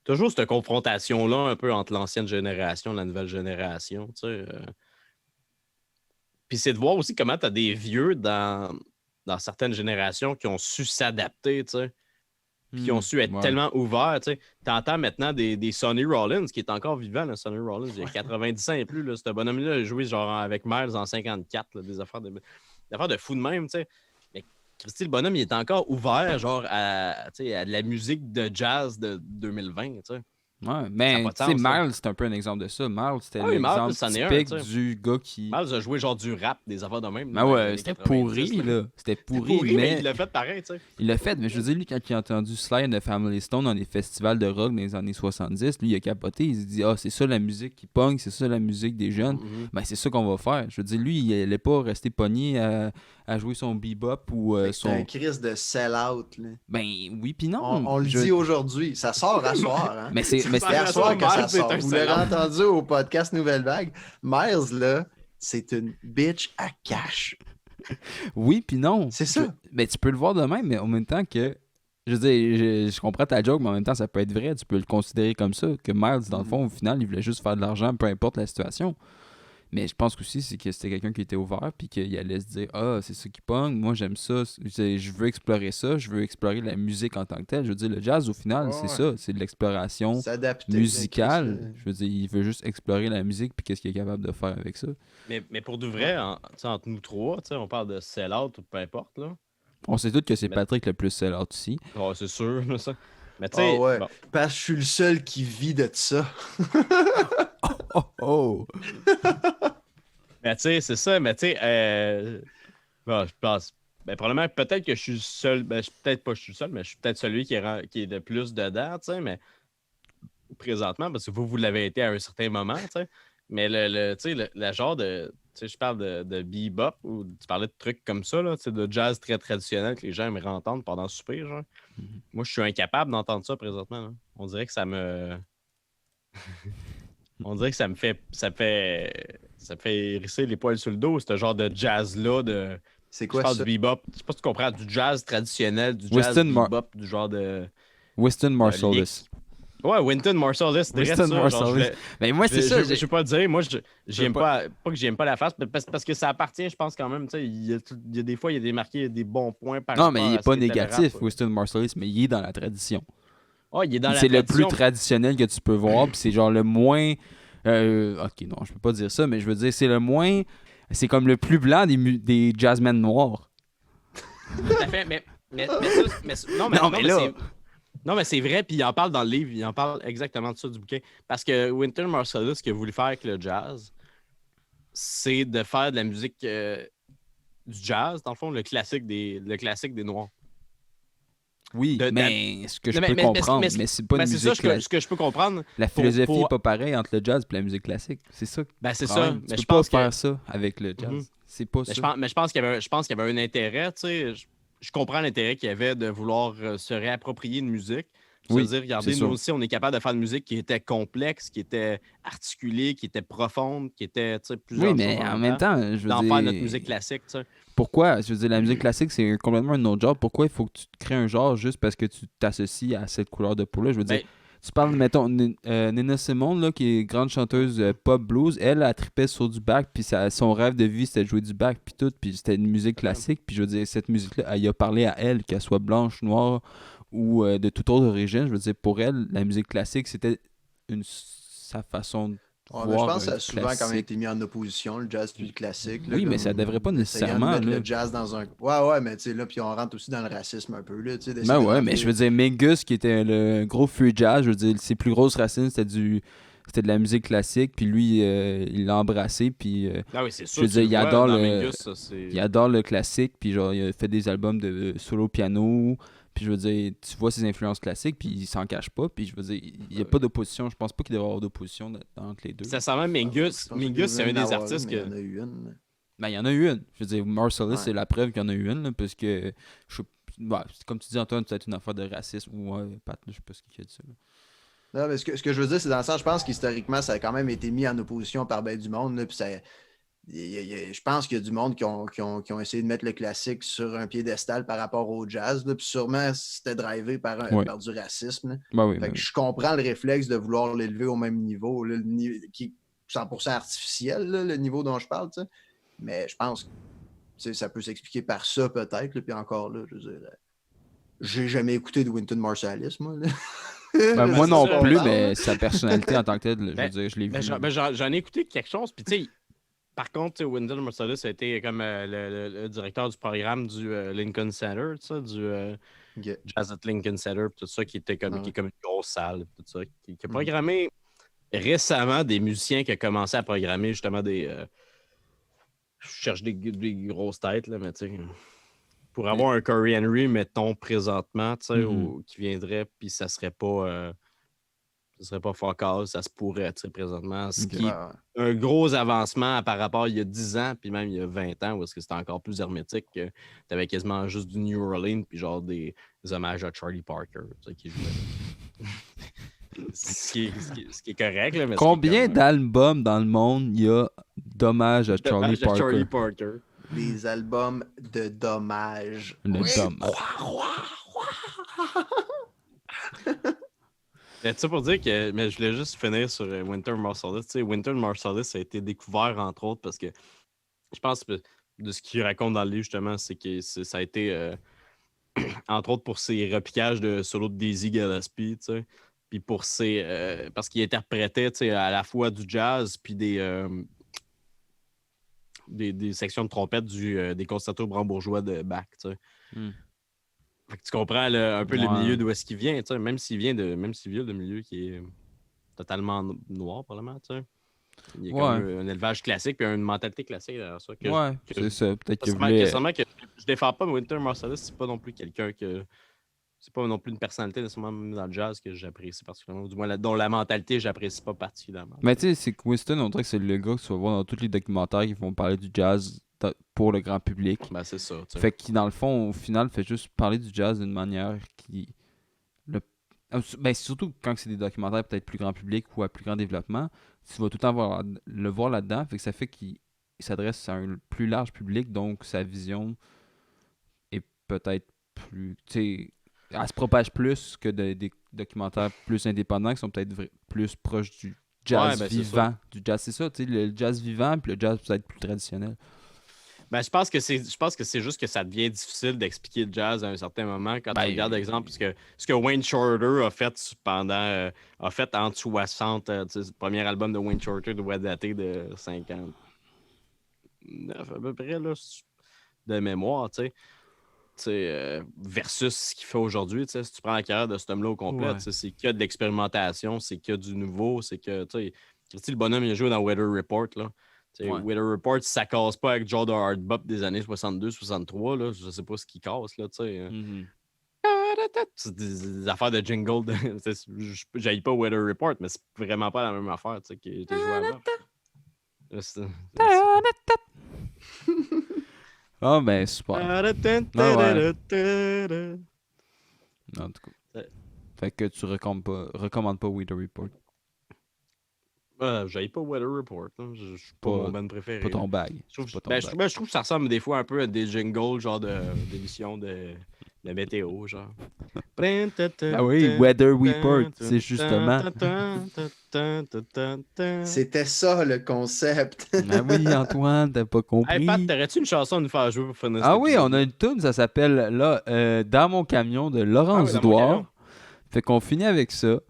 toujours cette confrontation-là un peu entre l'ancienne génération et la nouvelle génération, tu sais. Puis c'est de voir aussi comment tu as des vieux dans certaines générations qui ont su s'adapter, tu sais. Qui ont su être tellement ouverts. Tu entends maintenant des Sonny Rollins, qui est encore vivant, là, Sonny Rollins, il a 90 ans et plus. Là, ce bonhomme-là a joué genre avec Miles en 54, là, des affaires de fou de même. Tu sais. Mais Christy, le bonhomme, il est encore ouvert, genre, tu sais, à de la musique de jazz de 2020, tu sais. Ouais, mais pas de tu sais, sens, ça. Miles, c'est un peu un exemple de ça. Miles, c'était Ah oui, Miles, l'exemple c'en est un, typique tu sais. du gars qui. Miles a joué genre du rap, des affaires de même. Ben dans les ouais, années c'était 90, pourri, là. C'était pourri, Pourri, mais mais il l'a fait pareil, tu sais. il l'a fait. Mais je veux dire, lui, quand il a entendu Sly de Family Stone dans les festivals de rock dans les années 70, lui, il a capoté. Il s'est dit, ah, c'est ça la musique qui pogne, c'est ça la musique des jeunes. Mhm. Ben, c'est ça qu'on va faire. Je veux dire, lui, il allait pas rester pogné à jouer son bebop ou C'est un son. crise de sell-out. Là. Ben oui, puis non. On le Je- dit aujourd'hui. Ça sort à soir. Hein? Mais c'est. Mais C'est à soir que Miles, ça c'est sort. un Vous l'avez sell-out. entendu au podcast Nouvelle Vague. Miles, là, c'est une bitch à cash. Oui, puis non. C'est ça. Mais tu peux le voir de même, mais en même temps que. Je veux dire, je comprends ta joke, mais en même temps, ça peut être vrai. Tu peux le considérer comme ça. Que Miles, dans le fond, au final, il voulait juste faire de l'argent, peu importe la situation. Mais je pense aussi c'est que c'était quelqu'un qui était ouvert, puis qu'il allait se dire, ah, c'est ça qui pogne, moi j'aime ça, je veux explorer ça, je veux explorer la musique en tant que telle. Je veux dire, le jazz, au final, Ouais, c'est ouais. ça, c'est de l'exploration S'adapter. musicale. Je veux dire, il veut juste explorer la musique, puis qu'est-ce qu'il est capable de faire avec ça. Mais pour de vrai, tu sais, entre nous trois, tu sais, on parle de sell-out ou peu importe, là. On sait tous que c'est Mais- Patrick le plus sell-out ici. Oh, c'est sûr, là, ça. Mais tu sais, Ah ouais. bon, Parce que je suis le seul qui vit de ça. Oh, oh! mais tu sais, c'est ça, mais tu sais, bon, je pense, ben, probablement, peut-être que je suis le seul, ben, peut-être pas je suis le seul, mais je suis peut-être celui qui est le plus dedans, tu sais, mais présentement, parce que vous l'avez été à un certain moment, tu sais, mais tu sais, le genre de, tu sais, je parle de bebop, ou tu parlais de trucs comme ça, là, tu sais, de jazz très traditionnel que les gens aimeraient entendre pendant le souper, genre. Moi, je suis incapable d'entendre ça présentement, là. On dirait que ça me... On dirait que ça me fait hérisser les poils sur le dos, ce genre de jazz-là, de... C'est Je quoi parle ça? du bebop. Je sais pas si tu comprends, du jazz traditionnel, du jazz Weston bebop, du genre de... Weston Marsalis. Ouais, Wynton Marsalis, c'est Weston ça. Genre, Marsalis. Mais moi, c'est ça. je vais pas le dire. Moi, j'aime pas- pas que j'aime pas la face, mais parce que ça appartient, je pense, quand même. Tu sais, il y a des fois, il y a des marqués, des bons points par Non, mais rapport il à est ce pas qui était le négatif, rap. Weston Marsalis, mais il est dans la tradition. Oh, il est dans la C'est le plus tradition. traditionnel que tu peux voir, puis c'est genre le moins. Ok, non, je peux pas dire ça, mais je veux dire, c'est le moins. C'est comme le plus blanc des jazzmen noirs. Tout à fait, non, mais, Non, mais là- non, mais c'est vrai, puis il en parle dans le livre, il en parle exactement de ça du bouquin. Parce que Wynton Marsalis, ce qu'il a voulu faire avec le jazz, c'est de faire de la musique du jazz, dans le fond, le classique des Noirs. Oui, De- mais ce que je Non, peux mais- comprendre, mais- mais c'est pas Ben, une c'est musique ça classique. ce que je peux comprendre. La philosophie pour- est pas pareille entre le jazz et la musique classique. C'est ça. Ben, c'est le ça. problème. Mais Tu je peux pas pense que faire ça avec le jazz. Mhm. C'est pas Mais ça. je pense qu'il y avait un intérêt, tu sais. Je comprends l'intérêt qu'il y avait de vouloir se réapproprier une musique. Oui, Se dire, regardez, c'est nous sûr. aussi, on est capable de faire une musique qui était complexe, qui était articulée, qui était profonde, qui était, tu sais, plusieurs Oui, mais choses en même temps, je veux d'en dire. faire notre musique classique, tu sais. Pourquoi? Je veux dire, la musique classique, c'est complètement un autre genre. Pourquoi il faut que tu te crées un genre juste parce que tu t'associes à cette couleur de peau-là? Je veux dire, Ben- tu parles, mettons, Nina Simone, là, qui est grande chanteuse pop blues, elle trippait sur du bac, puis son rêve de vie, c'était de jouer du bac, puis tout, puis c'était une musique classique. Puis je veux dire, cette musique-là, elle y a parlé à elle, qu'elle soit blanche, noire ou de toute autre origine. Je veux dire, pour elle, la musique classique, c'était sa façon de Ouais, mais je voir pense que ça un a souvent quand même classique. été mis en opposition, le jazz puis le classique. là, Oui, mais comme ça devrait pas essayant de nécessairement, mettre là. le jazz dans un. Ouais, mais tu sais, là, puis on rentre aussi dans le racisme un peu, là. Tu sais, d'essayer Ben de ouais, rentrer- mais je veux dire, Mingus, qui était le gros free jazz, je veux dire, ses plus grosses racines, c'était de la musique classique, puis lui, il l'a embrassé, puis Ah oui, c'est je sûr. veux tu dire, le il vois adore dans le- Mingus, ça, c'est- il adore le classique, puis genre, il a fait des albums de solo piano, puis je veux dire, tu vois ses influences classiques, puis il s'en cache pas, puis je veux dire, il n'y a pas d'opposition, je pense pas qu'il devrait y avoir d'opposition entre les deux. Sincèrement, Mingus, Je pense Mingus, c'est qu'il un devrait des en avoir artistes une, mais que... Il y en a eu une. Ben, il y en a eu une. Je veux dire, Marsalis, Ouais. c'est la preuve qu'il y en a eu une, là, parce que, comme tu dis, Antoine, c'est peut-être une affaire de racisme, ou Pat, je sais pas ce qu'il a dit ça. Là. Non, mais ce que je veux dire, c'est dans le sens, je pense qu'historiquement, ça a quand même été mis en opposition par ben du monde. Là, puis ça, je pense qu'il y a du monde qui ont essayé de mettre le classique sur un piédestal par rapport au jazz. Là, puis sûrement, c'était drivé par Ouais. du racisme. Là. Ben oui, Fait ben que oui. je comprends le réflexe de vouloir l'élever au même niveau, là, qui est 100% artificiel, là, le niveau dont je parle. Tu sais. Mais je pense que tu sais, ça peut s'expliquer par ça, peut-être. Là, puis encore là, je veux dire, j'ai jamais écouté de Wynton Marsalis, moi. Là. Ben, moi c'est non ça, plus, on parle, mais là. sa personnalité en tant que telle, je veux Ben, dire, je l'ai vu. Ben, j'en ai écouté quelque chose, puis tu sais, Par contre, tu sais, Wynton Marsalis a été comme le directeur du programme du Lincoln Center, tu sais, du Ok. Jazz at Lincoln Center, puis tout ça, qui était comme, Ah qui est comme une grosse salle, tout ça, qui a Mhm. programmé récemment des musiciens qui ont commencé à programmer justement des. Je cherche des grosses têtes, là, mais tu sais. Pour avoir un Corey Henry, mettons, présentement, tu sais, Mhm. qui viendrait, puis ça serait pas. Ça serait pas fuck all, ça se pourrait, tu sais, présentement. Ce Ok. qui est un gros avancement par rapport à il y a 10 ans, puis même il y a 20 ans, où est-ce que c'était encore plus hermétique. Tu avais quasiment juste du New Orleans, puis genre des hommages à Charlie Parker, tu sais, qui jouait. ce qui est correct, là, mais Combien c'est d'albums dans le monde il y a d'hommage à Charlie dommage à Parker? Charlie Parker. Des albums de dommages. Le Oui. dommage. Mais tu sais, pour dire que. Mais je voulais juste finir sur Wynton Marsalis. Tu sais, Wynton Marsalis a été découvert, entre autres, parce que je pense que de ce qu'il raconte dans le livre, justement, c'est que ça a été, entre autres, pour ses repiquages de solo de Dizzy Gillespie, tu sais. Puis pour ses. Parce qu'il interprétait, tu sais, à la fois du jazz, puis des sections de trompette des concertos brandebourgeois de Bach, tu sais. Hmm. Fait que tu comprends un peu le Ouais. milieu d'où est-ce qu'il vient, tu sais, même s'il vient de milieu qui est totalement noir, probablement, tu sais. Il y a comme un élevage classique puis une mentalité classique derrière ça. Ouais, c'est ça. Peut-être que vous Nécessairement que je défends pas Wynton Marsalis, c'est pas non plus quelqu'un que. C'est pas non plus une personnalité nécessairement même dans le jazz que j'apprécie particulièrement. Ou du moins, dont la mentalité, j'apprécie pas particulièrement. Mais tu sais, c'est que Winston, on dirait que c'est le gars que tu vas voir dans tous les documentaires qui vont parler du jazz pour le grand public. Ben, c'est ça. tu sais. Fait qu'il, dans le fond, au final, fait juste parler du jazz d'une manière qui. Ben, surtout quand c'est des documentaires peut-être plus grand public ou à plus grand développement, tu vas tout le temps le voir là-dedans. Fait que ça fait qu'il s'adresse à un plus large public, donc sa vision est peut-être plus. Tu sais, elle se propage plus que des documentaires plus indépendants qui sont peut-être plus proches du jazz Ouais, ben, c'est vivant. Du jazz, c'est ça, tu sais, le jazz vivant puis le jazz peut-être plus traditionnel. Ben, je pense que c'est juste que ça devient difficile d'expliquer le jazz à un certain moment quand tu regardes, exemple, parce que ce que Wayne Shorter a fait a fait entre 60, tu sais, le premier album de Wayne Shorter doit dater de 59 à peu près, là, de mémoire, tu sais. Versus ce qu'il fait aujourd'hui, tu sais, si tu prends la carrière de cet homme-là au complet, Ouais. tu sais, c'est qu'il y a de l'expérimentation, c'est qu'il y a du nouveau, c'est que, tu sais, le bonhomme, il a joué dans Weather Report, là. Ouais. Weather Report, ça casse pas avec genre de hard bop des années 62-63, là. Je sais pas ce qui casse, là, tu sais. C'est des affaires de jingle. J'aille pas Weather Report, mais c'est vraiment pas la même affaire, tu sais, qui était joué avant. Là, Ah, ben, super. En tout cas. Ouais. Fait que tu recommandes pas Weather Report. J'aille pas Weather Report. Hein. Je suis pas Pas- mon band préféré. Pas ton bag. Je trouve, C'est pas ton ben, je bag. trouve- ben, je trouve que ça ressemble des fois un peu à des jingles, genre d'émissions de météo, genre. Ah oui, Weather Report, c'est justement. C'était ça le concept. Ah oui, Antoine, t'as pas compris. Hey Pat, t'aurais-tu une chanson à nous faire jouer pour finir Ah cet oui, épisode? on a une tune, ça s'appelle là, Dans mon camion de Laurence Ah oui, Dans mon Douard. camion. Fait qu'on finit avec ça.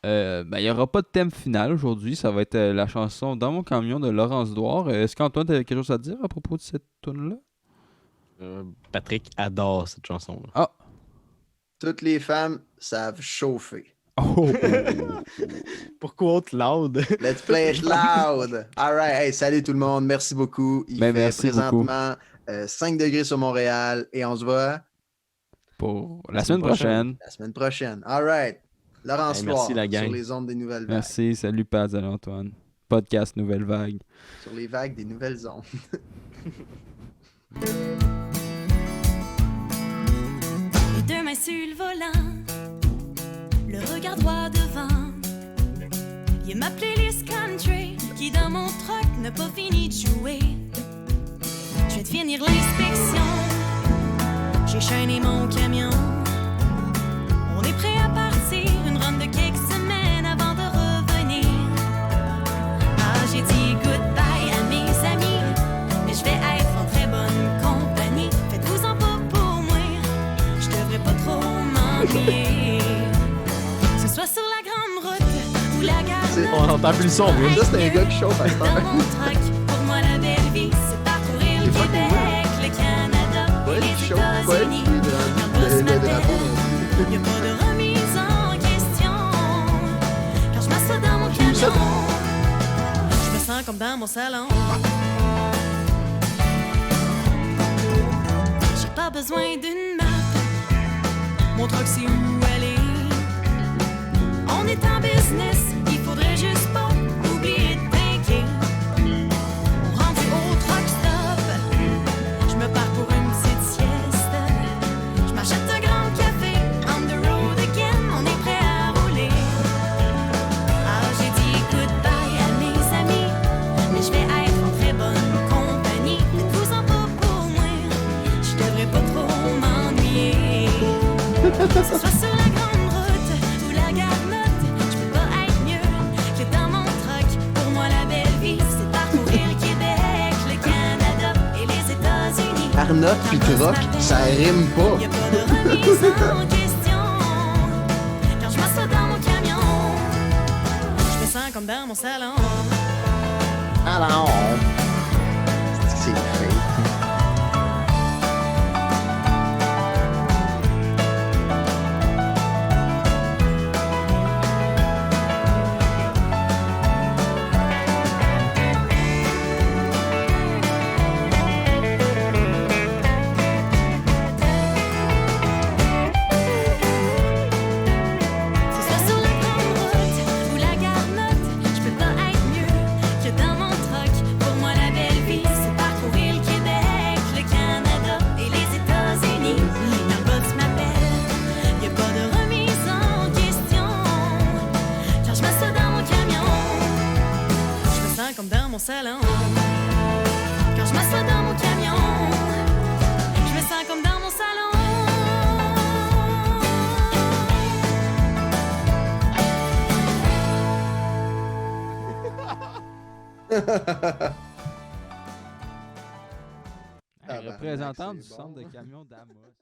Ben, il n'y aura pas de thème final aujourd'hui. Ça va être la chanson Dans mon camion de Laurence Douard. Est-ce qu'Antoine, tu avais quelque chose à dire à propos de cette tune-là? Patrick adore cette chanson-là. Toutes les femmes savent chauffer. Oh! Pourquoi autre loud? Let's play it loud! Alright, hey, salut tout le monde, merci beaucoup. Il Ben, fait merci présentement 5 degrés sur Montréal et on se voit Pour la semaine prochaine. la semaine prochaine. Alright, Laurence Hey, Loire merci, la gang. sur les ondes des nouvelles vagues. Merci, salut Pat, salut Antoine. Podcast Nouvelle Vague. Sur les vagues des nouvelles ondes. Les deux mains sur le volant, le regard droit devant. Il y a ma playlist country qui dans mon truck n'a pas fini de jouer. Je vais te finir l'inspection, j'ai chaîné mon camion. On est prêt à partir, une run de quelques semaines avant de revenir. Ah, j'ai dit goodbye à mes amis, mais je vais être en très bonne compagnie. Faites-vous-en pas pour moi, je devrais pas trop m'ennuyer. Que ce soit sur la grande route ou la gare. C'est- On entend plus le son, mais Ça, c'est un gars qui chauffe à cette heure. Dans mon truck, pour moi la belle dans mon salon. J'ai pas besoin d'une map. Mon truck c'est où aller. On est en business, il faudrait juste pas oublier de tanker. Rendu au truck stop, je me pars pour une petite sieste. Je m'achète un grand café, on the road again, on est prêt à rouler. Ah, j'ai dit goodbye à mes amis, mais je vais être en très bonne compagnie. Faites-vous-en pas pour moi, je devrais pas trop m'ennuyer. Que ce soit sur la grande route ou la garnotte, je peux pas être mieux que dans mon truck. Pour moi, la belle vie, c'est parcourir le Québec, le Canada et les États-Unis. Arnotte pis troc, ça rime pas. Y'a pas de remise en question. Quand je m'assois dans mon camion, je me sens comme dans mon salon. Alors, c'est fait. Que ce soit sur la grande route ou la garnotte, je peux pas être mieux que dans mon truck. Pour moi, la belle vie, c'est parcourir le Québec, le Canada et les États-Unis. Quand le boss m'appelle, y'a pas de remise en question. Quand je m'assois dans mon camion, je me sens comme dans mon salon. Quand je m'assois dans mon camion, je me sens comme dans mon salon. Ah, ben, Représentant c'est du bon. centre de camion d'Amos.